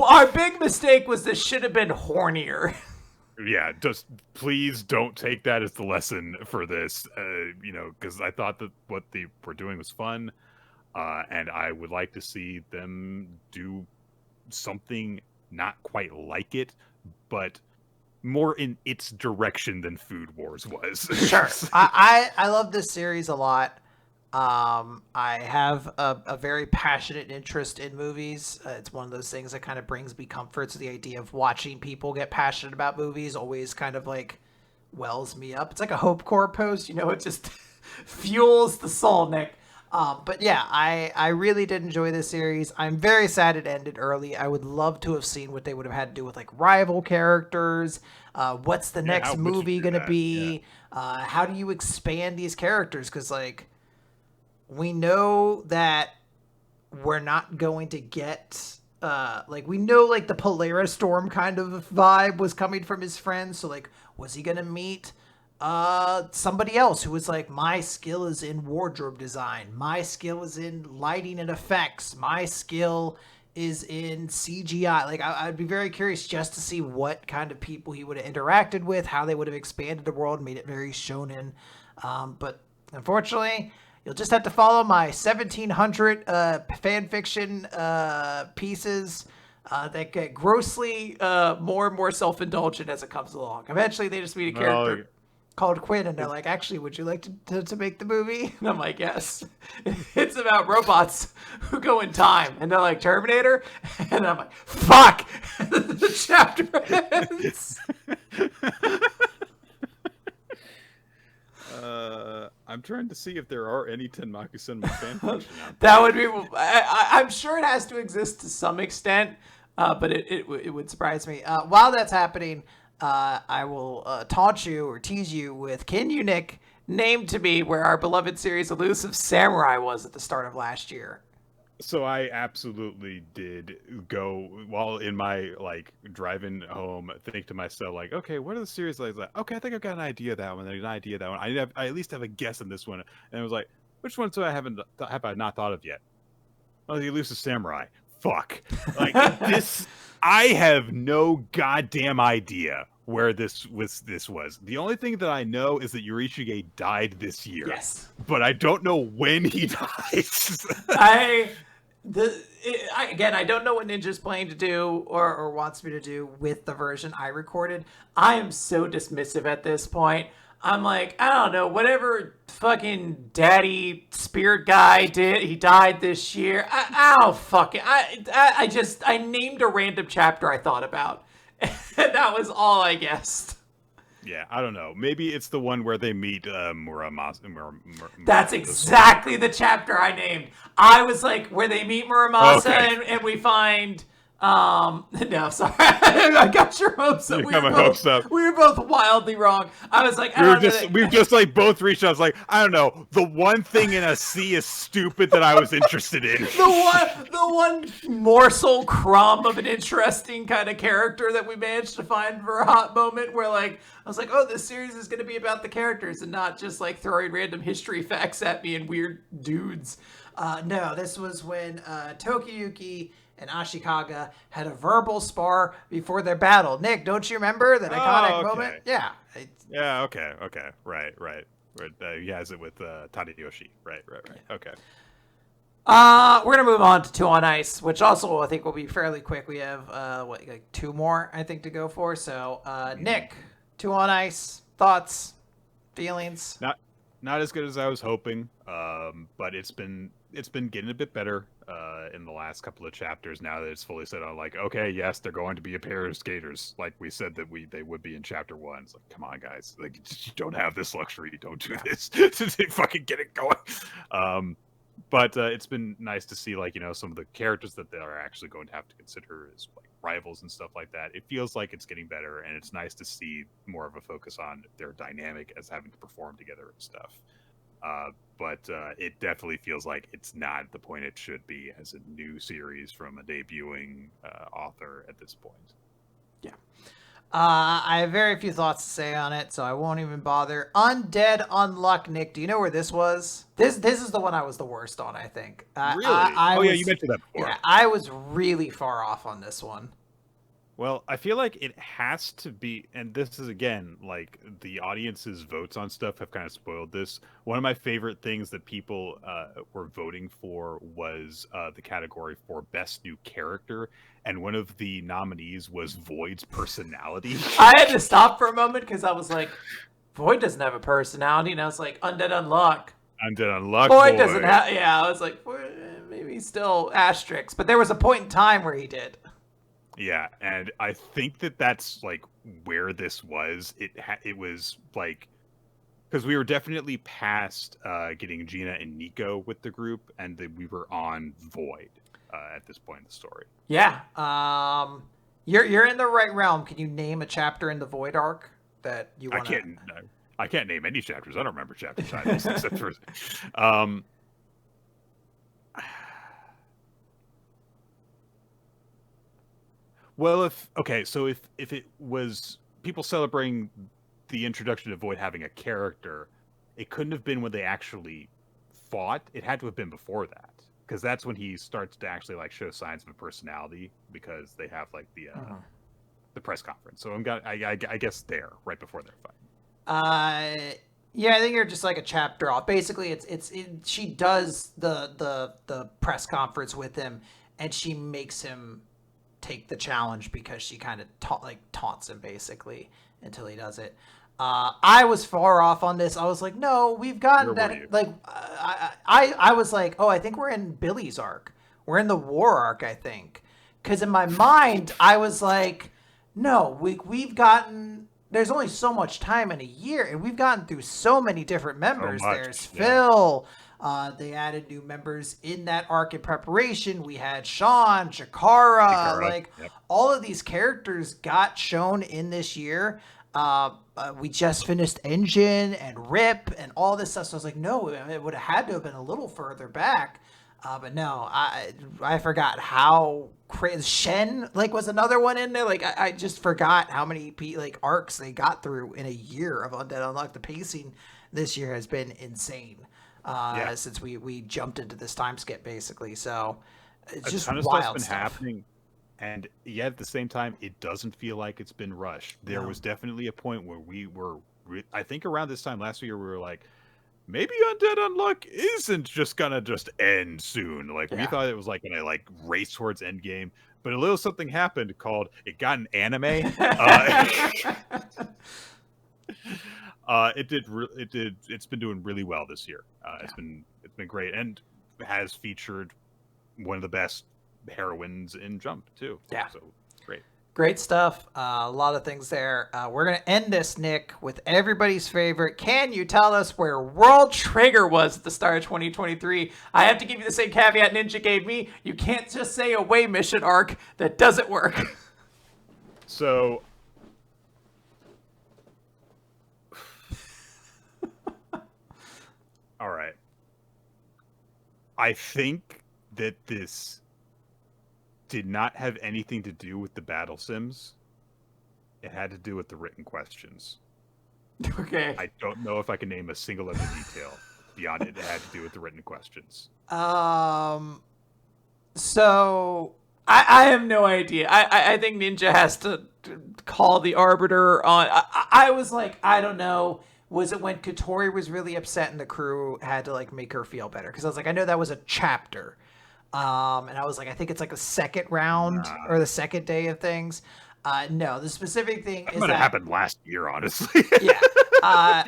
Our big mistake was this should have been hornier. Yeah, just please don't take that as the lesson for this, because I thought that what they were doing was fun. And I would like to see them do something not quite like it, but more in its direction than Food Wars was. Sure. I love this series a lot. I have a very passionate interest in movies. It's one of those things that kind of brings me comfort. So the idea of watching people get passionate about movies always kind of like wells me up. It's like a Hope Corps post, it just fuels the soul, Nick. But yeah, I really did enjoy this series. I'm very sad it ended early. I would love to have seen what they would have had to do with like rival characters. What's the next movie going to be? Yeah. How do you expand these characters? Because like we know that we're not going to get we know like the Polaris Storm kind of vibe was coming from his friends. So like, was he going to meet somebody else who was like, my skill is in wardrobe design, my skill is in lighting and effects, my skill is in CGI. Like I'd be very curious just to see what kind of people he would have interacted with, how they would have expanded the world, made it very shonen. But unfortunately, you'll just have to follow my 1,700 fan fiction pieces that get grossly more and more self-indulgent as it comes along. Eventually, they just meet a character called Quinn, and they're like, actually, would you like to make the movie? And I'm like, yes. It's about robots who go in time. And they're like, Terminator? And I'm like, fuck! The chapter ends. I'm trying to see if there are any Tenmaku Cinema fanfiction. That would be... I'm sure it has to exist to some extent, but it would surprise me. While that's happening... I will taunt you or tease you with, can you, Nick, name to me where our beloved series Elusive Samurai was at the start of last year? So I absolutely did go, while in my, driving home, think to myself, okay, what are the series like? Okay, I think I've got an idea of that one, I at least have a guess on this one. And it was like, which ones have I not thought of yet? Oh, the Elusive Samurai. Fuck. This... I have no goddamn idea where this was. The only thing that I know is that Yurishige died this year. Yes. But I don't know when he dies. I don't know what Ninja's planning to do or wants me to do with the version I recorded. I am so dismissive at this point. I'm like, I don't know, whatever fucking daddy spirit guy did, he died this year. I don't fucking, I named a random chapter I thought about. And that was all I guessed. Yeah, I don't know. Maybe it's the one where they meet Muramasa. That's exactly the chapter I named. I was like, where they meet Muramasa and we find... no, sorry. I got your hopes up. We were both wildly wrong. I was like, we've just both reached out. I was like, I don't know. The one thing in a sea is stupid that I was interested in. the one morsel crumb of an interesting kind of character that we managed to find for a hot moment where I was like, oh, this series is going to be about the characters and not just throwing random history facts at me and weird dudes. No, this was when Tokiyuki and Ashikaga had a verbal spar before their battle. Nick, don't you remember that iconic moment? Yeah. Yeah, okay. Right. He has it with Tadayoshi. Right. Okay. We're gonna move on to Two on Ice, which also I think will be fairly quick. We have like 2 more I think to go for. So Nick, Two on Ice, thoughts, feelings? Not as good as I was hoping, but it's been getting a bit better in the last couple of chapters. Now that it's fully set on, like, okay, yes, they're going to be a pair of skaters, like we said that they would be in chapter 1. It's like, come on, guys, like, you don't have this luxury. Don't do this. Fucking get it going. But it's been nice to see, like, some of the characters that they are actually going to have to consider as like rivals and stuff like that. It feels like it's getting better, and it's nice to see more of a focus on their dynamic as having to perform together and stuff. But it definitely feels like it's not at the point it should be as a new series from a debuting author at this point. Yeah. I have very few thoughts to say on it, so I won't even bother. Undead Unluck, Nick, do you know where this was? This is the one I was the worst on, I think. Really? Yeah, you mentioned that before. Yeah, I was really far off on this one. Well, I feel like it has to be, and this is, again, like, the audience's votes on stuff have kind of spoiled this. One of my favorite things that people were voting for was the category for Best New Character, and one of the nominees was Void's personality. I had to stop for a moment because I was like, Void doesn't have a personality, and I was like, Undead Unluck. Undead Unluck. Void doesn't have, yeah, I was like, maybe still asterisks, but there was a point in time where he did. Yeah, and I think that's like where this was. It was like, because we were definitely past getting Gina and Nico with the group, and we were on Void at this point in the story. Yeah, you're in the right realm. Can you name a chapter in the Void arc that you want? I can't name any chapters. I don't remember chapter titles except for. Well, if it was people celebrating the introduction of Void having a character, it couldn't have been when they actually fought. It had to have been before that, because that's when he starts to actually like show signs of a personality, because they have like the press conference. So I guess there right before their fight. Yeah, I think you're just like a chapter off. Basically, she does the press conference with him, and she makes him take the challenge because she kind of taunts him basically until he does it. I was far off on this. I was like, no, we've gotten that. Like, I was like, oh, I think we're in Billy's arc. We're in the war arc, I think. Because in my mind, I was like, no, we've gotten. There's only so much time in a year, and we've gotten through so many different members. There's Phil. They added new members in that arc in preparation. We had Sean, Chikara, like all of these characters got shown in this year. We just finished Engine and Rip and all this stuff. So I was like, no, it would have had to have been a little further back. But no, I forgot how crazy. Shen was another one in there. Like I just forgot how many arcs they got through in a year of Undead Unluck. The pacing this year has been insane. Since we jumped into this time skip basically, so it's just wild stuff's been happening, and yet at the same time, it doesn't feel like it's been rushed. There was definitely a point where we were, I think around this time last year, we were like, maybe Undead Unluck isn't just gonna end soon. Like we thought it was like gonna race towards Endgame, but a little something happened called it got an anime. It's been doing really well this year. It's been great, and has featured one of the best heroines in Jump too. Yeah, so great stuff. A lot of things there. We're gonna end this, Nick, with everybody's favorite. Can you tell us where World Trigger was at the start of 2023? I have to give you the same caveat Ninja gave me. You can't just say away mission arc. That doesn't work. So. All right. I think that this did not have anything to do with the battle sims. It had to do with the written questions. Okay. I don't know if I can name a single other detail beyond it. It had to do with the written questions. So I have no idea. I think Ninja has to call the arbiter on. I was like, I don't know. Was it when Katori was really upset and the crew had to like make her feel better? Because I was like, I know that was a chapter. And I was like, I think it's like the second round or the second day of things. No, the specific thing that is might that have happened last year, honestly. yeah.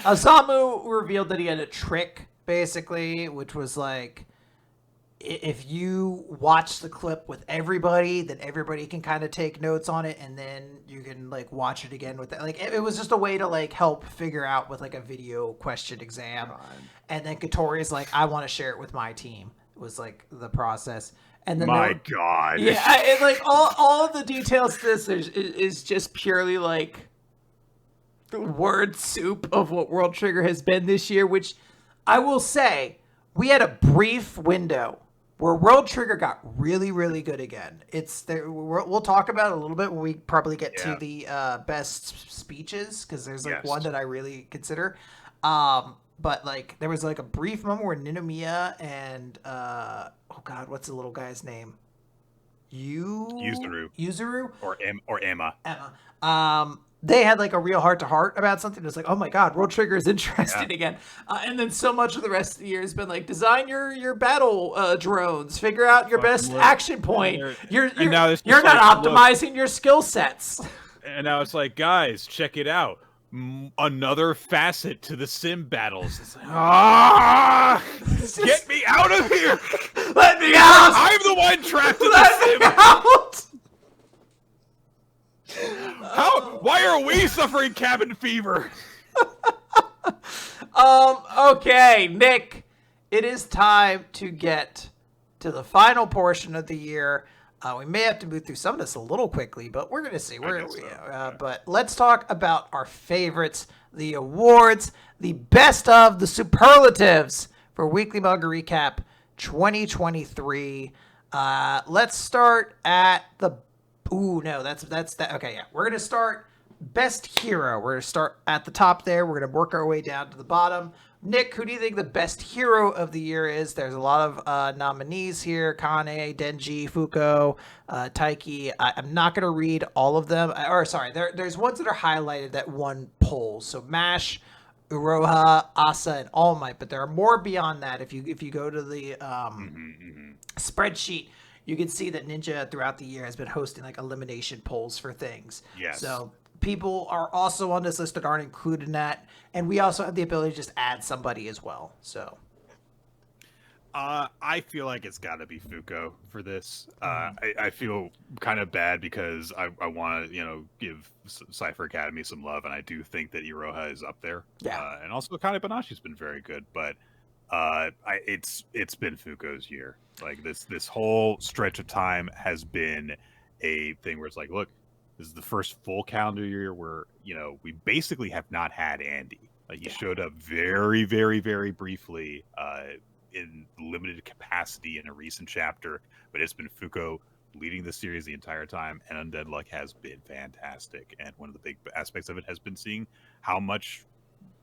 Osamu revealed that he had a trick, basically, which was like, if you watch the clip with everybody, then everybody can kind of take notes on it, and then you can like watch it again with it. Like it was just a way to like help figure out with like a video question exam. And then Katori's like, I want to share it with my team. It was like the process. And then God. Yeah, like all of the details to this is just purely like word soup of what World Trigger has been this year, which I will say we had a brief window where World Trigger got really, really good again. It's there. We'll talk about it a little bit when we probably get to the best speeches, because there's like one that I really consider. But like there was like a brief moment where Ninomiya and oh god, what's the little guy's name? Yuzuru or Emma. They had like a real heart-to-heart about something. It was like, oh my god, World Trigger is interested again. And then so much of the rest of the year has been like, design your battle drones, figure out your best action point. You're not optimizing your skill sets. And now it's like, guys, check it out. Another facet to the sim battles. It's like, get me out of here! Let me out! I'm the one trapped in the sim. Let me out! Why are we suffering cabin fever? Okay, Nick, it is time to get to the final portion of the year. We may have to move through some of this a little quickly, but we're gonna see. But let's talk about our favorites, the awards, the best of the superlatives for Weekly Manga Recap 2023. Let's start at the. Ooh, no, that's that. Okay, yeah, we're gonna start best hero. We're gonna start at the top there. We're gonna work our way down to the bottom. Nick, who do you think the best hero of the year is? There's a lot of nominees here: Kane, Denji, Fuko, Taiki. I'm not gonna read all of them. There's ones that are highlighted that won polls. So Mash, Uroha, Asa, and All Might. But there are more beyond that. If you go to the spreadsheet, you can see that Ninja throughout the year has been hosting like elimination polls for things. Yes. So people are also on this list that aren't included in that. And we also have the ability to just add somebody as well. So I feel like it's got to be Fuko for this. I feel kind of bad because I want to, give Cipher Academy some love, and I do think that Iroha is up there. Yeah. And also Akane-banashi's been very good, but it's been Fuko's year. Like this whole stretch of time has been a thing where it's like, look, this is the first full calendar year where, we basically have not had Andy. Like he showed up very, very, very briefly in limited capacity in a recent chapter, but it's been Fuko leading the series the entire time, and Undead Luck has been fantastic. And one of the big aspects of it has been seeing how much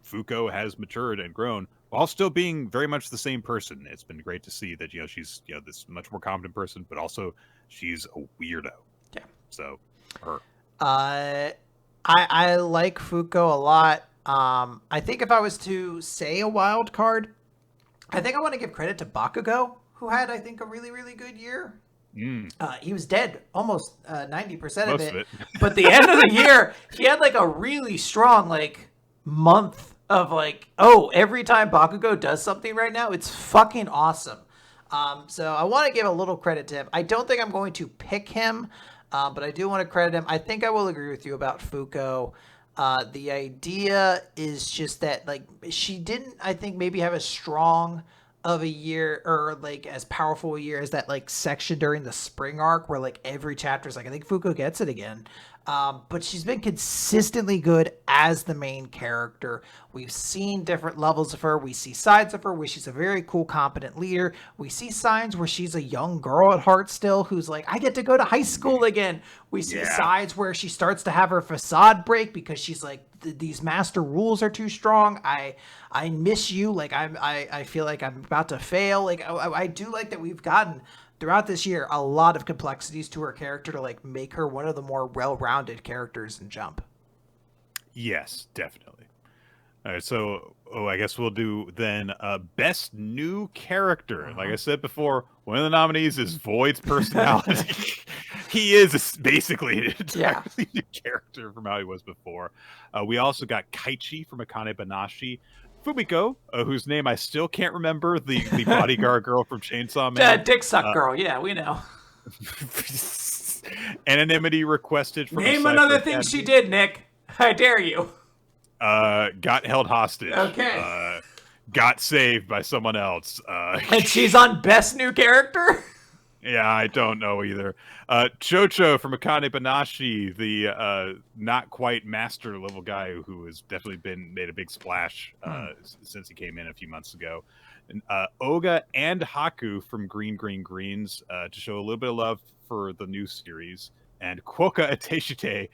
Fuko has matured and grown while still being very much the same person. It's been great to see that, she's, this much more competent person, but also she's a weirdo. Yeah. So, her. I like Fuko a lot. I think if I was to say a wild card, I think I want to give credit to Bakugo, who had, I think, a really, really good year. He was dead almost 90% of it. But the end of the year, he had like a really strong month of every time Bakugo does something right now, it's fucking awesome. So I want to give a little credit to him. I don't think I'm going to pick him, but I do want to credit him. I think I will agree with you about Fuko. The idea is just that she didn't, I think, maybe have as strong of a year or as powerful a year as that section during the spring arc where every chapter is I think Fuko gets it again. But she's been consistently good as the main character. We've seen different levels of her. We see sides of her where she's a very cool, competent leader. We see signs where she's a young girl at heart still who's I get to go to high school again. We see sides where she starts to have her facade break because she's these master rules are too strong. I miss you. I feel like I'm about to fail. I do like that we've gotten throughout this year, a lot of complexities to her character to like make her one of the more well-rounded characters in Jump. Yes, definitely. All right, so I guess we'll do then best new character. Like I said before, one of the nominees is Void's personality. He is basically an entirely new character from how he was before. We also got Kaichi from Akane-banashi. Fumiko, whose name I still can't remember, the bodyguard girl from Chainsaw Man. Dick suck girl, yeah, we know. Anonymity requested from Name another thing she did, Nick. I dare you. Got held hostage. Okay. Got saved by someone else. And she's on best new character? Yeah, I don't know either. Chocho from Akane-banashi, the not quite master level guy who has definitely made a big splash since he came in a few months ago. And, Oga and Haku from Green Green Greens to show a little bit of love for the new series. And Kwoka Ateshite,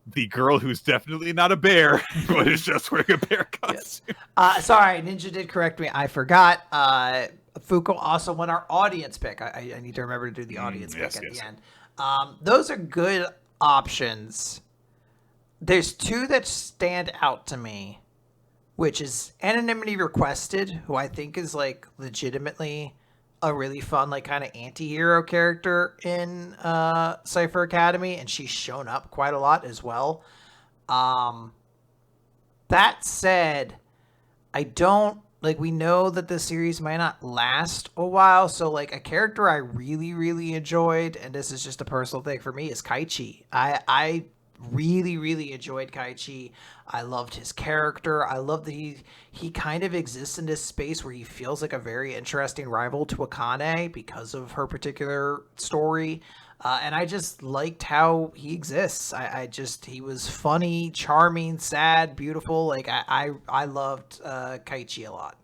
the girl who's definitely not a bear, but is just wearing a bear costume. Yes. Sorry, Ninja did correct me. I forgot. Fuko also won our audience pick. I need to remember to do the audience pick at the end. Those are good options. There's two that stand out to me, which is Anonymity Requested, who I think is like legitimately a really fun, like kind of anti-hero character in Cipher Academy, and she's shown up quite a lot as well. That said, I don't like, we know that the series might not last a while, so like a character I really, really enjoyed, and this is just a personal thing for me, is Kaichi. I really, really enjoyed Kaichi. I loved his character. I love that he kind of exists in this space where he feels like a very interesting rival to Akane because of her particular story. And I just liked how he exists. He was funny, charming, sad, beautiful. Like I loved Kaichi a lot.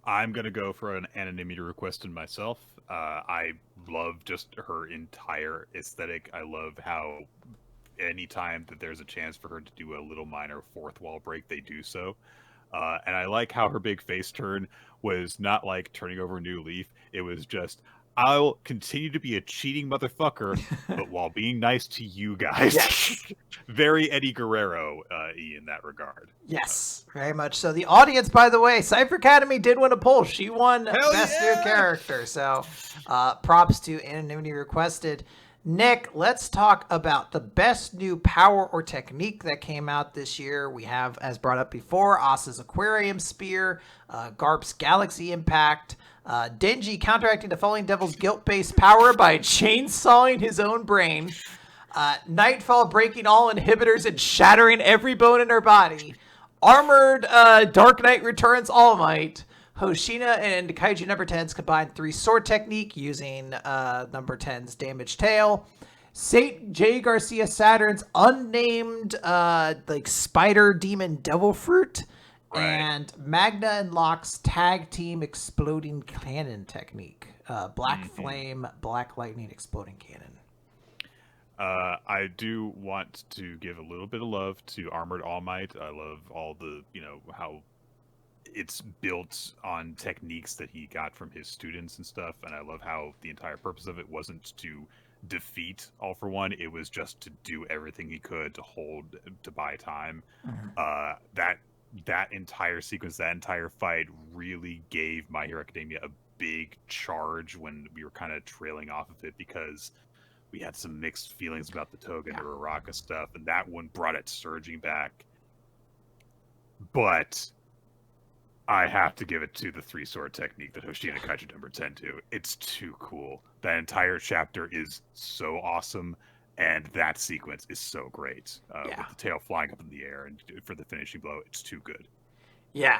I'm going to go for an anonymity request in myself. I love just her entire aesthetic. I love how anytime that there's a chance for her to do a little minor fourth wall break, they do so. And I like how her big face turn was not like turning over a new leaf. It was just, I'll continue to be a cheating motherfucker, but while being nice to you guys. Yes. Very Eddie Guerrero in that regard. Yes, very much so. The audience, by the way, Cipher Academy did win a poll. She won Best New Character. So props to Anonymity Requested. Nick, let's talk about the best new power or technique that came out this year. We have, as brought up before, Asa's Aquarium Spear, Garp's Galaxy Impact, Denji counteracting the Falling Devil's guilt-based power by chainsawing his own brain, Nightfall breaking all inhibitors and shattering every bone in her body, Armored Dark Knight Returns All Might, Hoshina and Kaiju number 10's combined 3-sword technique using number 10's damaged tail, Saint J. Garcia Saturn's unnamed like spider demon devil fruit, and Magna and Locke's tag team exploding cannon technique. Black Flame, Black Lightning, exploding cannon. I do want to give a little bit of love to Armored All Might. I love all the, how it's built on techniques that he got from his students and stuff. And I love how the entire purpose of it wasn't to defeat All For One. It was just to do everything he could to buy time. That entire sequence, that entire fight really gave My Hero Academia a big charge when we were kind of trailing off of it, because we had some mixed feelings about the Toga and the Uraraka stuff, and that one brought it surging back. But I have to give it to the 3-sword technique that Hoshina Kaiju number 10 do. It's too cool. That entire chapter is so awesome, and that sequence is so great. With the tail flying up in the air, and for the finishing blow, it's too good. Yeah.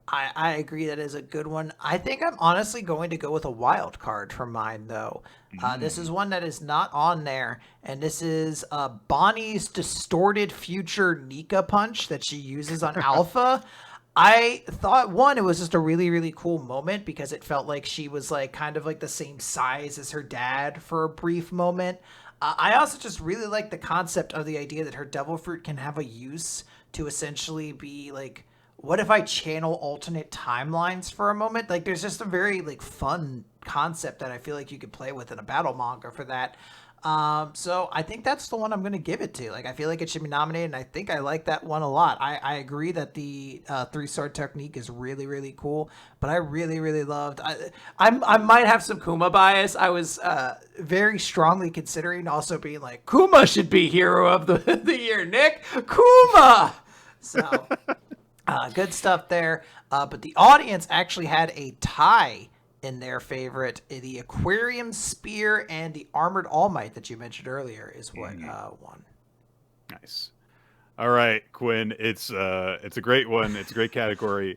I agree that is a good one. I think I'm honestly going to go with a wild card for mine, though. This is one that is not on there, and this is Bonnie's Distorted Future Nika Punch that she uses on Alpha. I thought, one, it was just a really, really cool moment because it felt like she was like kind of like the same size as her dad for a brief moment. I also just really like the concept of the idea that her devil fruit can have a use to essentially be like what if I channel alternate timelines for a moment? Like, there's just a very like fun concept that I feel like you could play with in a battle manga for that. So I think that's the one I'm going to give it to. Like, I feel like it should be nominated, and I think I like that one a lot. I agree that the three-sword technique is really, really cool, but I really, really loved... I might have some Kuma bias. I was very strongly considering also being like, Kuma should be hero of the year, Nick! Kuma! So, good stuff there. But the audience actually had a tie in their favorite. The Aquarium Spear and the Armored All Might that you mentioned earlier is what won. Nice. All right, Quinn. It's a great one. It's a great category.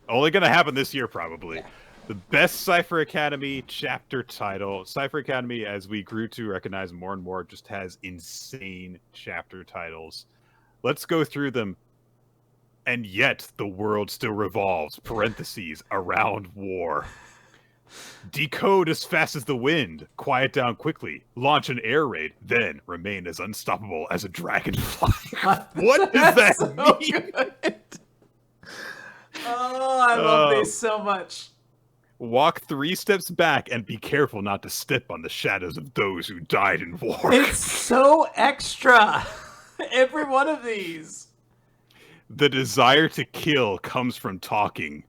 Only going to happen this year, probably. Yeah. The best Cipher Academy chapter title. Cipher Academy, as we grew to recognize more and more, just has insane chapter titles. Let's go through them. And yet the world still revolves, parentheses, around war. Decode as fast as the wind, quiet down quickly, launch an air raid, then remain as unstoppable as a dragonfly. What does that so mean? Good. Oh, I love these so much. Walk 3 steps back and be careful not to step on the shadows of those who died in war. It's so extra. Every one of these. The desire to kill comes from talking,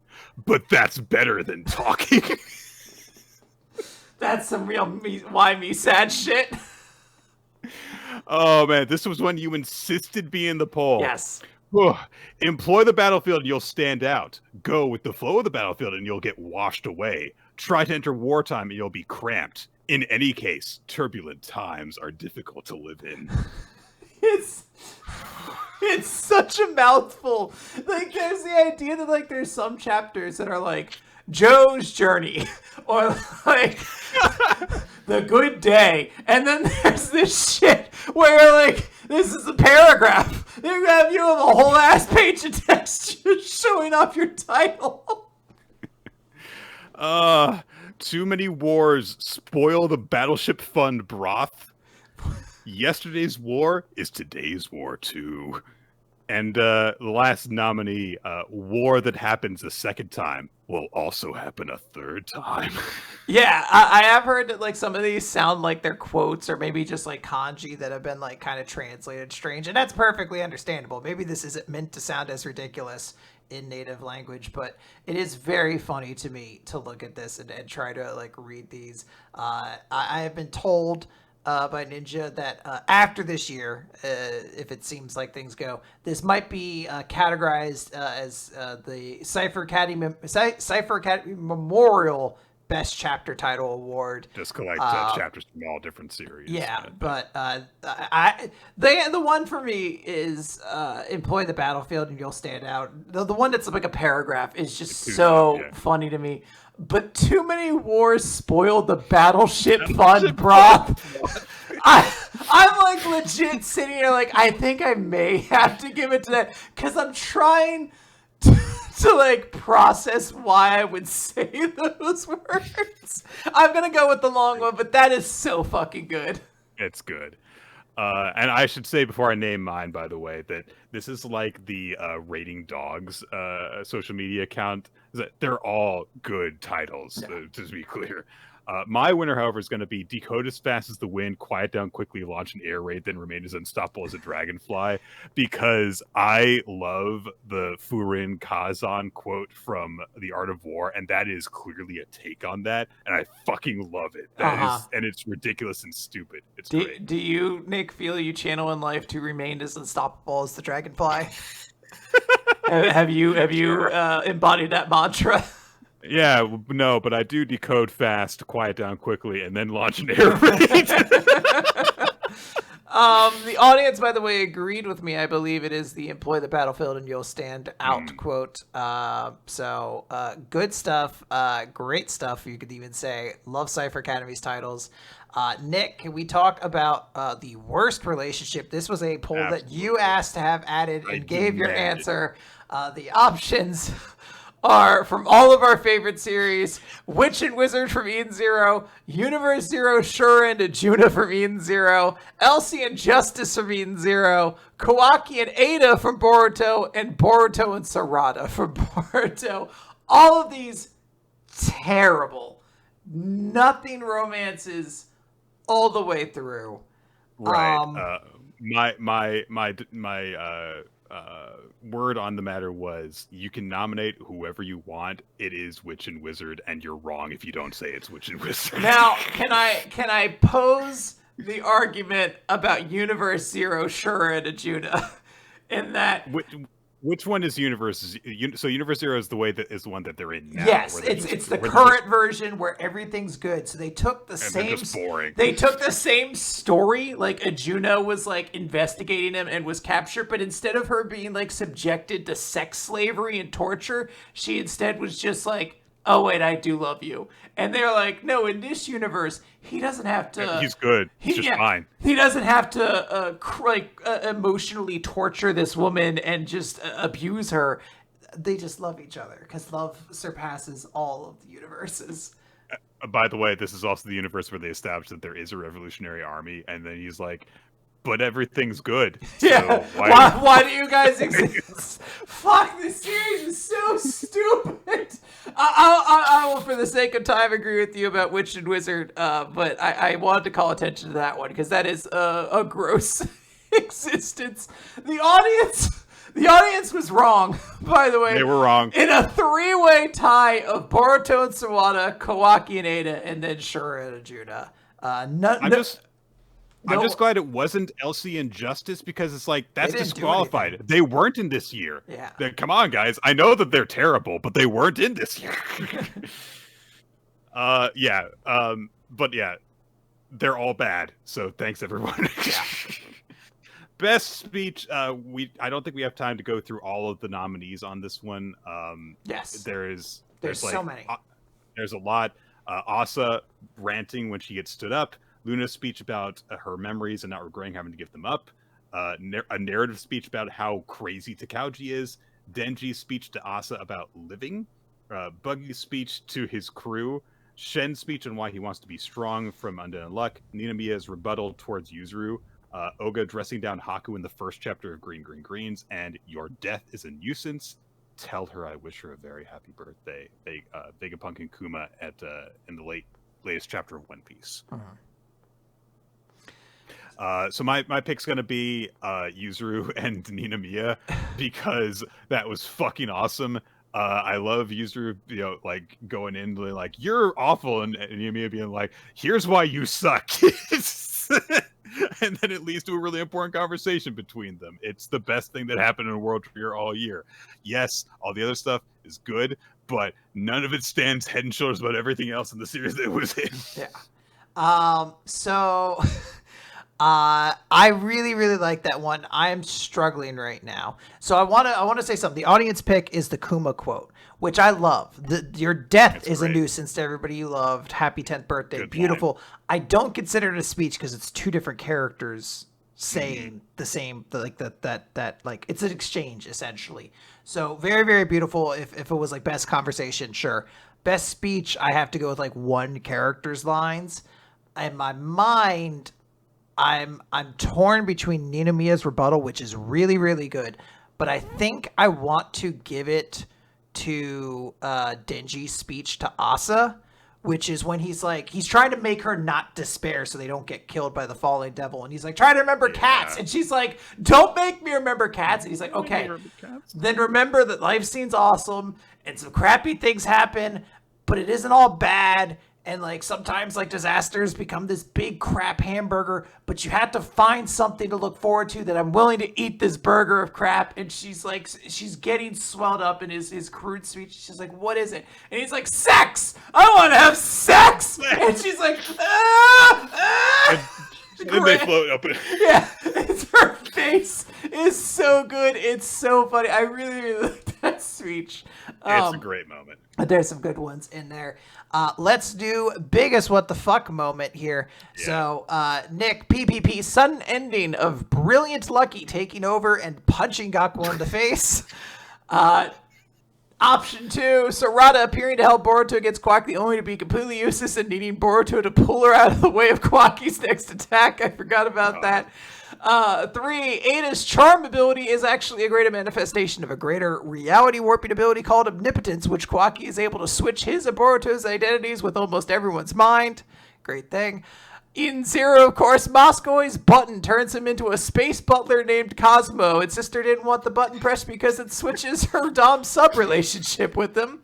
but that's better than talking. That's some real why me sad shit. Oh man, this was when you insisted be in the poll. Yes. Employ the battlefield and you'll stand out. Go with the flow of the battlefield and you'll get washed away. Try to enter wartime and you'll be cramped. In any case, turbulent times are difficult to live in. It's such a mouthful. Like, there's the idea that, like, there's some chapters that are, like, Joe's journey, or, like, the good day. And then there's this shit where, like, this is a paragraph. They have you have a whole ass page of text just showing off your title. Too many wars spoil the battleship fund broth. Yesterday's war is today's war, too. And the last nominee, war that happens a second time will also happen a third time. Yeah, I have heard that like some of these sound like they're quotes or maybe just like kanji that have been like kind of translated strange. And that's perfectly understandable. Maybe this isn't meant to sound as ridiculous in native language, but it is very funny to me to look at this and try to like read these. I have been told by Ninja that after this year, if it seems like things go, this might be categorized as the Cipher Academy Memorial Best Chapter Title Award. Just collect chapters from all different series. Yeah, but the one for me is Employ the Battlefield and You'll Stand Out. The one that's like a paragraph is just so funny to me. But too many wars spoiled the battleship fund broth. I'm like legit sitting here like, I think I may have to give it to that because I'm trying to like process why I would say those words. I'm going to go with the long one, but that is so fucking good. It's good. And I should say before I name mine, by the way, that this is like the Rating Dogs social media account. That they're all good titles, to be clear. My winner, however, is going to be Decode as fast as the wind, quiet down quickly, launch an air raid, then remain as unstoppable as a dragonfly, because I love the Furin Kazan quote from The Art of War, and that is clearly a take on that, and I fucking love it. That is, and it's ridiculous and stupid. It's great. Do you, Nick, feel you channel in life to remain as unstoppable as the dragonfly? Have you embodied that mantra? Yeah, no, but I do decode fast, quiet down quickly, and then launch an air raid. The audience, by the way, agreed with me. I believe it is the Employ the Battlefield and You'll Stand Out quote. So good stuff. Great stuff, you could even say. Love Cipher Academy's titles. Nick, can we talk about the worst relationship? This was a poll that you asked to have added and gave your answer. The options are from all of our favorite series: Witch and Wizard from Eden Zero, Universe Zero Shura and Ajuna from Eden Zero, Elsie and Justice from Eden Zero, Kawaki and Ada from Boruto, and Boruto and Sarada from Boruto. All of these terrible. Nothing romances all the way through. Right. My word on the matter was, you can nominate whoever you want. It is Witch and Wizard, and you're wrong if you don't say it's Witch and Wizard. Now, can I pose the argument about Universe Zero, Shura, and Ajuna? In that, which one is Universe? So Universe Zero is the one that they're in now. Yes, it's the current version where everything's good. So they took the same. Boring. They took the same story. Like Ajuna was like investigating him and was captured, but instead of her being like subjected to sex slavery and torture, she instead was just like, "Oh wait, I do love you." And they're like, "No, in this universe, he doesn't have to. He's good. He's just fine. He doesn't have to emotionally torture this woman and just abuse her. They just love each other because love surpasses all of the universes." By the way, this is also the universe where they established that there is a revolutionary army, and then he's like, "But everything's good." So yeah. Why do you guys exist? Fuck, this series is so stupid. I will, for the sake of time, agree with you about Witch and Wizard, but I wanted to call attention to that one because that is a gross existence. The audience was wrong, by the way. They were wrong. In a three-way tie of Boruto and Sawada, Kawaki and Ada, and then Shura and Ajuna. I'm just glad it wasn't Elsie and Justice, because it's like, that's disqualified. They weren't in this year. Yeah. Come on, guys. I know that they're terrible, but they weren't in this year. Yeah. But yeah, they're all bad. So thanks, everyone. Yeah. Best speech. I don't think we have time to go through all of the nominees on this one. Yes. There's so many. There's a lot. Asa ranting when she gets stood up. Luna's speech about her memories and not regretting having to give them up. A narrative speech about how crazy Takauji is. Denji's speech to Asa about living. Buggy's speech to his crew. Shen's speech on why he wants to be strong from Undead Unluck. Ninamiya's rebuttal towards Yuzuru. Oga dressing down Haku in the first chapter of Green Green Greens. And your death is a nuisance. Tell her I wish her a very happy birthday. Vegapunk and Kuma in the latest chapter of One Piece. Uh-huh. So my pick's gonna be Yuzuru and Ninamiya, because that was fucking awesome. I love Yuzuru, like going in like, "You're awful," and Ninamiya being like, "Here's why you suck." And then it leads to a really important conversation between them. It's the best thing that happened in World Trigger all year. Yes, all the other stuff is good, but none of it stands head and shoulders about everything else in the series that it was in. Yeah. So I really, really like that one. I'm struggling right now. So I want to say something. The audience pick is the Kuma quote, which I love. Your death is great. A nuisance to everybody you loved. Happy 10th birthday. Good beautiful. Point. I don't consider it a speech because it's two different characters saying the same, like that like it's an exchange essentially. So very, very beautiful. If it was like best conversation, sure. Best speech, I have to go with like one character's lines. In my mind, I'm torn between Ninamiya's rebuttal, which is really, really good, but I think I want to give it to Denji's speech to Asa, which is when he's trying to make her not despair so they don't get killed by the falling devil, and he's like, try to remember cats, and she's like, don't make me remember cats, and he's like, okay, then remember that life seems awesome and some crappy things happen, but it isn't all bad. And like sometimes like disasters become this big crap hamburger, but you have to find something to look forward to, that I'm willing to eat this burger of crap. And she's getting swelled up in his crude speech. She's like, what is it? And he's like, sex! I want to have sex! And she's like, And then they float up. Yeah, her face is so good. It's so funny. I really, really like that speech. It's a great moment. There's some good ones in there. Let's do biggest what the fuck moment here. Yeah. So, Nick, PPP, sudden ending of Brilliant Lucky taking over and punching Gakuo in the face. Option 2, Sarada appearing to help Boruto against Kwaki only to be completely useless and needing Boruto to pull her out of the way of Kwaki's next attack. I forgot about that. 3, Ada's charm ability is actually a greater manifestation of a greater reality warping ability called Omnipotence, which Kwaki is able to switch his and Boruto's identities with almost everyone's mind. Great thing. In 0, of course, Moscowy's button turns him into a space butler named Cosmo, and Sister didn't want the button pressed because it switches her dom-sub relationship with him.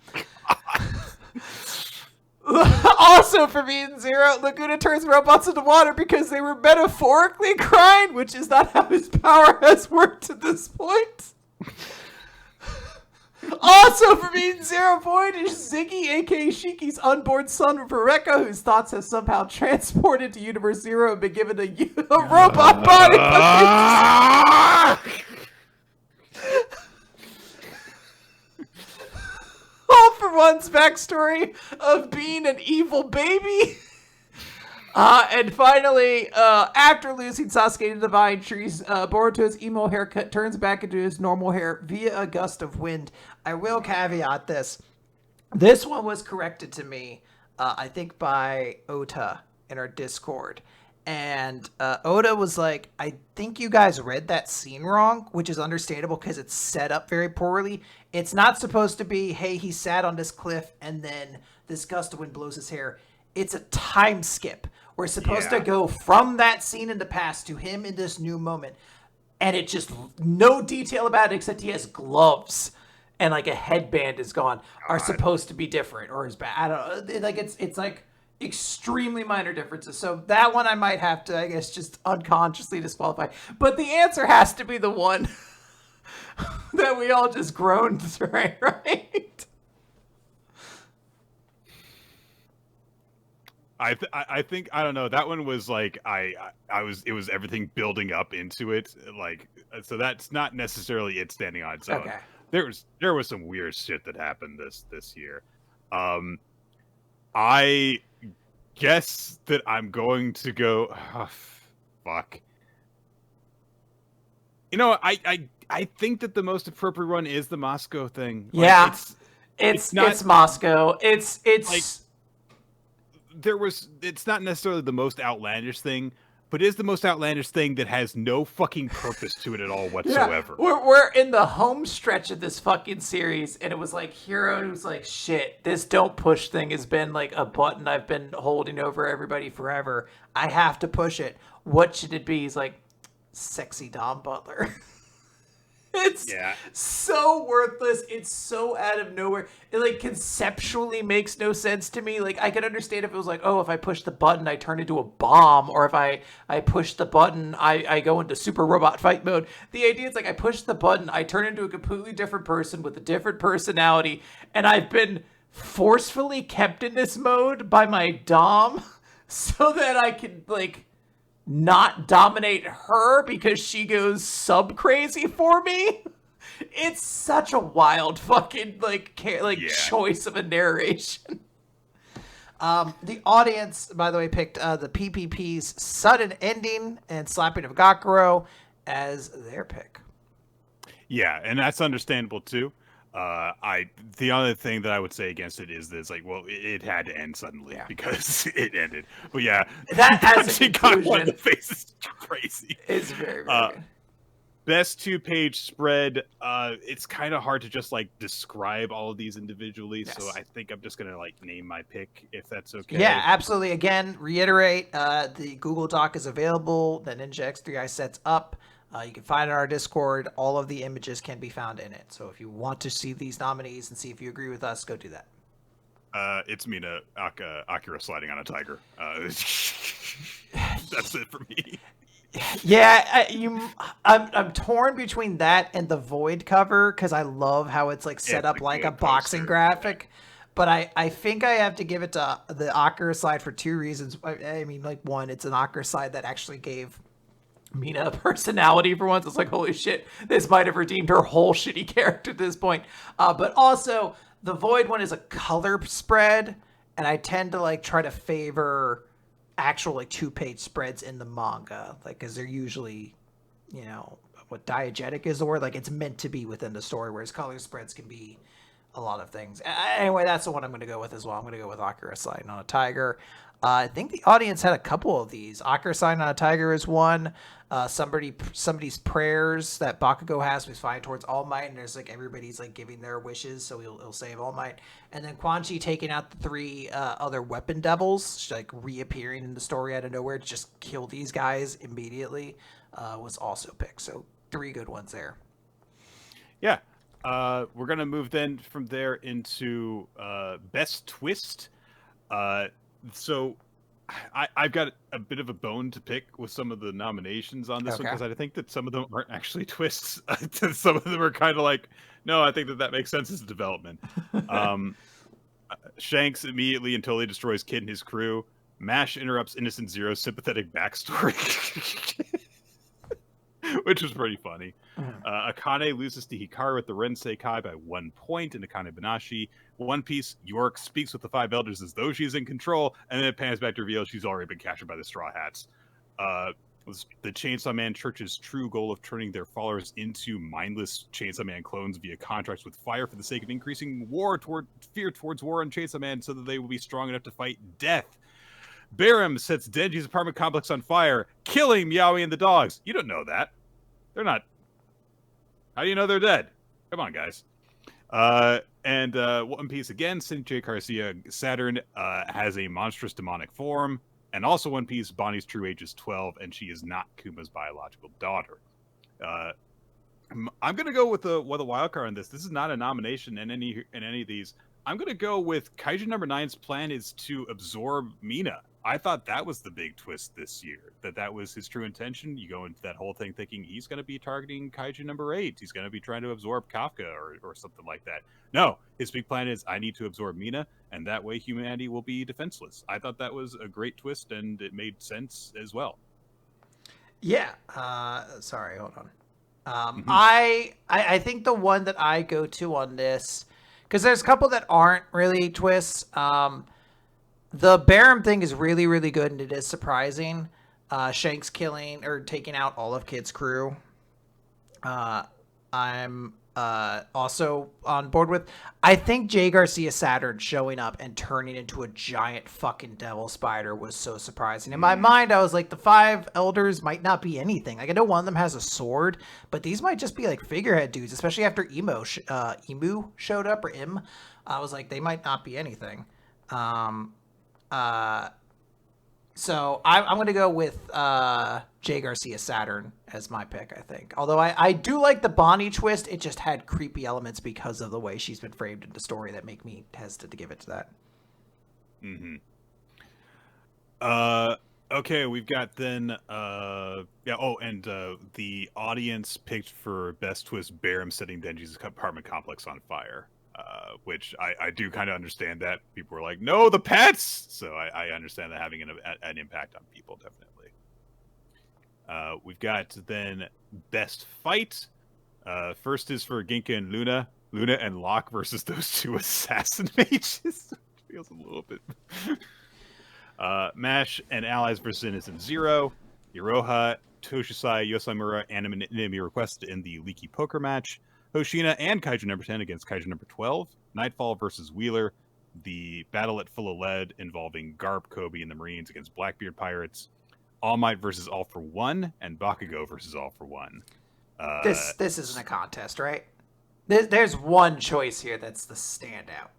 Also for me in 0, Laguna turns robots into water because they were metaphorically crying, which is not how his power has worked to this point. Also for me in 0 point is Ziggy, aka Shiki's unborn son of Eureka, whose thoughts have somehow transported to Universe 0 and been given a robot body. All for One's backstory of being an evil baby. And finally, after losing Sasuke to Divine Trees, Boruto's emo haircut turns back into his normal hair via a gust of wind. I will caveat this. This one was corrected to me, I think by Ota in our Discord. And Oda was like, I think you guys read that scene wrong, which is understandable because it's set up very poorly. It's not supposed to be, hey, he sat on this cliff and then this gust of wind blows his hair. It's a time skip. We're supposed to go from that scene in the past to him in this new moment. And it just, no detail about it except he has gloves and like a headband is gone, are supposed to be different or is bad. I don't know. Like it's like extremely minor differences. So that one I might have to, I guess, just unconsciously disqualify. But the answer has to be the one that we all just groaned, right? I think I don't know, that one was like it was everything building up into it, like, so that's not necessarily it standing on its own. Okay. There was some weird shit that happened this year. I guess that I'm going to go, fuck. You know, I think that the most appropriate one is the Moscow thing. Like, yeah, it's Moscow. It's like, it's not necessarily the most outlandish thing, but it is the most outlandish thing that has no fucking purpose to it at all whatsoever. Yeah, we're in the home stretch of this fucking series, and it was like Hero was like, shit, this don't push thing has been like a button I've been holding over everybody forever. I have to push it. What should it be? He's like, sexy Dom Butler. It's so worthless. It's so out of nowhere. It like conceptually makes no sense to me. Like I could understand if it was like, oh, if I push the button, I turn into a bomb, or if I push the button, I go into super robot fight mode. The idea is like I push the button, I turn into a completely different person with a different personality, and I've been forcefully kept in this mode by my dom so that I can like not dominate her because she goes sub crazy for me. It's such a wild fucking choice of a narration. The audience, by the way, picked the PPP's sudden ending and slapping of Gakuro as their pick. Yeah, and that's understandable too. The other thing that I would say against it is this, like, well, it had to end suddenly because it ended. But yeah, that as a conclusion, the face is crazy. It's very, very good. Best 2-page spread. It's kind of hard to just like describe all of these individually, so I think I'm just gonna like name my pick if that's okay. Yeah, absolutely. Again, reiterate, the Google Doc is available. The Ninja X3i sets up. You can find it on our Discord. All of the images can be found in it. So if you want to see these nominees and see if you agree with us, go do that. It's Mina Akira sliding on a tiger. That's it for me. Yeah, I'm torn between that and the Void cover because I love how it's like set up like a boxing graphic. But I think I have to give it to the Akira slide for two reasons. I mean, like, one, it's an Akira slide that actually gave Mina a personality for once. It's like, holy shit, this might have redeemed her whole shitty character at this point. But also, the Void one is a color spread, and I tend to like try to favor actual like 2-page spreads in the manga, like, because they're usually, you know, what diegetic is the word, like it's meant to be within the story, whereas color spreads can be a lot of things. Anyway, that's the one I'm going to go with as well. I'm going to go with Akira sliding on a tiger. I think the audience had a couple of these. Akira sliding on a tiger is one. Somebody's prayers that Bakugo has was flying towards All Might, and there's like everybody's like giving their wishes, so he'll save All Might. And then Quan Chi taking out the three other weapon devils, like reappearing in the story out of nowhere to just kill these guys immediately, was also picked. So 3 good ones there. Yeah. We're gonna move then from there into best twist. So I've got a bit of a bone to pick with some of the nominations on this one, because I think that some of them aren't actually twists. Some of them are kind of like, no, I think that makes sense as a development. Shanks immediately and totally destroys Kid and his crew. Mash interrupts Innocent Zero's sympathetic backstory, which was pretty funny. Akane loses to Hikaru at the Rensei Kai by 1 point in Akane-banashi. One Piece, York speaks with the 5 elders as though she's in control, and then it pans back to reveal she's already been captured by the Straw Hats. The Chainsaw Man Church's true goal of turning their followers into mindless Chainsaw Man clones via contracts with fire for the sake of increasing fear towards war on Chainsaw Man so that they will be strong enough to fight death. Barham sets Denji's apartment complex on fire, killing Meowie and the dogs. You don't know that. They're not. How do you know they're dead? Come on, guys. And One Piece again, J. Garcia Saturn has a monstrous demonic form. And also One Piece, Bonnie's true age is 12, and she is not Kuma's biological daughter. I'm going to go with a wild card on this. This is not a nomination in any of these. I'm going to go with Kaiju number 9's plan is to absorb Mina. I thought that was the big twist this year, that was his true intention. You go into that whole thing thinking he's going to be targeting Kaiju number 8. He's going to be trying to absorb Kafka or something like that. No, his big plan is I need to absorb Mina, and that way humanity will be defenseless. I thought that was a great twist, and it made sense as well. Yeah. Sorry, hold on. I think the one that I go to on this, because there's a couple that aren't really twists. The Barham thing is really, really good, and it is surprising. Shanks killing or taking out all of Kid's crew. I'm also on board with. I think J. Garcia Saturn showing up and turning into a giant fucking devil spider was so surprising. In my mind, I was like, the 5 elders might not be anything. Like, I know one of them has a sword, but these might just be like figurehead dudes, especially after Emu showed up, or Im. I was like, they might not be anything. So I'm going to go with J. Garcia Saturn as my pick, I think. Although I do like the Bonnie twist, it just had creepy elements because of the way she's been framed in the story that make me hesitant to give it to that. Mm-hmm. Okay, we've got then the audience picked for best twist Barham setting Denji's apartment complex on fire. Which I do kind of understand that. People were like, no, the pets! So I understand that having an impact on people, definitely. We've got then best fight. First is for Ginka and Luna. Luna and Locke versus those 2 assassin mages. Feels a little bit... Mash and allies versus Innocent Zero. Iroha, Toshisai, Yosamura, and enemy requested in the Leaky Poker match. Hoshina and Kaiju number 10 against Kaiju number 12. Nightfall versus Wheeler. The battle at Full of Lead involving Garp, Kobe, and the Marines against Blackbeard Pirates. All Might versus All for One. And Bakugo versus All for One. This isn't a contest, right? There's one choice here that's the standout.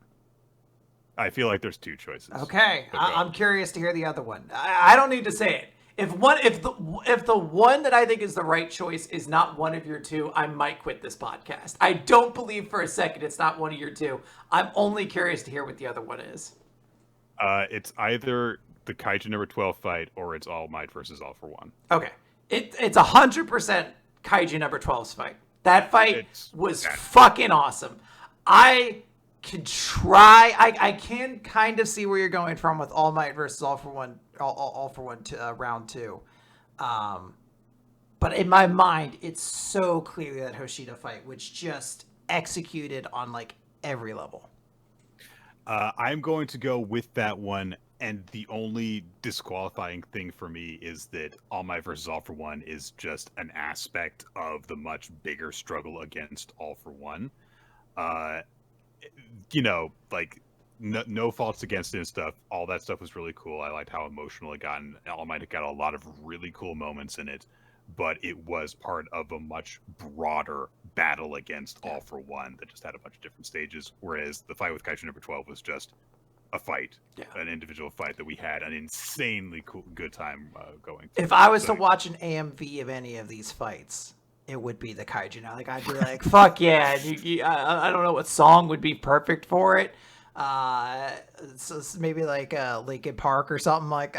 I feel like there's 2 choices. Okay, I'm curious to hear the other one. I don't need to say it. If the one that I think is the right choice is not one of your 2, I might quit this podcast. I don't believe for a second it's not one of your 2. I'm only curious to hear what the other one is. It's either the Kaiju number 12 fight or it's All Might versus All for One. Okay, it's 100% Kaiju number 12's fight. That fight was fucking awesome. I can try. I can kind of see where you're going from with All Might versus All for One. All for One to round 2. But in my mind, it's so clearly that Hoshida fight, which just executed on like every level. I'm going to go with that one, and the only disqualifying thing for me is that All Might versus All for One is just an aspect of the much bigger struggle against All for One. you know, like no faults against it and stuff. All that stuff was really cool. I liked how emotional it got, and All Might got a lot of really cool moments in it. But it was part of a much broader battle against All for One that just had a bunch of different stages. Whereas the fight with Kaiju number 12 was just a fight, an individual fight that we had an insanely cool, good time going through. If I was to watch an AMV of any of these fights, it would be the Kaiju No. Like, I'd be like, fuck yeah. I don't know what song would be perfect for it. So maybe like Linkin Park or something like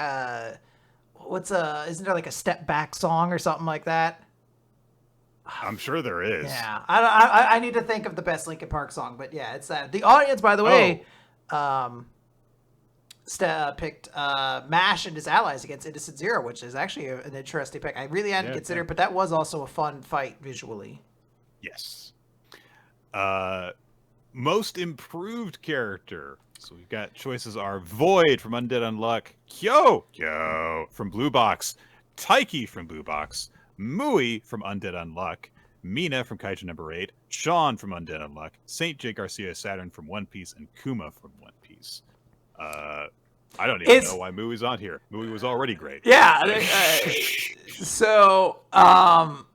isn't there like a Step Back song or something like that? I'm sure there is. Yeah, I need to think of the best Linkin Park song, but yeah, it's that. The audience, by the way, picked MASH and his allies against Innocent Zero, which is actually an interesting pick. I really hadn't considered, but that was also a fun fight visually. Yes. Most improved character. So we've got choices are Void from Undead Unluck, Kyo from Blue Box, Taiki from Blue Box, Mui from Undead Unluck, Mina from Kaiju number 8, Sean from Undead Unluck, Saint J. Garcia Saturn from One Piece, and Kuma from One Piece. I don't even know why Mui's on here. Mui was already great. Yeah. So, I'm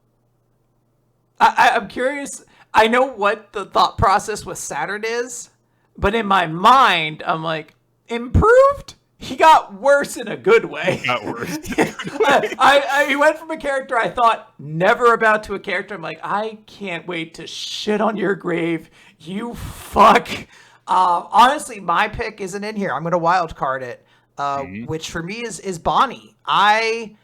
curious. I know what the thought process with Saturn is, but in my mind, I'm like, improved? He got worse in a good way. He got worse. He went from a character I thought never about to a character I'm like, I can't wait to shit on your grave, you fuck. Honestly, my pick isn't in here. I'm going to wild card it, which for me is Bonnie. I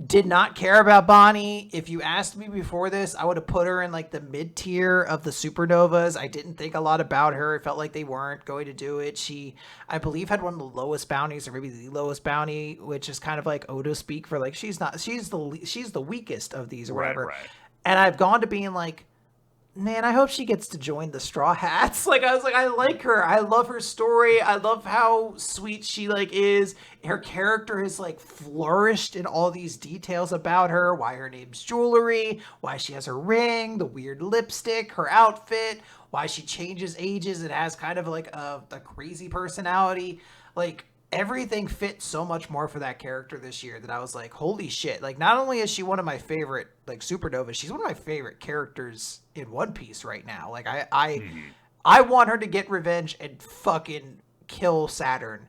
did not care about Bonnie. If you asked me before this, I would have put her in like the mid tier of the supernovas. I didn't think a lot about her. It felt like they weren't going to do it. She, I believe, had one of the lowest bounties, or maybe the lowest bounty, which is kind of like Odo speak for like she's the weakest of these or whatever. Right. And I've gone to being like, man, I hope she gets to join the Straw Hats. Like, I was like, I like her. I love her story. I love how sweet she, like, is. Her character has, like, flourished in all these details about her. Why her name's Jewelry. Why she has her ring. The weird lipstick. Her outfit. Why she changes ages and has kind of, like, a crazy personality. Like, everything fit so much more for that character this year that I was like, holy shit. Like, not only is she one of my favorite, like, supernovas, she's one of my favorite characters in One Piece right now. Like, I want her to get revenge and fucking kill Saturn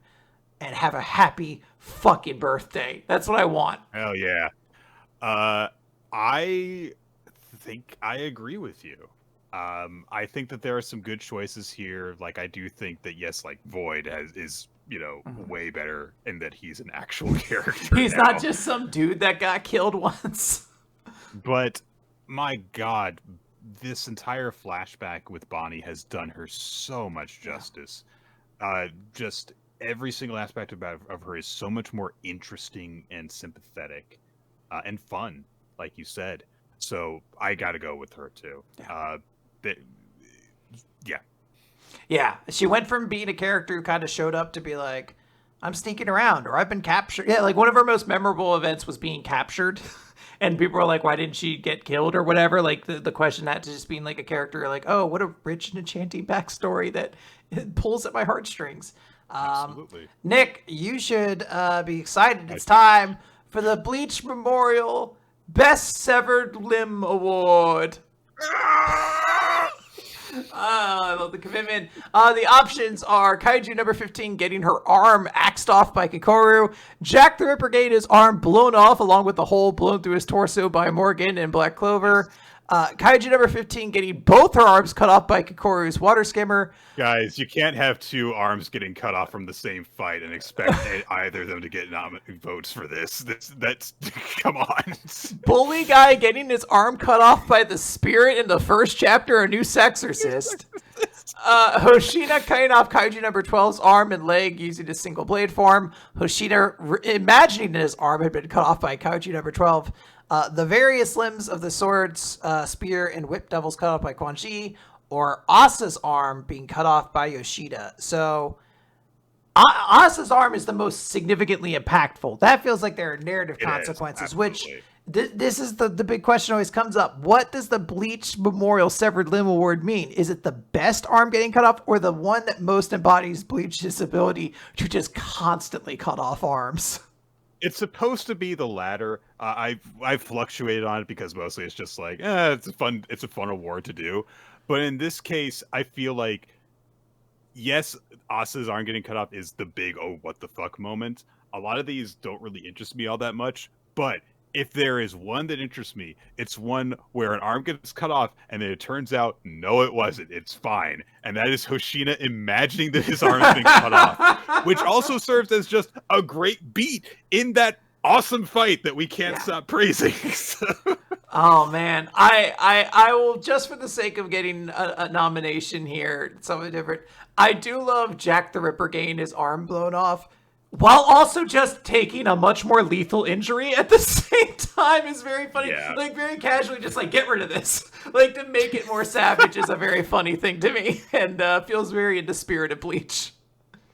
and have a happy fucking birthday. That's what I want. Hell yeah. I think I agree with you. I think that there are some good choices here. Like, I do think that, yes, like, Void is way better in that he's an actual character. He's not just some dude that got killed once. But my God, this entire flashback with Bonnie has done her so much justice. Just every single aspect of her is so much more interesting and sympathetic and fun, like you said. So I got to go with her too. Yeah, she went from being a character who kind of showed up to be like, I'm sneaking around, or I've been captured. Yeah, like one of her most memorable events was being captured. And people were like, why didn't she get killed or whatever? Like the question had to just being like a character like, oh, what a rich and enchanting backstory that pulls at my heartstrings. Absolutely. Nick, you should be excited. It's time for the Bleach Memorial Best Severed Limb Award. I love the commitment. The options are Kaiju number 15 getting her arm axed off by Kikoru, Jack the Ripper getting his arm blown off along with the hole blown through his torso by Morgan and Black Clover, Kaiju number 15 getting both her arms cut off by Kikoru's water skimmer. Guys, you can't have two arms getting cut off from the same fight and expect either of them to get votes for this. That's come on. Bully guy getting his arm cut off by the spirit in the first chapter of Nue Sexorcist. Hoshina cutting off Kaiju number 12's arm and leg using a single blade form. Hoshina imagining that his arm had been cut off by Kaiju number 12. The various limbs of the swords, spear, and whip devils cut off by Quan Chi, or Asa's arm being cut off by Yoshida. So, Asa's arm is the most significantly impactful. That feels like there are narrative consequences, which This is the big question always comes up. What does the Bleach Memorial Severed Limb Award mean? Is it the best arm getting cut off or the one that most embodies Bleach's ability to just constantly cut off arms? It's supposed to be the latter. I've fluctuated on it because mostly it's just like, it's a fun award to do. But in this case, I feel like, yes, Asa's arm getting cut off is the big oh what the fuck moment. A lot of these don't really interest me all that much, but if there is one that interests me, it's one where an arm gets cut off and then it turns out no it wasn't. It's fine. And that is Hoshina imagining that his arm is being cut off, which also serves as just a great beat in that awesome fight that we can't stop praising. Oh man, I will, just for the sake of getting a nomination here, something different. I do love Jack the Ripper getting his arm blown off, while also just taking a much more lethal injury at the same time is very funny. Yeah. Like very casually, just like get rid of this, like to make it more savage is a very funny thing to me, and feels very in the spirit of Bleach.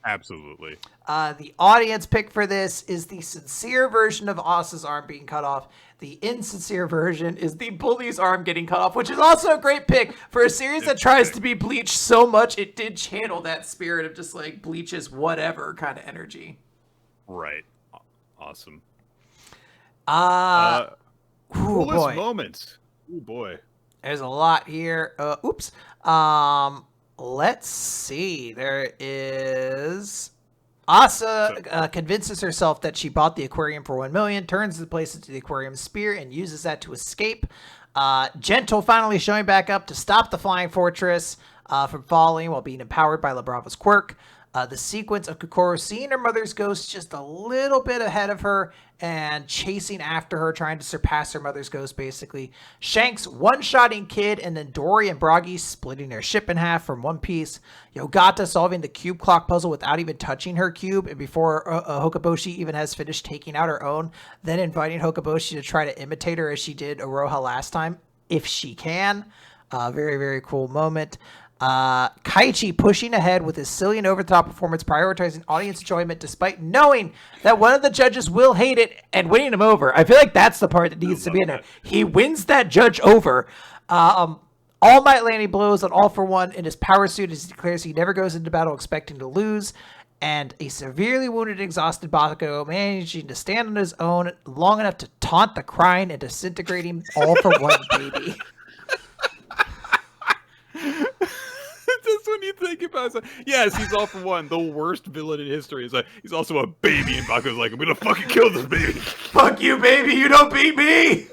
Absolutely. The audience pick for this is the sincere version of Asa's arm being cut off. The insincere version is the bully's arm getting cut off, which is also a great pick for a series that tries to be Bleach so much. It did channel that spirit of just like Bleach's whatever kind of energy. Right. Awesome. Coolest Coolest moments. Oh boy. There's a lot here. Let's see. There is Asa convinces herself that she bought the aquarium for 1 million, turns the place into the aquarium spear, and uses that to escape. Gentle finally showing back up to stop the flying fortress from falling while being empowered by La Brava's quirk. The sequence of Kokoro seeing her mother's ghost just a little bit ahead of her and chasing after her, trying to surpass her mother's ghost, basically. Shanks one-shotting Kid, and then Dory and Bragi splitting their ship in half from One Piece. Yogata solving the cube clock puzzle without even touching her cube, and before Hokaboshi even has finished taking out her own, then inviting Hokaboshi to try to imitate her as she did Oroha last time, if she can. Very, very cool moment. Kaichi pushing ahead with his silly and over-the-top performance, prioritizing audience enjoyment despite knowing that one of the judges will hate it and winning him over. I feel like that's the part that needs to be in there. He wins that judge over. All Might landing blows on All for One in his power suit as he declares he never goes into battle expecting to lose. And a severely wounded and exhausted Bakugo managing to stand on his own long enough to taunt the crying and disintegrating All for One baby. Just when you think about it, yes, he's All for One, the worst villain in history. He's also a baby, and Bakugo's like, I'm gonna fucking kill this baby. Fuck you, baby, you don't beat me!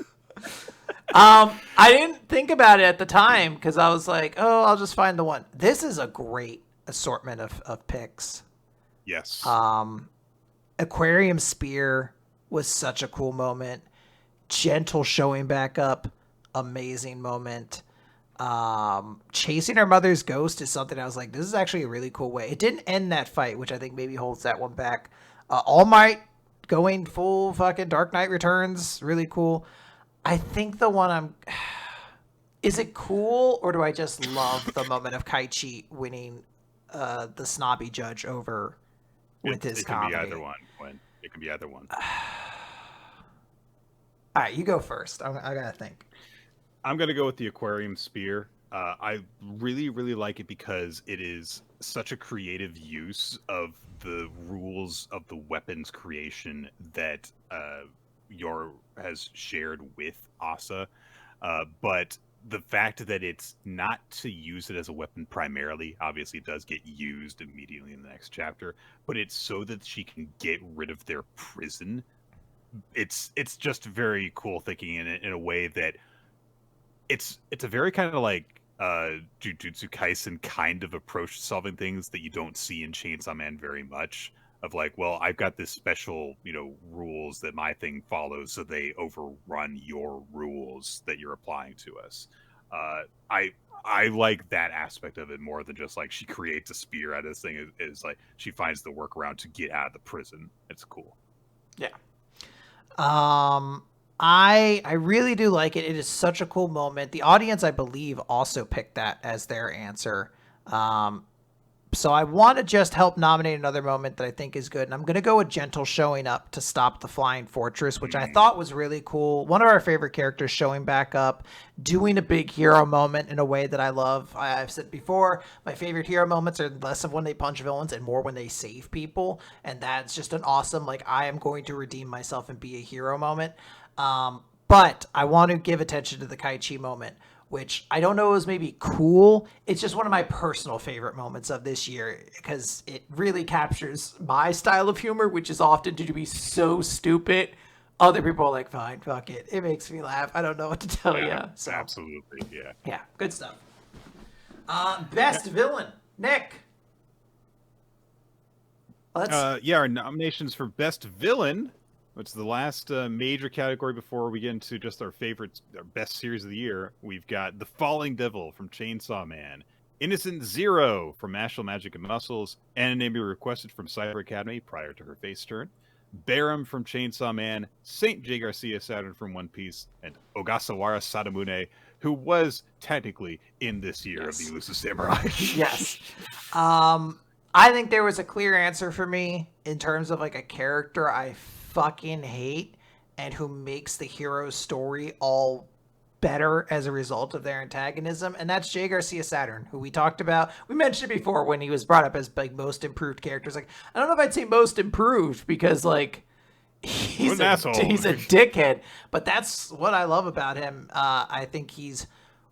I didn't think about it at the time, because I was like, oh, I'll just find the one. This is a great assortment of picks. Yes. Aquarium Spear was such a cool moment. Gentle showing back up, amazing moment. Chasing her mother's ghost is something I was like, this is actually a really cool way. It didn't end that fight, which I think maybe holds that one back. All Might going full fucking Dark Knight Returns, really cool. I think the one is it cool, or do I just love the moment of Kaichi winning the snobby judge over with his comedy? It can be either one. It can be either one. All right, you go first. I gotta think. I'm going to go with the Aquarium Spear. I really, really like it because it is such a creative use of the rules of the weapons creation that Yor has shared with Asa. But the fact that it's not to use it as a weapon primarily, obviously it does get used immediately in the next chapter, but it's so that she can get rid of their prison. It's just very cool thinking in a way that it's a very kind of like Jujutsu Kaisen kind of approach to solving things that you don't see in Chainsaw Man very much. Of like, well, I've got this special, rules that my thing follows, so they overrun your rules that you're applying to us. I like that aspect of it more than just like she creates a spear out of this thing. Is like she finds the workaround to get out of the prison. It's cool. Yeah. I really do like it. It is such a cool moment. The audience, I believe, also picked that as their answer. So I want to just help nominate another moment that I think is good. And I'm going to go with Gentle showing up to stop the Flying Fortress, which I thought was really cool. One of our favorite characters showing back up, doing a big hero moment in a way that I love. I've said before, my favorite hero moments are less of when they punch villains and more when they save people. And that's just an awesome, like, I am going to redeem myself and be a hero moment. But I want to give attention to the Kaichi moment, which I don't know is maybe cool. It's just one of my personal favorite moments of this year because it really captures my style of humor, which is often to be so stupid. Other people are like, fine, fuck it. It makes me laugh. I don't know what to tell you. So, absolutely, yeah. Yeah, good stuff. Best villain, Nick. Our nominations for best villain, which is the last major category before we get into just our best series of the year. We've got The Falling Devil from Chainsaw Man, Innocent Zero from Mashle, Magic and Muscles, Anonymity Requested from Cipher Academy prior to her face turn, Barum from Chainsaw Man, Saint J. Garcia Saturn from One Piece, and Ogasawara Sadamune, who was technically in this year of the Elusive Samurai. Yes. I think there was a clear answer for me in terms of like a character I fucking hate and who makes the hero's story all better as a result of their antagonism, and that's J. Garcia Saturn, who we talked about. We mentioned it before when he was brought up as like most improved characters. Like, I don't know if I'd say most improved because like he's a dickhead, but that's what I love about him. I think he's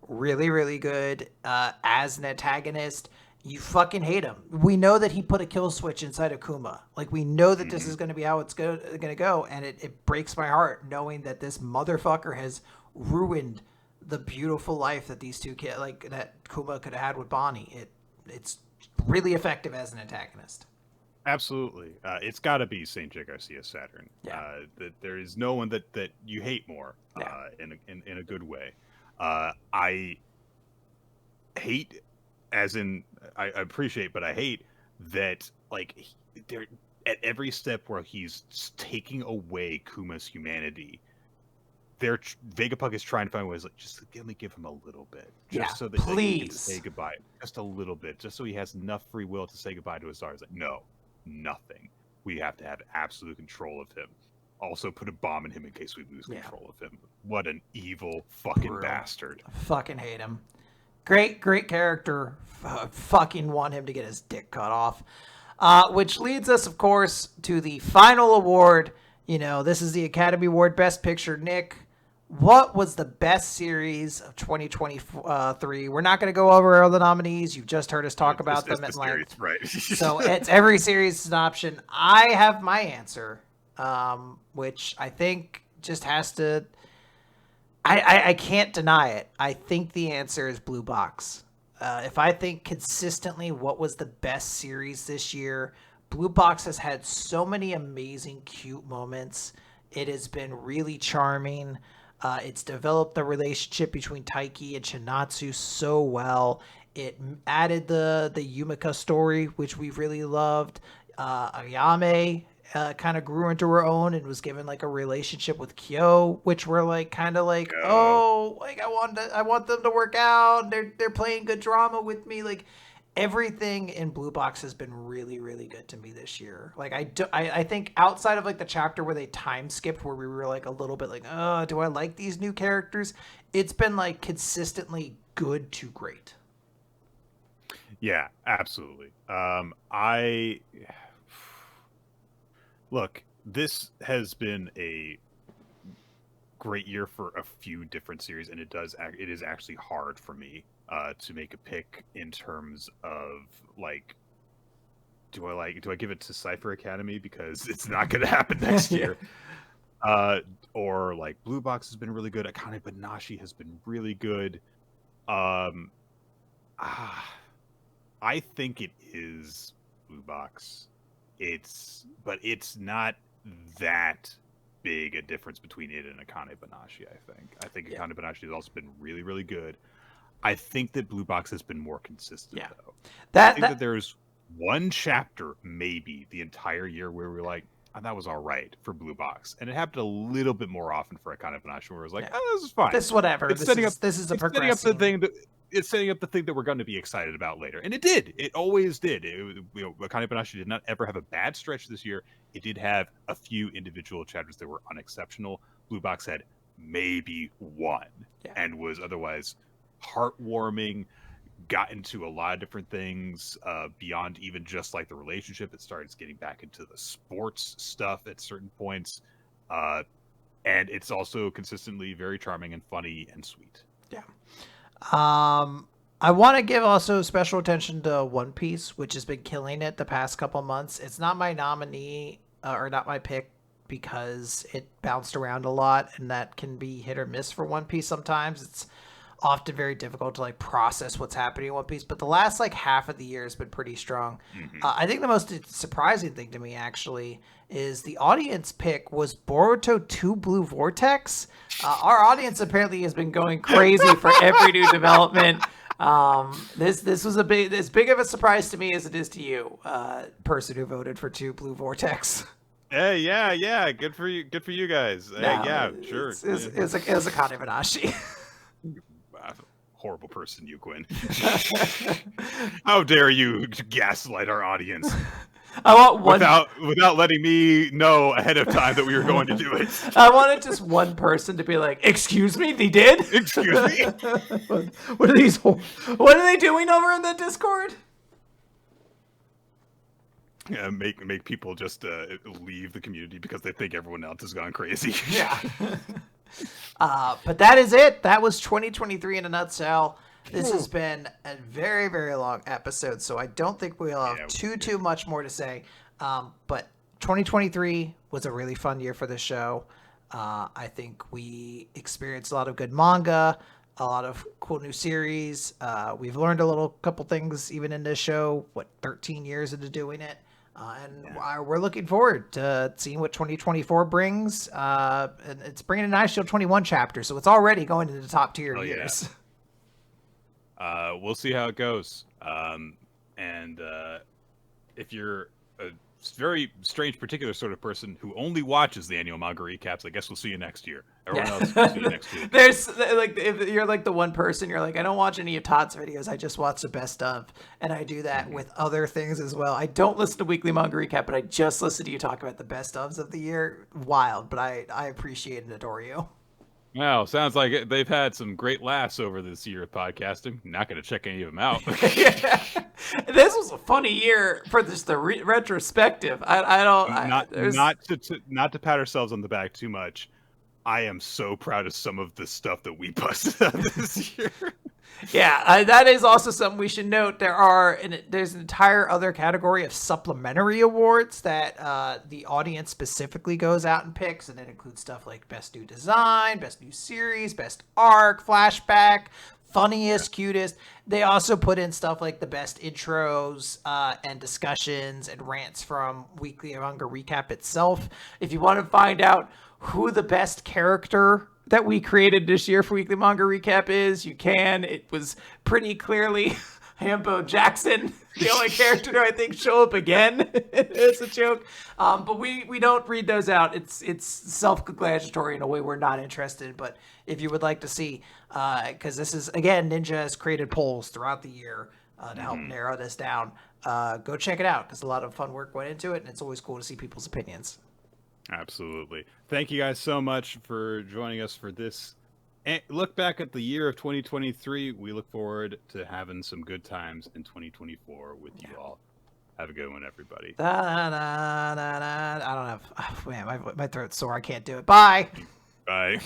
really, really good as an antagonist. You fucking hate him. We know that he put a kill switch inside of Kuma. Like, we know that this is going to be how it's going to go, and it breaks my heart knowing that this motherfucker has ruined the beautiful life that these two kids, like, that Kuma could have had with Bonnie. It's really effective as an antagonist. Absolutely. It's got to be Saint J. Garcia Saturn. Yeah. There is no one that you hate more in a good way. I hate, as in, I appreciate, but I hate that, like, they're at every step where he's taking away Kuma's humanity. Vegapunk is trying to find ways, like, just let me give him a little bit, just so that he can say goodbye, just a little bit, just so he has enough free will to say goodbye to his daughters. Like, no, nothing. We have to have absolute control of him. Also, put a bomb in him in case we lose control of him. What an evil fucking bastard! Fucking hate him. Great character. Fucking want him to get his dick cut off. Which leads us, of course, to the final award. You know, this is the Academy Award Best Picture. Nick, what was the best series of 2023? We're not going to go over all the nominees. You've just heard us talk about them at length. Right. So it's every series is an option. I have my answer, which I think just has to... I can't deny it. I think the answer is Blue Box. If I think consistently what was the best series this year, Blue Box has had so many amazing, cute moments. It has been really charming. It's developed the relationship between Taiki and Shinatsu so well. It added the Yumika story, which we really loved. Ayame kind of grew into her own and was given like a relationship with Kyo, which we're like kind of like, oh, like I want them to work out. They're playing good drama with me. Like, everything in Blue Box has been really, really good to me this year. Like, I think outside of like the chapter where they time skipped, where we were like a little bit like, oh, do I like these new characters? It's been like consistently good to great. Yeah, absolutely. Look, this has been a great year for a few different series, and it is actually hard for me to make a pick in terms of, like, do I give it to Cipher Academy because it's not going to happen next year, or like Blue Box has been really good, Akane-banashi has been really good. I think it is Blue Box. But it's not that big a difference between it and Akane-banashi, I think Akane-banashi has also been really, really good. I think that Blue Box has been more consistent, though. I think that there's one chapter, maybe, the entire year where we're like, oh, that was all right for Blue Box. And it happened a little bit more often for Akane-banashi, where it was like, oh, this is fine. This is whatever. This is a progression. Setting up the thing it's setting up the thing that we're going to be excited about later. And it did. It always did. Akane-banashi did not ever have a bad stretch this year. It did have a few individual chapters that were unexceptional. Blue Box had maybe one and was otherwise heartwarming, got into a lot of different things beyond even just like the relationship. It started getting back into the sports stuff at certain points. And it's also consistently very charming and funny and sweet. Yeah. I want to give also special attention to One Piece, which has been killing it the past couple months. It's not my nominee or not my pick because it bounced around a lot, and that can be hit or miss for One Piece sometimes. It's often very difficult to like process what's happening in One Piece, but the last like half of the year has been pretty strong. I think the most surprising thing to me actually is the audience pick was Boruto 2 Blue Vortex. Our audience apparently has been going crazy for every new development. This was as big of a surprise to me as it is to you, person who voted for 2 Blue Vortex. Hey, yeah, good for you guys. No, yeah, sure. It's Akane-banashi. Horrible person, you, Quinn. How dare you gaslight our audience? I want one without letting me know ahead of time that we were going to do it. I wanted just one person to be like, "Excuse me, they did." Excuse me. What are these? What are they doing over in the Discord? Yeah, make people just leave the community because they think everyone else has gone crazy. Yeah. But that is it. That was 2023 in a nutshell. This has been a very, very long episode, so I don't think we'll have too much more to say. But 2023 was a really fun year for the show. I think we experienced a lot of good manga, a lot of cool new series. We've learned a couple things even in this show, 13 years into doing it. We're looking forward to seeing what 2024 brings. And it's bringing a nice Shield 21 chapter, so it's already going into the top tier years. Yeah. We'll see how it goes. If you're a very strange, particular sort of person who only watches the annual manga recaps, I guess we'll see you next year. Everyone else will see you next week. There's like, if you're like the one person, you're like, I don't watch any of Todd's videos. I just watch the best of, and I do that with other things as well. I don't listen to weekly manga recap, but I just listen to you talk about the best ofs of the year. Wild, but I appreciate and adore you. Wow, sounds like they've had some great laughs over this year of podcasting. Not going to check any of them out. Yeah. This was a funny year for just the retrospective. Not to pat ourselves on the back too much. I am so proud of some of the stuff that we busted out this year. Yeah, that is also something we should note. There's an entire other category of supplementary awards that the audience specifically goes out and picks, and it includes stuff like Best New Design, Best New Series, Best Arc, Flashback, Funniest, Cutest. They also put in stuff like the best intros and discussions and rants from Weekly Manga Recap itself. If you want to find out who the best character that we created this year for Weekly Manga Recap is, you can. It was pretty clearly Hambo Jackson, the only character to, I think, show up again. It's a joke. But we don't read those out. It's self-congratulatory in a way we're not interested. But if you would like to see, because this is, again, Ninja has created polls throughout the year to help narrow this down. Go check it out, because a lot of fun work went into it, and it's always cool to see people's opinions. Absolutely. Thank you guys so much for joining us for this look back at the year of 2023. We look forward to having some good times in 2024 with you all. Have a good one, everybody. I don't have... Oh, man, my throat's sore. I can't do it. Bye. Bye.